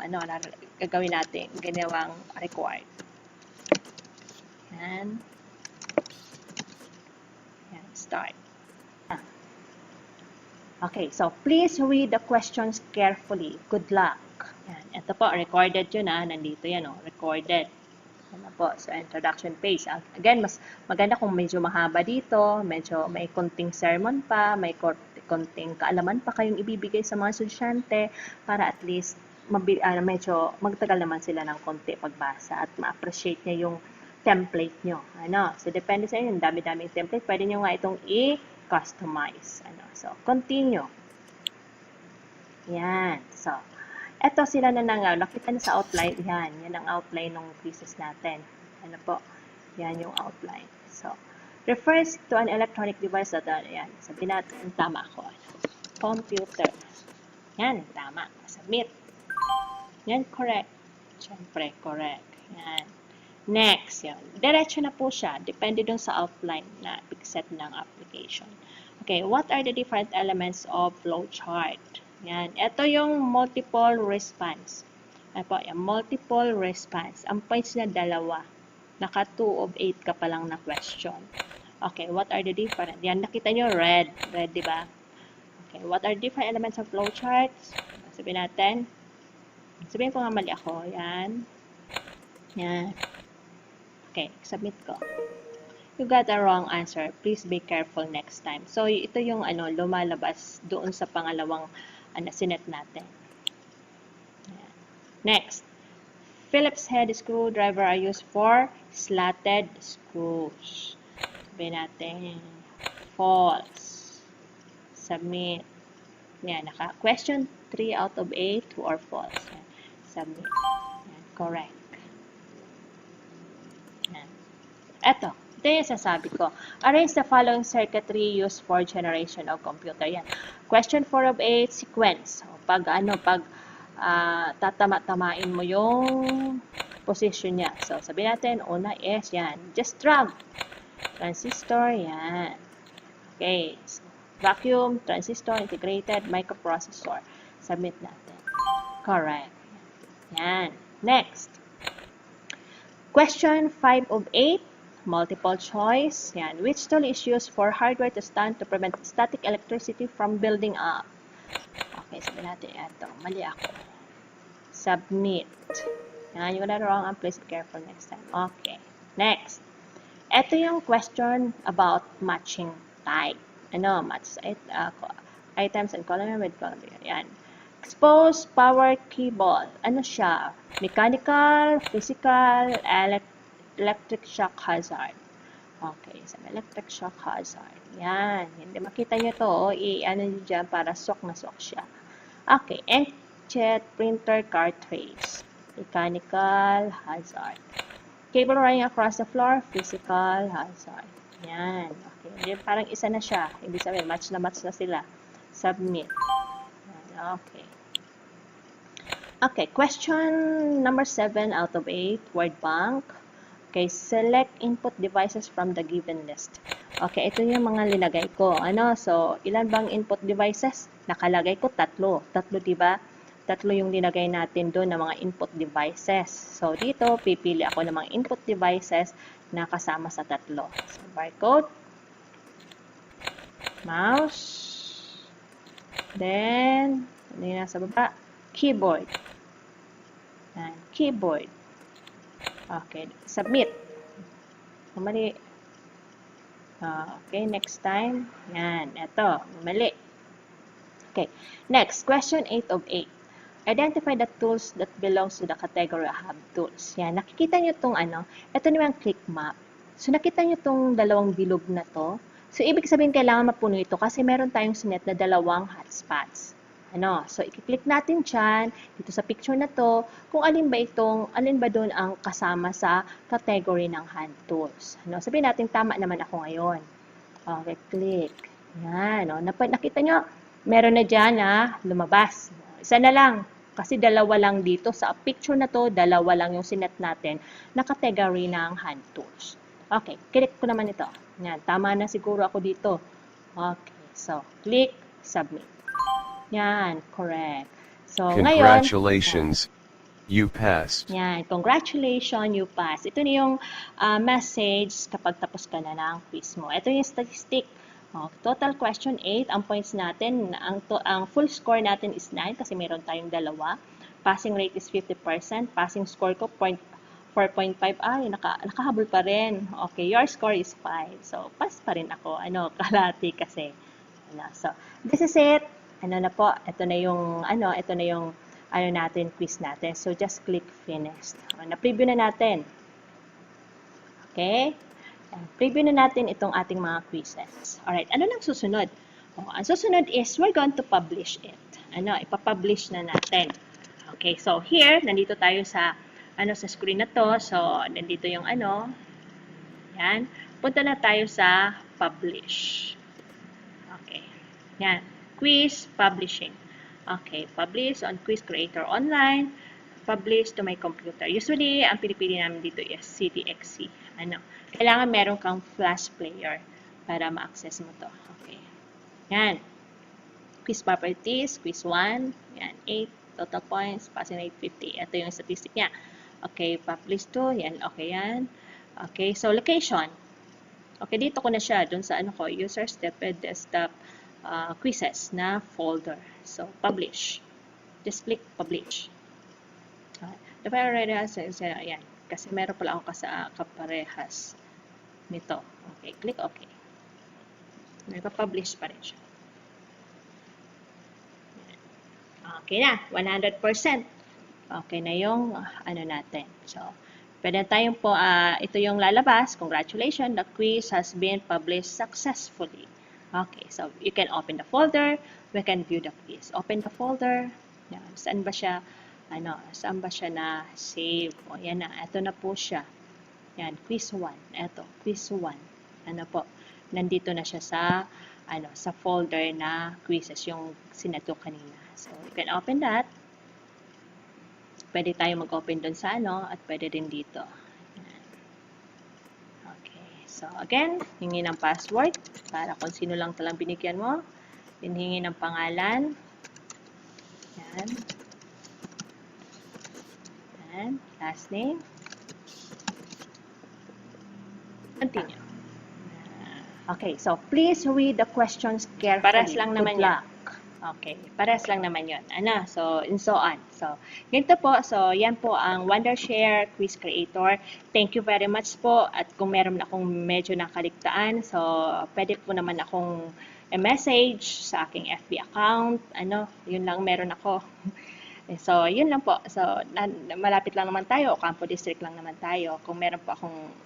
Speaker 6: gagawin natin, ginawang required. Ayan. Ayan, start. Okay, so please read the questions carefully. Good luck. Yan. Ito po, recorded yun nandito yan recorded. Ano po, so introduction page. Again, mas maganda kung medyo mahaba dito, medyo may konting sermon pa, may konting kaalaman pa kayong ibibigay sa mga estudyante para at least medyo magtagal naman sila ng konti pagbasa at ma-appreciate niya yung template nyo. So depende sa inyo, dami-daming template, pwede nyo nga itong i-customize. So, continue. Yan. So, eto sila na nakita na sa outline. Yan ang outline ng quizzes natin. Ano po? Yan yung outline. So, refers to an electronic device that, yan, sabihin natin, tama ako. Computer. Yan, tama. Submit. Yan, correct. Siyempre, correct. Yan. Next, yan. Diretso na po siya. Depende dun sa outline na set ng application. Okay, what are the different elements of flowchart? Yan. Ito yung multiple response. Ano po, yung multiple response. Ang points na 2. Naka 2 of 8 ka pa lang na question. Okay, what are the different? Yan, nakita nyo, red. Red, di ba? Okay, what are the different elements of flowcharts? Sabihin natin. Sabihin ko nga mali ako. Yan. Yan. Okay, submit ko. You got a wrong answer. Please be careful next time. So, ito yung lumalabas doon sa pangalawang sinet natin. Ayan. Next. Phillips head screwdriver are used for slotted screws. Sabihin natin, false. Submit. Yan, question 3 out of 8, true or false. Yan. Submit. Yan, correct. Yan. Ito. Ito yung sasabi ko. Arrange the following circuitry used for generation of computer. Yan. Question 4 of 8, sequence. Pag tatama-tamain mo yung position niya. So, sabihin natin, una is, yan. Just drag. Transistor, yan. Okay. So, vacuum, transistor, integrated, microprocessor. Submit natin. Correct. Yan. Next. Question 5 of 8. Multiple choice. Yan. Which tool is used for hardware to stand to prevent static electricity from building up? Okay, sabihin natin ito. Mali ako. Submit. Yan. You got wrong. Please be careful next time. Okay. Next. Ito yung question about matching type. items and column with column. Yan. Exposed power cable. Ano siya? Mechanical, physical, electric shock hazard. Okay, so electric shock hazard. Yan. Hindi makita nyo to. I-ano nyo dyan para swak na swak siya. Okay, inkjet printer cartridge. Mechanical hazard. Cable running across the floor. Physical hazard. Yan. Okay, parang isa na siya. Ibig sabihin, match na sila. Submit. Yan. Okay. Okay, question number 7 out of 8, word bank. Okay, select input devices from the given list. Okay, ito yung mga linagay ko. So, ilan bang input devices? Nakalagay ko 3. 3, diba? 3 yung linagay natin doon na mga input devices. So, dito, pipili ako ng mga input devices na kasama sa 3. So, barcode, mouse, then, ano yung nasa baba? Keyboard. And keyboard. Okay, submit. Mali. Okay, next time. Yan, ito, mali. Okay, next, question 8 of 8. Identify the tools that belongs to the category of hub tools. Yan, nakikita nyo itong ito naman click map. So, nakita nyo itong dalawang bilog na to. So, ibig sabihin kailangan mapuno ito kasi meron tayong sinet na 2 hotspots. So, i-click natin dyan, dito sa picture na to, kung alin ba doon ang kasama sa category ng hand tools. Sabihin natin, tama naman ako ngayon. Okay, click. Yan, nakita nyo, meron na dyan na lumabas. Isa na lang, kasi 2 lang dito. Sa picture na to, 2 lang yung sinet natin na category ng hand tools. Okay, click ko naman ito. Yan, tama na siguro ako dito. Okay, so, click, submit. Yan, correct. So,
Speaker 7: Congratulations, you passed.
Speaker 6: Yan, congratulations, you passed. Ito na yung message kapag tapos ka na ng quiz mo. Ito yung statistic. Total question 8. Ang points natin, ang full score natin is 9 kasi meron tayong 2. Passing rate is 50%. Passing score ko 4.5. Nakahabol pa rin. Okay, your score is 5. So, pass pa rin ako. Kalahati kasi. So, this is it. Ito na yung natin, quiz natin. So, just click finished. Na-preview na natin. Okay? Preview na natin itong ating mga quizzes. Alright, ano nang susunod? Ang susunod is, we're going to publish it. Ipapublish na natin. Okay, so here, nandito tayo sa, sa screen na to. So, nandito yung yan. Punta na tayo sa publish. Okay. Yan. Quiz publishing. Okay, publish on Quiz Creator Online. Publish to my computer. Usually, ang pinipili namin dito is CTXC. Kailangan meron kang flash player para ma-access mo to. Okay. Yan. Quiz properties, quiz 1. Yan, 8 total points, passing rate 50. Ito yung statistic niya. Okay, publish to. Yan, okay yan. Okay, so location. Okay, dito ko na siya. Doon sa user steped desktop quizzes na folder. So, publish. Just click publish. The file already has, yan. Kasi meron pala ako kaparehas nito. Okay, click OK. Nagpa-publish pa rin siya. Okay na, 100%. Okay na yung natin. So, pwede tayong po, ito yung lalabas. Congratulations, the quiz has been published successfully. Okay, so you can open the folder. We can view the quiz. Open the folder. Yan, saan ba siya? Saan ba siya na save? O, yan na. Ito na po siya. Yan, quiz 1. Ito, quiz 1. Nandito na siya sa, sa folder na quizzes, yung sinato kanina. So, you can open that. Pwede tayo mag-open doon sa at pwede din dito. So, again, hingi ng password para kung sino lang talang binigyan mo. Then, hingi ng pangalan. Yan. Yan. Last name. Continue. Okay, so please read the questions carefully. Pares lang naman yan. Okay, pares lang naman yun. So, and so on. So, ganito po. So, yan po ang Wondershare Quiz Creator. Thank you very much po. At kung meron akong medyo nakaligtaan, so, pwede po naman akong message sa aking FB account. Yun lang meron ako. So, yun lang po. So, malapit lang naman tayo, Ocampo District lang naman tayo. Kung meron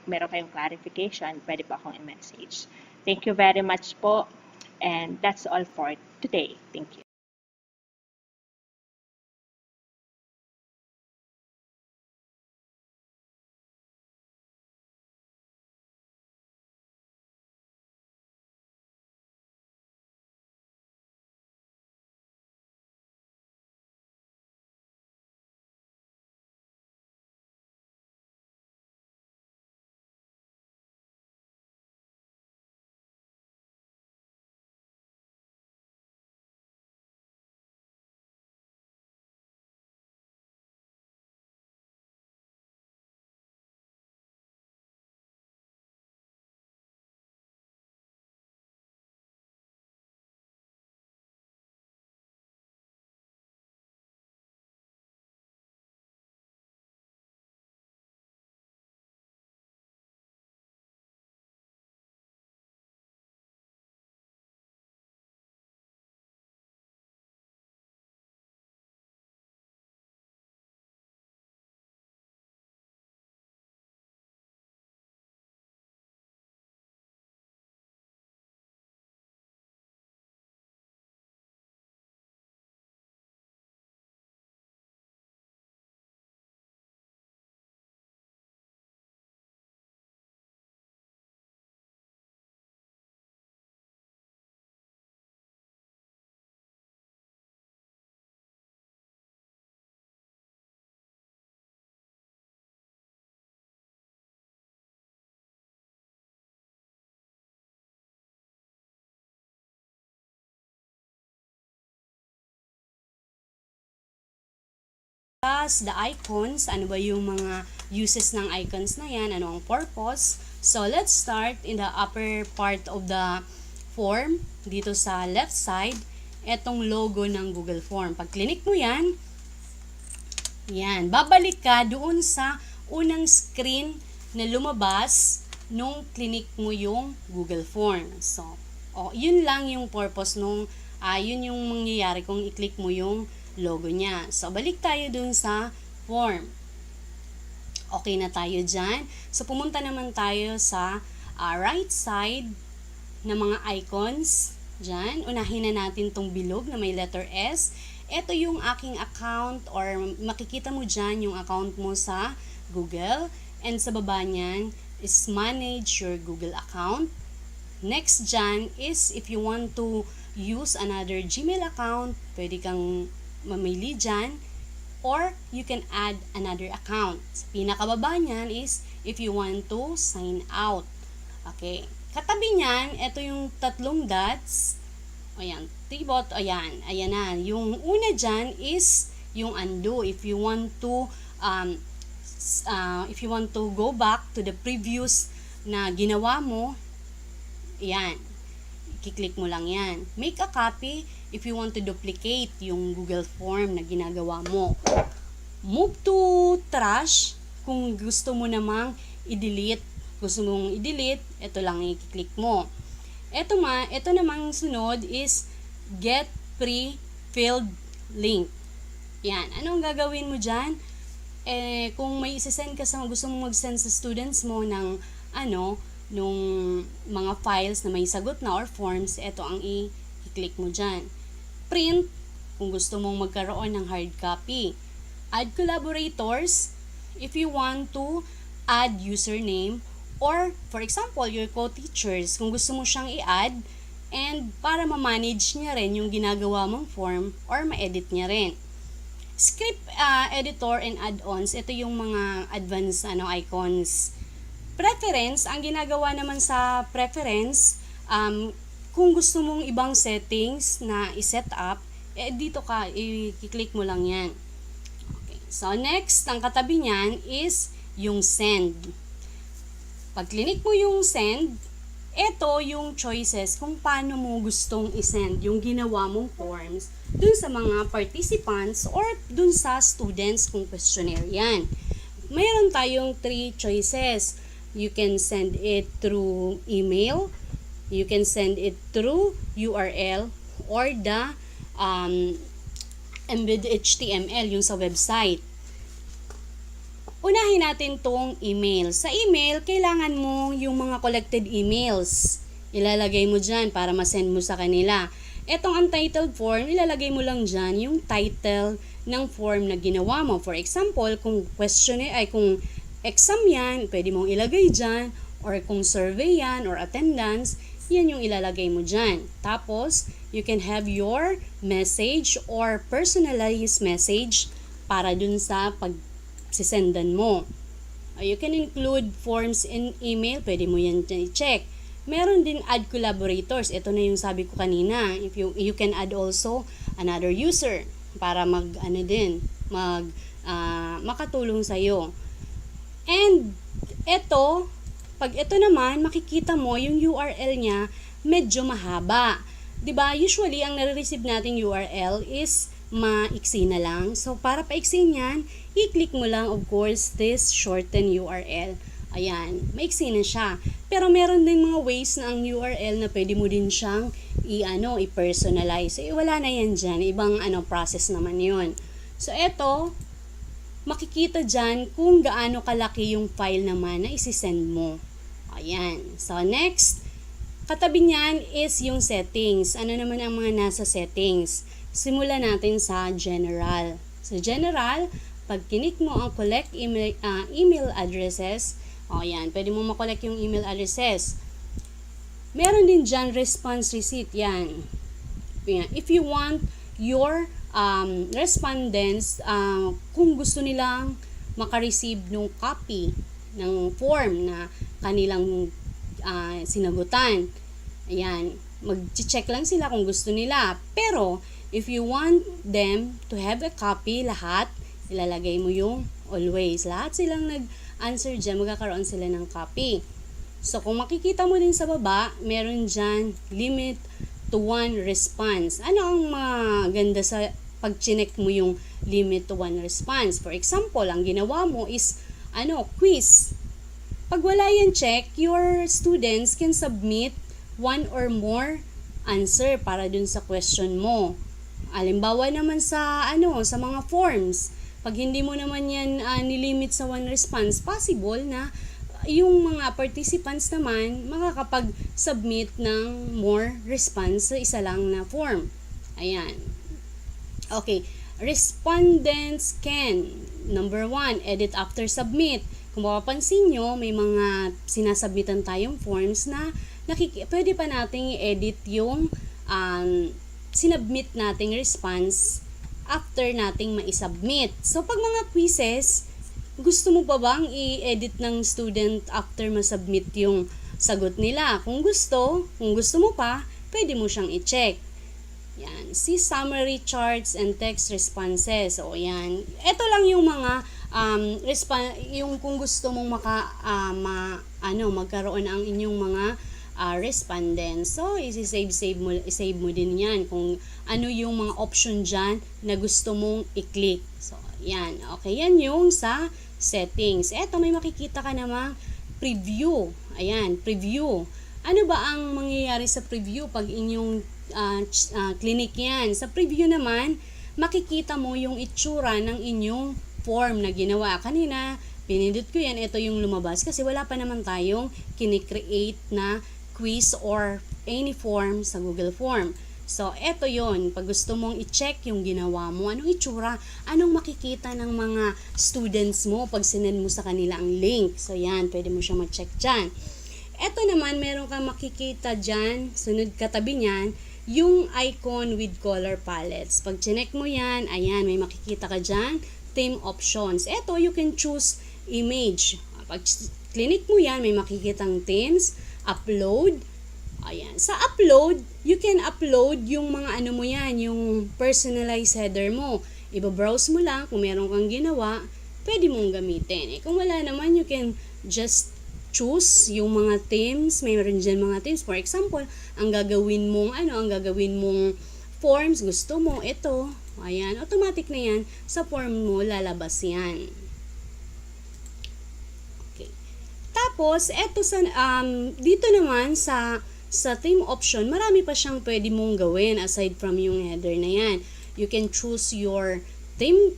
Speaker 6: kayong clarification, pwede po akong i-message. Thank you very much po. And that's all for today. Thank you.
Speaker 8: The icons, ano ba yung mga uses ng icons na yan, ano ang purpose. So, let's start in the upper part of the form, dito sa left side, etong logo ng Google Form. Pag click mo yan, babalik ka doon sa unang screen na lumabas nung click mo yung Google Form. So, yun lang yung purpose nung, yun yung mangyayari kung i-click mo yung logo niya. So, balik tayo dun sa form. Okay na tayo dyan. So, pumunta naman tayo sa right side na mga icons. Dyan. Unahin na natin tong bilog na may letter S. Ito yung aking account or makikita mo dyan yung account mo sa Google. And sa baba niyan is manage your Google account. Next dyan is if you want to use another Gmail account, pwede kang mamili dyan, or you can add another account. Pinakababa niyan is if you want to sign out. Okay. Katabi niyan, ito yung tatlong dots. Ayan, tibot, ayan na. Yung una dyan is yung undo. If you want to go back to the previous na ginawa mo, ayan. I-click mo lang yan. Make a copy if you want to duplicate yung Google Form na ginagawa mo. Move to trash kung gusto mo namang i-delete. Gusto mong i-delete, ito lang i-click mo. Ito namang sunod is get pre-filled link. Yan. Anong gagawin mo dyan? Kung may isa-send ka gusto mong mag-send sa students mo ng nung mga files na may sagot na or forms, ito ang i-click mo dyan. Print, kung gusto mong magkaroon ng hard copy. Add collaborators, if you want to add username, or for example, your co-teachers, kung gusto mo siyang i-add, and para ma-manage niya rin yung ginagawa mong form, or ma-edit niya rin. Script editor and add-ons, ito yung mga advanced icons. Preference, ang ginagawa naman sa preference, kung gusto mong ibang settings na i-set up, dito ka, i-click mo lang yan. Okay. So, next, ang katabi niyan is yung send. Pag click mo yung send, ito yung choices kung paano mo gustong i-send yung ginawa mong forms dun sa mga participants or dun sa students kung questionnaire yan. Mayroon tayong 3 choices. You can send it through email, You can send it through URL or the embed HTML, yung sa website. Unahin natin tong email. Sa email, kailangan mo yung mga collected emails. Ilalagay mo dyan para masend mo sa kanila. Etong untitled form, ilalagay mo lang dyan yung title ng form na ginawa mo. For example, kung kung exam yan, pwede mong ilagay dyan. Or kung survey yan or attendance, yan yung ilalagay mo dyan. Tapos, you can have your message or personalized message para dun sa pagsisendan mo. You can include forms in email, pwede mo yan i-check. Meron din add collaborators. Ito na yung sabi ko kanina. If you can add also another user para makatulong sa iyo. And pag ito naman, makikita mo yung URL niya medyo mahaba. 'Di ba? Usually ang nare-receive nating URL is maiksi na lang. So para paiksin yan, i-click mo lang of course this shorten URL. Ayan, maiksi na siya. Pero meron din mga ways na ang URL na pwede mo din siyang i-personalize. So, wala na yan dyan. Ibang process naman yun. So, eto, makikita dyan kung gaano kalaki yung file naman na isi-send mo. Ayan. So, next, katabi niyan is yung settings. Ano naman ang mga nasa settings? Simulan natin sa general. So, general, pag kinik mo ang collect email addresses, yan, pwede mo makolek yung email addresses. Meron din dyan response receipt, yan. If you want your respondents, kung gusto nilang makareceive ng copy ng form na kanilang sinagutan, ayan, mag-check lang sila kung gusto nila. Pero, if you want them to have a copy, lahat, ilalagay mo yung always. Lahat silang nag-answer dyan, magkakaroon sila ng copy. So, kung makikita mo din sa baba, meron dyan limit to 1 response. Ano ang maganda sa pag-chinek mo yung limit to 1 response? For example, ang ginawa mo is quiz. Pag wala yan check, your students can submit 1 or more answer para dun sa question mo. Halimbawa naman sa mga forms. Pag hindi mo naman yan nilimit sa 1 response, possible na yung mga participants naman makakapag-submit ng more response sa isa lang na form. Ayan. Okay. Respondents can, number 1, edit after submit. Kung mapapansin nyo, may mga sinasubmitan tayong forms na pwede pa nating i-edit yung sinubmit nating response after nating ma-submit. So, pag mga quizzes, gusto mo pa bang i-edit ng student after ma-submit yung sagot nila? Kung gusto mo pa, pwede mo siyang i-check. Yan. See summary charts and text responses. O yan. Ito lang yung mga yung kung gusto mong magkaroon ang inyong mga respondents. So, save mo din yan kung ano yung mga option dyan na gusto mong i-click. So, yan. Okay, yan yung sa settings. Eto, may makikita ka namang preview. Ayan, preview. Ano ba ang mangyayari sa preview pag inyong clinic yan? Sa preview naman, makikita mo yung itsura ng inyong form na ginawa. Kanina, pinindot ko yan. Ito yung lumabas kasi wala pa naman tayong kinikreate na quiz or any form sa Google Form. So, eto yon. Pag gusto mong i-check yung ginawa mo, anong itsura, anong makikita ng mga students mo pag sinend mo sa kanila ang link. So, yan, pwede mo siya ma-check dyan. Eto naman, meron kang makikita dyan, sunod katabi niyan, yung icon with color palettes. Pag chinek mo yan, ayan, may makikita ka dyan, theme options. Eto, you can choose image. Pag click mo yan, may makikitang themes, upload. Ayan. Sa upload, you can upload yung mga mo yan, yung personalized header mo. Iba-browse mo lang, kung meron kang ginawa, pwede mong gamitin. Kung wala naman, you can just choose yung mga themes. Mayroon dyan mga themes. For example, ang gagawin mong forms, gusto mo, ito. Ayan, automatic na yan. Sa form mo, lalabas yan. Okay. Tapos, eto dito naman sa sa theme option, marami pa siyang pwede mong gawin aside from yung header na yan. You can choose your theme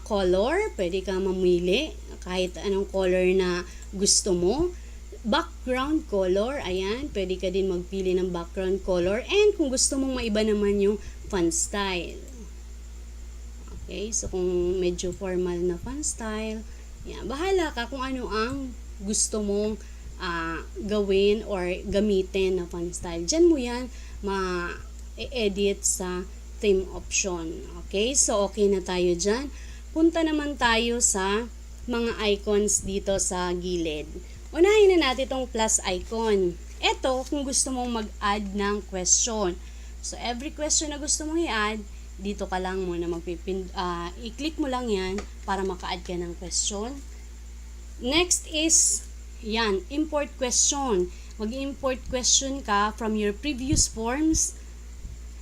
Speaker 8: color. Pwede ka mamili kahit anong color na gusto mo. Background color, ayan, pwede ka din magpili ng background color. And kung gusto mong maiba naman yung font style. Okay, so kung medyo formal na font style, yan, bahala ka kung ano ang gusto mong gawin or gamitin na font style. Diyan mo yan ma-edit sa theme option. Okay, so okay na tayo dyan. Punta naman tayo sa mga icons dito sa gilid. Unahin na natin itong plus icon. Ito, kung gusto mong mag-add ng question. So, every question na gusto mong i-add, dito ka lang muna i-click mo lang yan para maka-add ka ng question. Next is, yan, import question. Mag-import question ka from your previous forms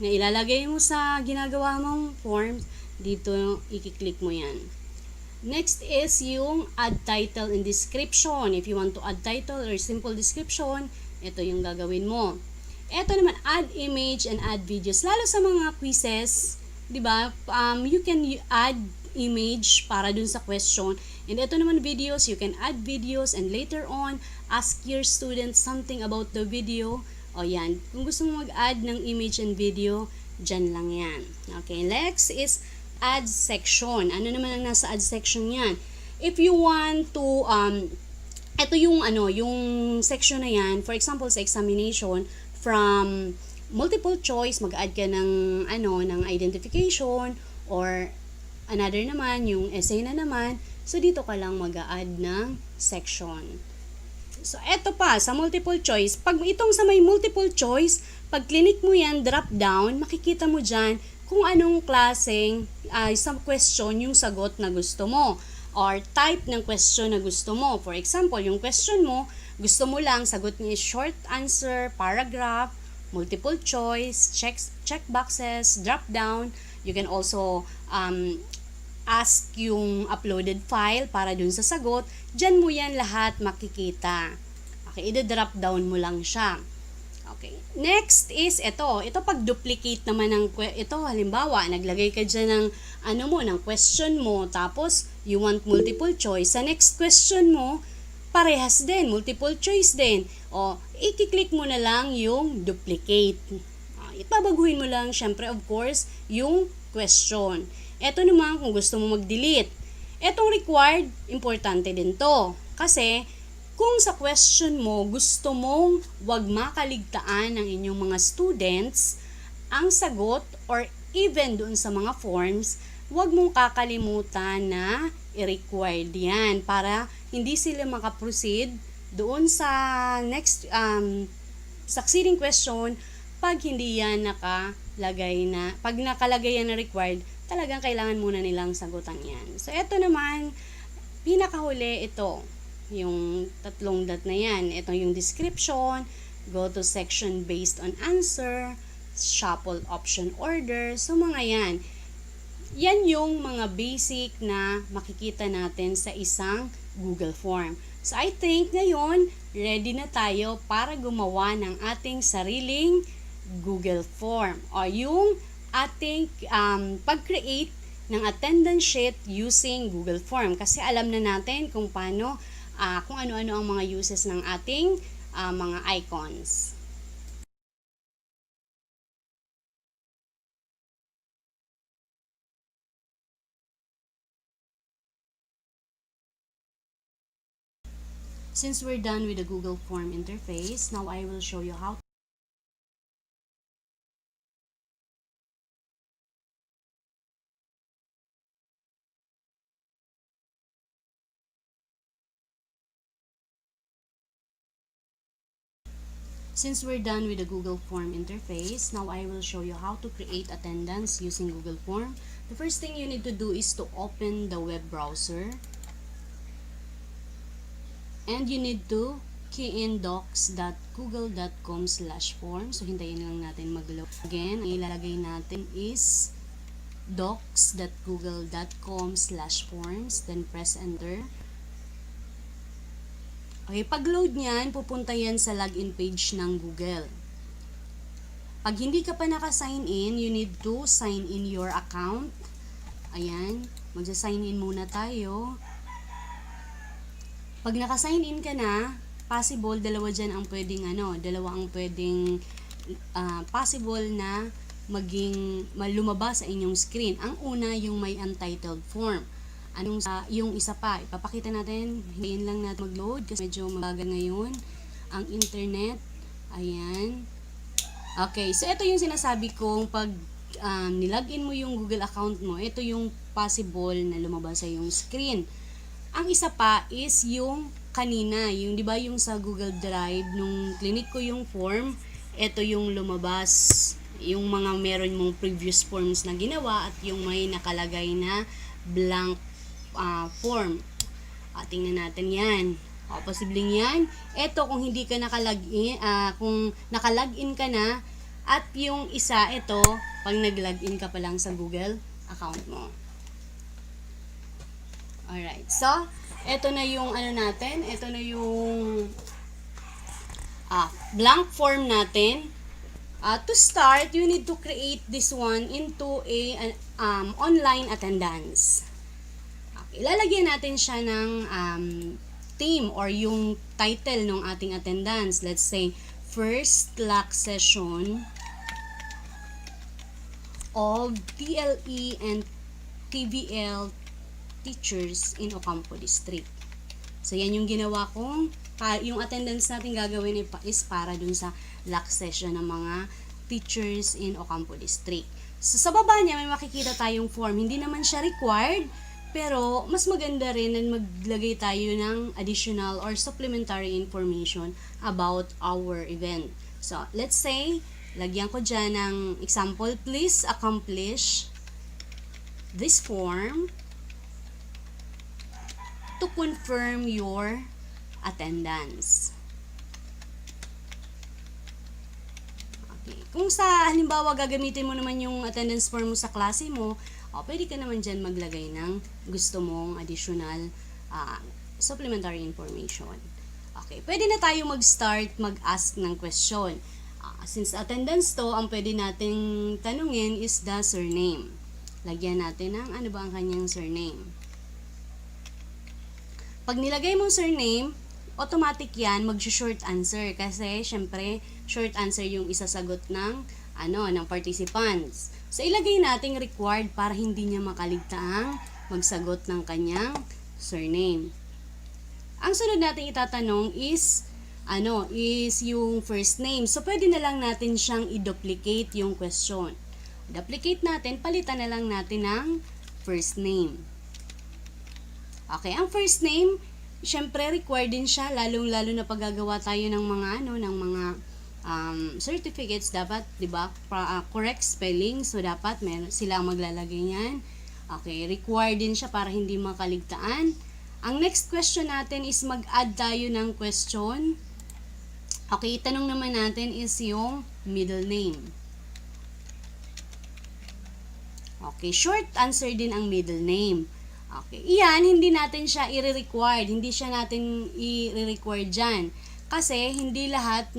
Speaker 8: na ilalagay mo sa ginagawa mong forms. Dito, i-click mo yan. Next is yung add title and description. If you want to add title or simple description, ito yung gagawin mo. Ito naman, add image and add videos. Lalo sa mga quizzes, di ba? You can add image para dun sa question. And ito naman videos, you can add videos and later on, ask your students something about the video. O yan, kung gusto mo mag-add ng image and video, dyan lang yan. Okay, next is add section. Ano naman ang nasa add section yan? If you want to, ito yung yung section na yan, for example, sa examination, from multiple choice, mag-add ka ng, ng identification, or another naman, yung essay na naman, so dito ka lang mag-add ng section. So, eto pa, sa multiple choice, pag itong sa may multiple choice, pag click mo yan, drop down, makikita mo dyan, kung anong klaseng isang question yung sagot na gusto mo or type ng question na gusto mo. For example, yung question mo, gusto mo lang sagot niya short answer, paragraph, multiple choice, check boxes, drop down. You can also ask yung uploaded file para dun sa sagot. Diyan mo yan lahat makikita. Okay, i-drop down mo lang siya. Okay. Next is ito. Ito pag duplicate naman ng ito, halimbawa, naglagay ka dyan ng ng question mo, tapos you want multiple choice. Sa next question mo, parehas din, multiple choice din. O, i-click mo na lang yung duplicate. Ipabaguhin mo lang, syempre, of course, yung question. Ito naman, kung gusto mo mag-delete. Etong required, importante din to. Kasi, kung sa question mo, gusto mong wag makaligtaan ng inyong mga students, ang sagot or even doon sa mga forms, wag mong kakalimutan na i-required yan para hindi sila makaproceed doon sa next succeeding question pag hindi yan pag nakalagay yan na required, talagang kailangan muna nilang sagutan yan. So, eto naman, pinakahuli ito. Yung tatlong dot na yan. Ito yung description, go to section based on answer, shuffle option order. So, mga yan. Yan yung mga basic na makikita natin sa isang Google Form. So, I think ngayon, ready na tayo para gumawa ng ating sariling Google Form o yung ating pag-create ng attendance sheet using Google Form. Kasi alam na natin kung paano kung ano-ano ang mga uses ng ating mga icons. Since we're done with the Google Form interface, now I will show you how Since we're done with the Google Form interface, now I will show you how to create attendance using Google Form. The first thing you need to do is to open the web browser. And you need to key in docs.google.com/form. So, hintayin lang natin mag-load. Again, ang ilalagay natin is docs.google.com/forms. Then, press enter. Okay, pag-load niyan, pupunta yan sa login page ng Google. Pag hindi ka pa naka-sign in, you need to sign in your account. Ayan, magsa-sign in muna tayo. Pag naka-sign in ka na, possible dalawa ang pwedeng possible na maging lumabas sa inyong screen. Ang una, yung may untitled form. Yung isa pa, ipapakita natin, hintayin lang natin mag-load kasi medyo mabagal ngayon ang internet. Ayan. Okay, so ito yung sinasabi kong pag nilagin mo yung Google account mo, ito yung possible na lumabas sa yung screen. Ang isa pa is yung kanina, yung 'di ba yung sa Google Drive nung clinic ko yung form, ito yung lumabas, yung mga meron mong previous forms na ginawa at yung may nakalagay na blank form. Tingnan natin 'yan. Posibleng 'yan. Ito kung hindi ka nakalagin, kung nakalagin ka na, at yung isa ito pag nag-login ka pa lang sa Google account mo. Alright, so, ito na yung natin, ito na yung blank form natin. To start, you need to create this one into a online attendance. Okay, ilalagyan natin siya ng theme or yung title ng ating attendance. Let's say, first LAC session of TLE and TVL teachers in Ocampo District. So, yan yung ginawa kong, yung attendance natin gagawin is para dun sa LAC session ng mga teachers in Ocampo District. So, sa baba niya, may makikita tayong form. Hindi naman siya required, pero mas maganda rin na maglagay tayo ng additional or supplementary information about our event. So, let's say, lagyan ko dyan ng example, please accomplish this form to confirm your attendance. Okay. Kung sa halimbawa gagamitin mo naman yung attendance form mo sa klase mo, pwede ka naman dyan maglagay ng gusto mong additional supplementary information. Okay, pwede na tayo mag-start mag-ask ng question. Since attendance to, ang pwede nating tanungin is the surname. Lagyan natin ng ano ba ang kanyang surname. Pag nilagay mong surname, automatic yan mag-short answer kasi syempre short answer yung isasagot ng ng participants. So ilagay nating required para hindi niya makaligtaang magsagot ng kanyang surname. Ang sunod nating itatanong is yung first name. So pwede na lang natin siyang i-duplicate yung question. Duplicate natin, palitan na lang natin ng first name. Okay, ang first name, syempre required din siya, lalong-lalo na paggagawa tayo ng mga certificates, dapat, 'di ba, correct spelling, so dapat sila ang maglalagay niyan. Okay, required din siya para hindi makaligtaan. Ang next question natin is mag-add tayo ng question. Okay, tanong naman natin is yung middle name. Okay, short answer din ang middle name. Okay, iyan, hindi natin siya i-required, hindi siya natin i-required dyan. Kasi hindi lahat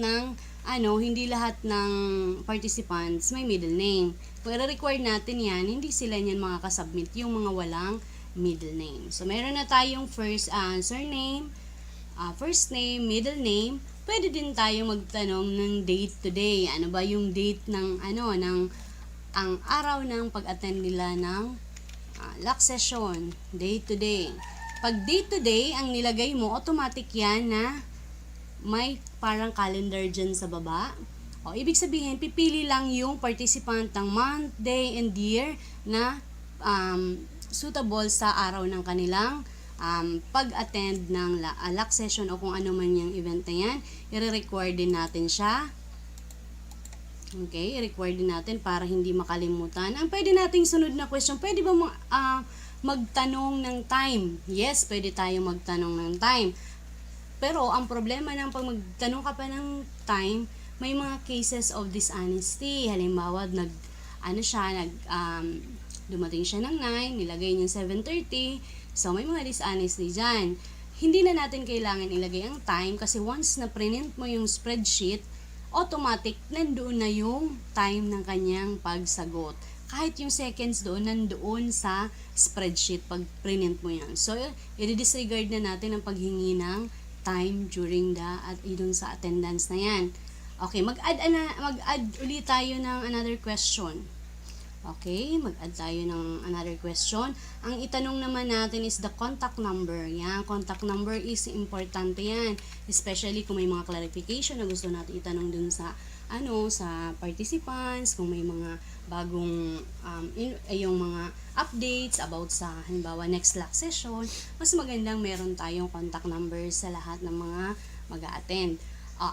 Speaker 8: ng participants may middle name. Kung i-required natin yan, hindi sila niyan makakasubmit yung mga walang middle name. So, meron na tayong first surname, first name, middle name. Pwede din tayo magtanong ng date today. Ano ba yung date ng ang araw ng pag-attend nila ng LAC session, day to day. Pag day to day, ang nilagay mo, automatic yan na may parang calendar dyan sa baba. Ibig sabihin, pipili lang yung participant ng month, day, and year na suitable sa araw ng kanilang pag-attend ng LAC session o kung ano man yung event na yan. I-require din natin siya. Okay, i-require din natin para hindi makalimutan. Ang pwede nating sunod na question, pwede ba magtanong ng time? Yes, pwede tayo magtanong ng time. Pero ang problema ng pag magtanong ka pa ng time, may mga cases of dishonesty. Halimbawa, dumating siya ng 9, nilagay niya 7:30, so may mga dishonesty dyan. Hindi na natin kailangan ilagay ang time kasi once na print mo yung spreadsheet, automatic nandoon na yung time ng kanyang pagsagot. Kahit yung seconds doon, nandoon sa spreadsheet pag print mo yan. So, i-disregard na natin ang paghingi ng time during dun sa attendance na yan. Okay, mag-add ulit tayo ng another question. Okay, mag-add tayo ng another question. Ang itanong naman natin is the contact number. Yan, contact number is importante yan. Especially kung may mga clarification na gusto natin itanong dun sa sa participants, kung may mga bagong yung mga updates about sa halimbawa next LAC session, mas magandang meron tayong contact number sa lahat ng mga mag-a-attend.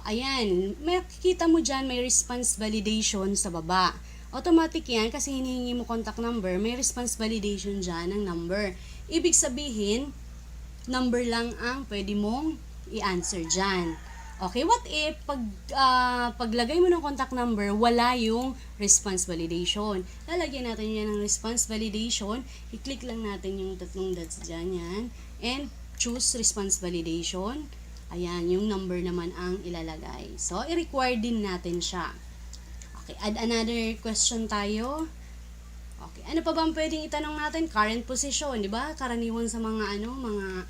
Speaker 8: Ayan, makikita mo dyan may response validation sa baba. Automatic yan kasi hinihingi mo contact number, may response validation dyan ng number. Ibig sabihin, number lang ang pwede mong i-answer dyan. Okay, what if paglagay mo ng contact number, wala yung response validation? Lalagyan natin yan ng response validation. I-click lang natin yung tatlong dots dyan yan. And choose response validation. Ayan, yung number naman ang ilalagay. So, i-require din natin siya. Okay, add another question tayo. Okay, ano pa ba ang pwedeng itanong natin? Current position, di ba? Karaniwan sa mga mga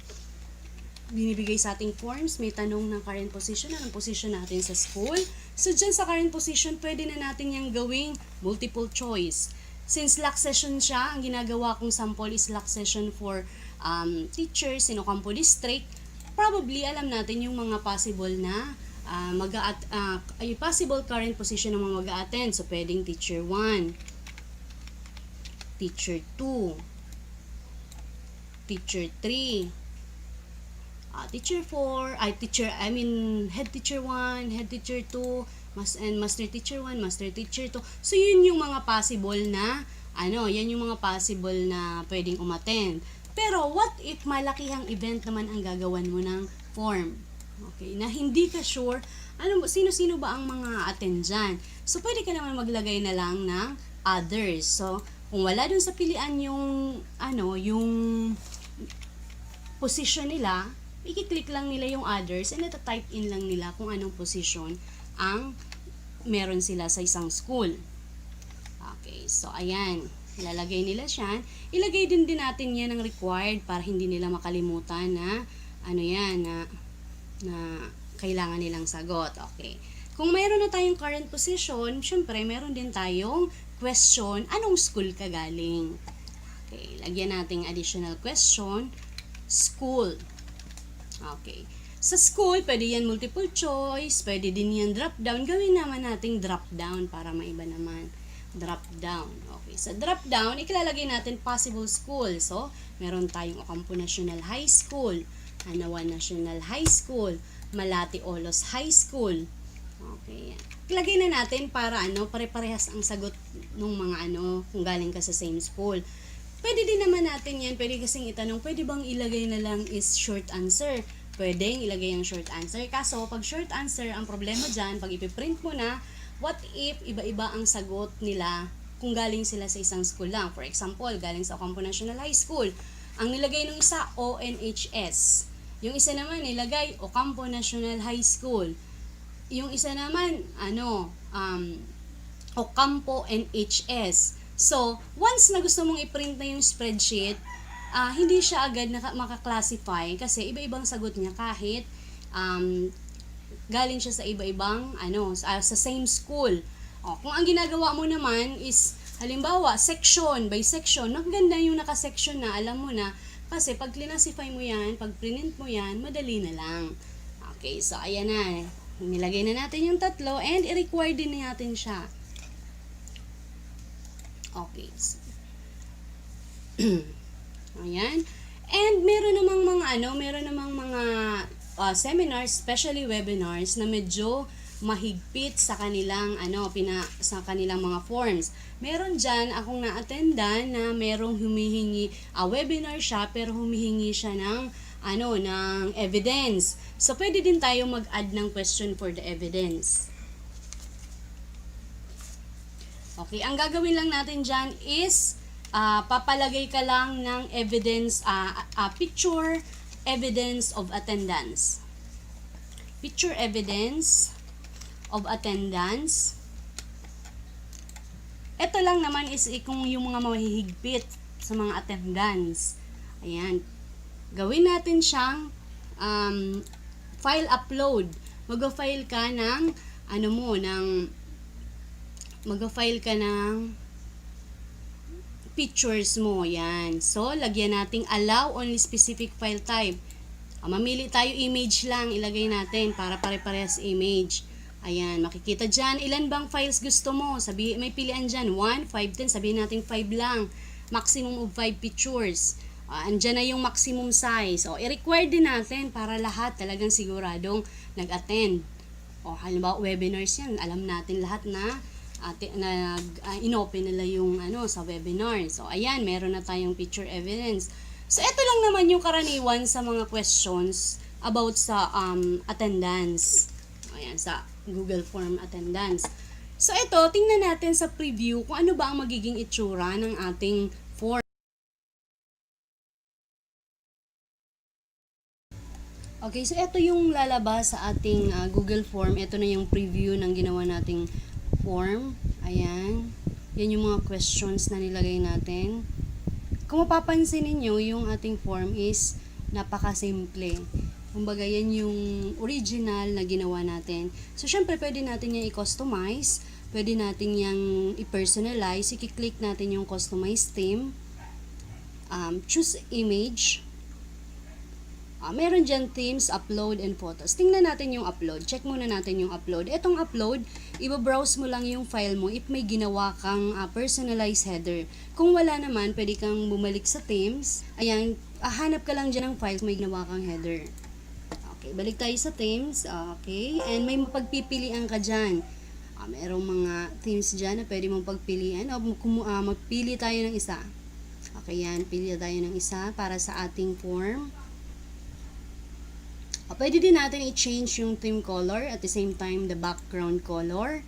Speaker 8: binibigay sa ating forms, may tanong ng current position, anong position natin sa school. So, dyan sa current position, pwede na natin yung gawing multiple choice. Since LAC session siya, ang ginagawa kong sample is LAC session for teachers in Ocampo District. Probably, alam natin yung mga possible na possible current position ng mga mag-a-attend. So, pwedeng teacher 1, teacher 2, teacher 3, teacher 4, head teacher 1, head teacher 2, master teacher 1, master teacher 2. So, yun yung mga possible na, yan yung mga possible na pwedeng umattend. Pero, what if malakihang event naman ang gagawan mo ng form? Okay, na hindi ka sure, sino-sino ba ang mga attend dyan? So, pwede ka naman maglagay na lang ng others. So, kung wala dun sa pilian yung position nila, i-click lang nila yung others and ita-type in lang nila kung anong position ang meron sila sa isang school. Okay, so ayan, ilalagay nila siya. Ilagay din natin yan ng required para hindi nila makalimutan na na kailangan nilang sagot. Okay. Kung mayroon na tayong current position, syempre meron din tayong question, anong school ka galing? Okay, lagyan natin additional question, school. Okay. Sa school, pwede yan multiple choice, pwede din yan drop down. Gawin naman nating drop down para maiba naman. Drop down. Okay. Sa drop down, ikilalagay natin possible school. So, meron tayong Ocampo National High School, Hanawan National High School, Malati Olos High School. Okay. Ilagay na natin para pare-parehas ang sagot ng mga kung galing ka sa same school. Pwede din naman natin yan, pwede kasing itanong, pwede bang ilagay na lang is short answer? Pwedeng ilagay ang short answer. Kaso, pag short answer, ang problema dyan, pag ipiprint mo na, what if iba-iba ang sagot nila kung galing sila sa isang school lang? For example, galing sa Ocampo National High School. Ang nilagay ng isa, ONHS. Yung isa naman nilagay Ocampo National High School. Yung isa naman Ocampo NHS. So, once na gusto mong i-print na yung spreadsheet, hindi siya agad maka-classify kasi iba-ibang sagot niya kahit galing siya sa iba-ibang sa same school. Kung ang ginagawa mo naman is halimbawa section by section, maganda yung naka-section na, alam mo na. Kasi pag classify mo yan, pag print mo yan, madali na lang. Okay, so ayan na. Nilagay na natin yung tatlo and i-require din natin siya. Okay. Ayan. And meron namang mga seminars, especially webinars na medyo mahigpit sa kanilang sa kanilang mga forms. Meron diyan akong na-attendan na merong humihingi webinar siya pero humihingi siya ng ng evidence. So pwede din tayo mag-add ng question for the evidence. Okay, ang gagawin lang natin diyan is papalagay ka lang ng evidence picture evidence of attendance. Picture evidence of attendance. Ito lang naman is kung yung mga mahihigpit sa mga attendance. Ayan. Gawin natin siyang file upload. Mag-file ka ng mag-file ka ng pictures mo. Yan. So, lagyan nating allow only specific file type. Mamili tayo image lang. Ilagay natin para pare-parehas image. Ayan, makikita dyan, ilan bang files gusto mo? May pilian dyan, 1, 5, 10, sabihin natin 5 lang. Maximum of 5 pictures. Andyan na yung maximum size. I-require din natin para lahat talagang siguradong nag-attend. Halimbawa, webinars yan, alam natin lahat na inopen nila yung sa webinar. So, ayan, meron na tayong picture evidence. So, ito lang naman yung karaniwan sa mga questions about sa attendance. Ayan, sa Google Form attendance. So, ito, tingnan natin sa preview kung ano ba ang magiging itsura ng ating form. Okay, so ito yung lalabas sa ating Google Form. Ito na yung preview ng ginawa nating form. Ayan. Yan yung mga questions na nilagay natin. Kung mapapansin niyo yung ating form is napakasimple. Kumbaga, yan yung original na ginawa natin. So, syempre, pwede natin yung i-customize. Pwede natin yung i-personalize. I-click natin yung customize theme. Choose image. Meron dyan themes, upload, and photos. Tingnan natin yung upload. Check muna natin yung upload. Etong upload, iba-browse mo lang yung file mo if may ginawa kang personalized header. Kung wala naman, pwede kang bumalik sa themes. Ayan, hanap ka lang dyan ng files may ginawa kang header. Okay, balik tayo sa themes. Okay, and may mapagpipilian ka dyan. Merong mga themes dyan na pwede mong pagpilian. Magpili tayo ng isa. Okay, yan. Pili tayo ng isa para sa ating form. Pwede din natin i-change yung theme color at the same time the background color.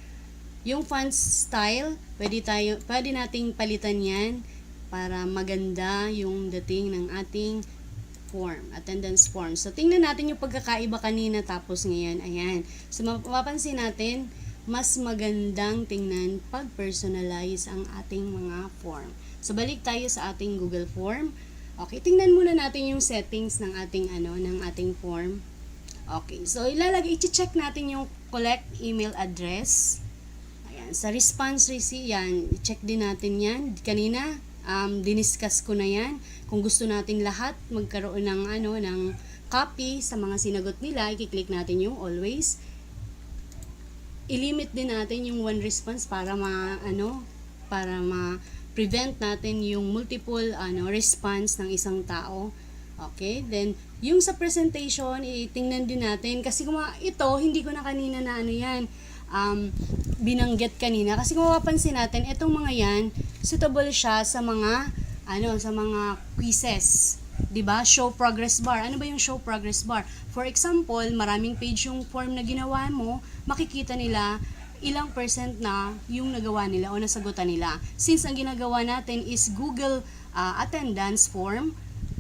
Speaker 8: Yung font style, pwede nating palitan yan para maganda yung dating ng ating form, attendance form. So, tingnan natin yung pagkakaiba kanina tapos ngayon. Ayan. So, mapapansin natin, mas magandang tingnan pag personalize ang ating mga form. So, balik tayo sa ating Google Form. Okay, tingnan muna natin yung settings ng ating form. Okay, so i-check natin yung collect email address. Ayan, sa response receipt, yan, i-check din natin yan. Kanina, diniscuss ko na yan. Kung gusto nating lahat magkaroon ng copy sa mga sinagot nila, i-click natin yung always. I-limit din natin yung one response para ma-prevent natin yung multiple response ng isang tao. Okay, then yung sa presentation, itingnan din natin kasi ito hindi ko na kanina na binanggit kanina kasi kung mapapansin natin, itong mga yan suitable siya sa mga quizzes, 'di ba? Show progress bar. Ano ba yung show progress bar? For example, maraming page yung form na ginawa mo, makikita nila ilang percent na yung nagawa nila o nasagutan nila. Since ang ginagawa natin is Google attendance form,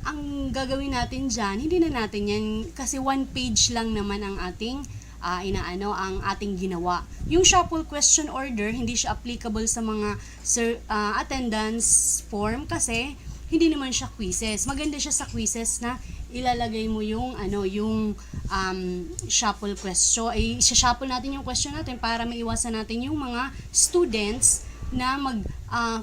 Speaker 8: ang gagawin natin dyan, hindi na natin yan kasi one page lang naman ang ating ang ating ginawa. Yung shuffle question order, hindi siya applicable sa mga attendance form kasi hindi naman siya quizzes. Maganda siya sa quizzes na ilalagay mo yung shuffle question. I-shuffle natin yung question natin para maiwasan natin yung mga students na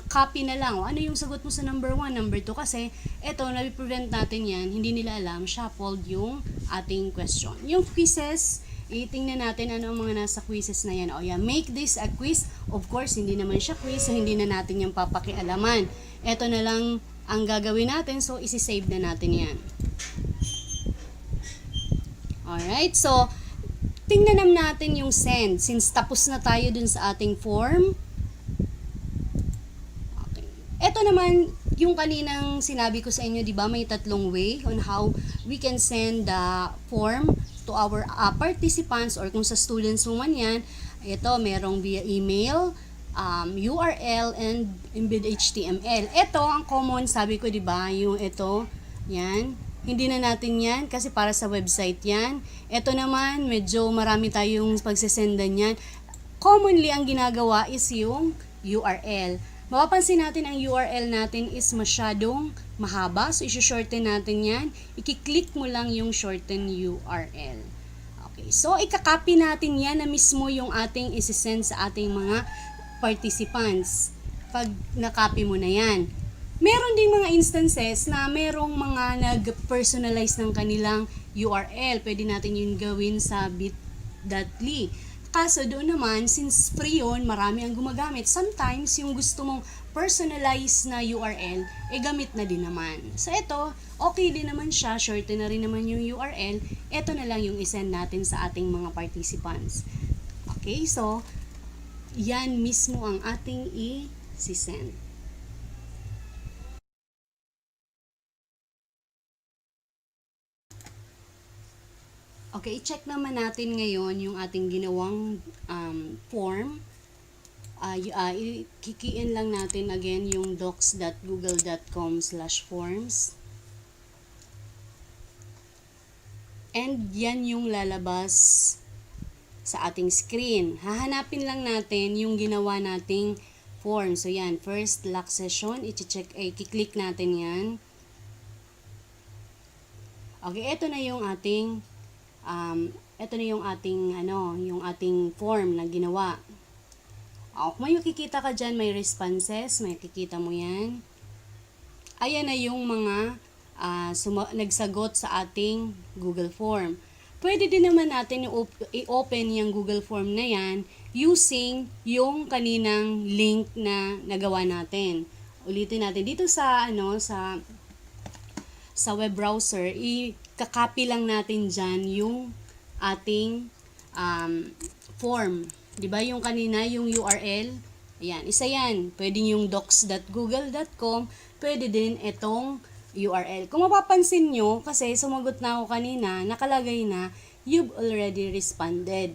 Speaker 8: copy na lang. Ano yung sagot mo sa number 1, number 2? Kasi eto, na-prevent natin yan. Hindi nila alam, shuffled yung ating question. Yung quizzes, itingnan natin ano ang mga nasa quizzes na yan. Make this a quiz. Of course, hindi naman siya quiz, so hindi na natin yung papakialaman. Eto na lang ang gagawin natin, so isi-save na natin yan. Alright, so tingnan natin yung send. Since tapos na tayo dun sa ating form, ito naman, yung kaninang sinabi ko sa inyo, di ba, may tatlong way on how we can send the form to our participants or kung sa students mo man yan. Ito, merong via email, URL, and embed HTML. Ito, ang common, sabi ko, di ba, yung ito, yan, hindi na natin yan kasi para sa website yan. Ito naman, medyo marami tayong pagsesendan yan. Commonly, ang ginagawa is yung URL. Mapapansin natin ang URL natin is masyadong mahaba. So, isi-shorten natin yan. I-click mo lang yung shorten URL. Okay. So, ikakopy natin yan na mismo yung ating isi-send sa ating mga participants. Pag na-copy mo na yan. Meron ding mga instances na merong mga nag-personalize ng kanilang URL. Pwede natin yun gawin sa bit.ly. Kaso doon naman, since free yun, marami ang gumagamit. Sometimes, yung gusto mong personalize na URL, gamit na din naman. So, ito, okay din naman siya. Shorten na rin naman yung URL. Ito na lang yung isend natin sa ating mga participants. Okay, so, yan mismo ang ating i-send. Okay, i-check naman natin ngayon yung ating ginawang form. Kikiin lang natin again yung docs.google.com/forms. And yan yung lalabas sa ating screen. Hahanapin lang natin yung ginawa nating form. So yan, first lock session, i-click natin yan. Okay, ito na yung ating yung ating form na ginawa. Kung may makikita ka dyan, may responses, may makikita mo yan. Ayan na yung mga nagsagot sa ating Google Form. Pwede din naman natin i-open yung Google Form na yan using yung kaninang link na nagawa natin. Ulitin natin dito sa web browser, i-copy lang natin dyan yung ating form. Diba yung kanina, yung URL? Ayan, isa yan. Pwede yung docs.google.com, pwede din itong URL. Kung mapapansin nyo, kasi sumagot na ako kanina, nakalagay na, you've already responded.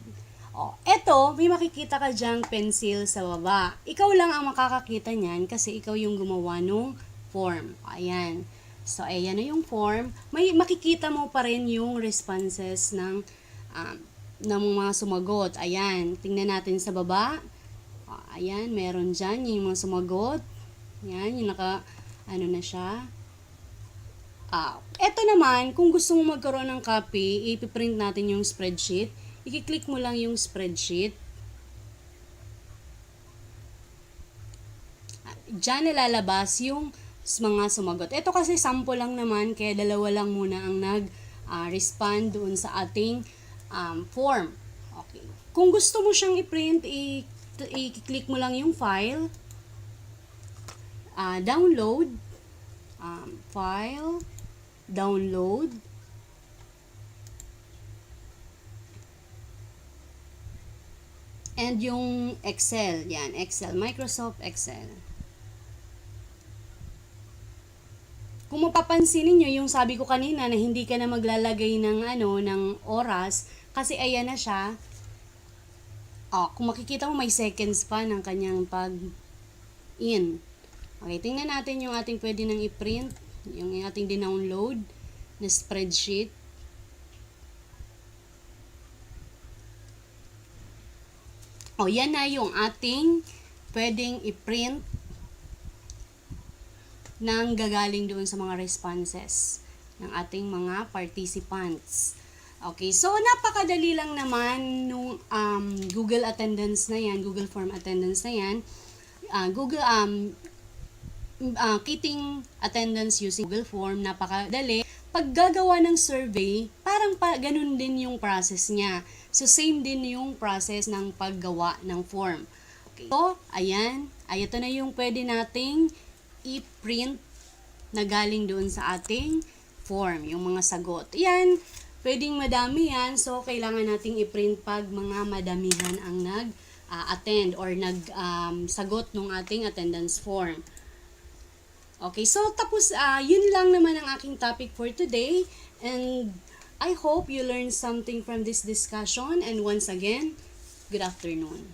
Speaker 8: Eto, may makikita ka dyang pencil sa baba. Ikaw lang ang makakakita niyan kasi ikaw yung gumawa nung form. Ayan. So, ayan na yung form. May makikita mo pa rin yung responses ng mga sumagot. Ayan. Tingnan natin sa baba. Ayan. Meron dyan yung mga sumagot. Ayan. Yung na siya. Ito naman, kung gusto mo magkaroon ng copy, ipiprint natin yung spreadsheet. I-click mo lang yung spreadsheet. Diyan nalalabas yung mga sumagot. Ito kasi sample lang naman, kaya dalawa lang muna ang nag-respond doon sa ating form. Okay. Kung gusto mo siyang i-print, i-click mo lang yung file, download, file, download, and yung Excel, yan, Excel, Microsoft Excel. Kung mapapansin niyo yung sabi ko kanina na hindi ka na maglalagay ng oras kasi ayan na siya. Kung makikita mo may seconds pa ng kanyang pag-in. Okay, tingnan natin yung ating pwede nang i-print, yung ating dinownload na spreadsheet. Yan na yung ating pwedeng i-print nang gagaling doon sa mga responses ng ating mga participants. Okay, so napakadali lang naman nung Google attendance na yan, Google Form attendance na yan. Kitting attendance using Google Form, napakadali. Pag gagawa ng survey, parang ganun din yung process niya. So, same din yung process ng paggawa ng form. Okay. So, ayan. Ito na yung pwede nating i-print na galing doon sa ating form, yung mga sagot. Yan, pwedeng madami yan. So, kailangan nating i-print pag mga madamihan ang nag-attend or nag-sagot ng ating attendance form. Okay, so tapos, yun lang naman ang aking topic for today. And I hope you learned something from this discussion. And once again, good afternoon.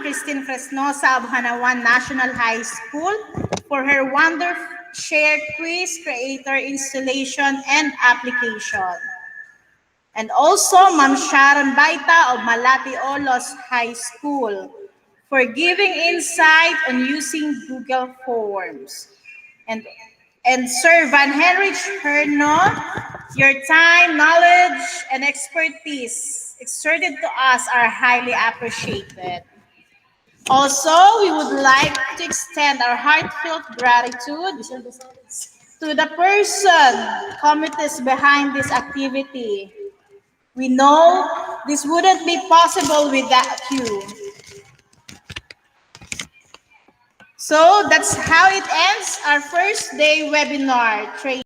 Speaker 2: Christine Fresnosa of Hanawan National High School for her wonderful shared quiz creator installation and application. And also Ma'am Sharon Baita of Malati Olos High School for giving insight on using Google Forms. And Sir Van Henrich Herno, your time, knowledge, and expertise exerted to us are highly appreciated. Also, we would like to extend our heartfelt gratitude to the committees behind this activity. We know this wouldn't be possible without you. So that's how it ends our first day webinar training.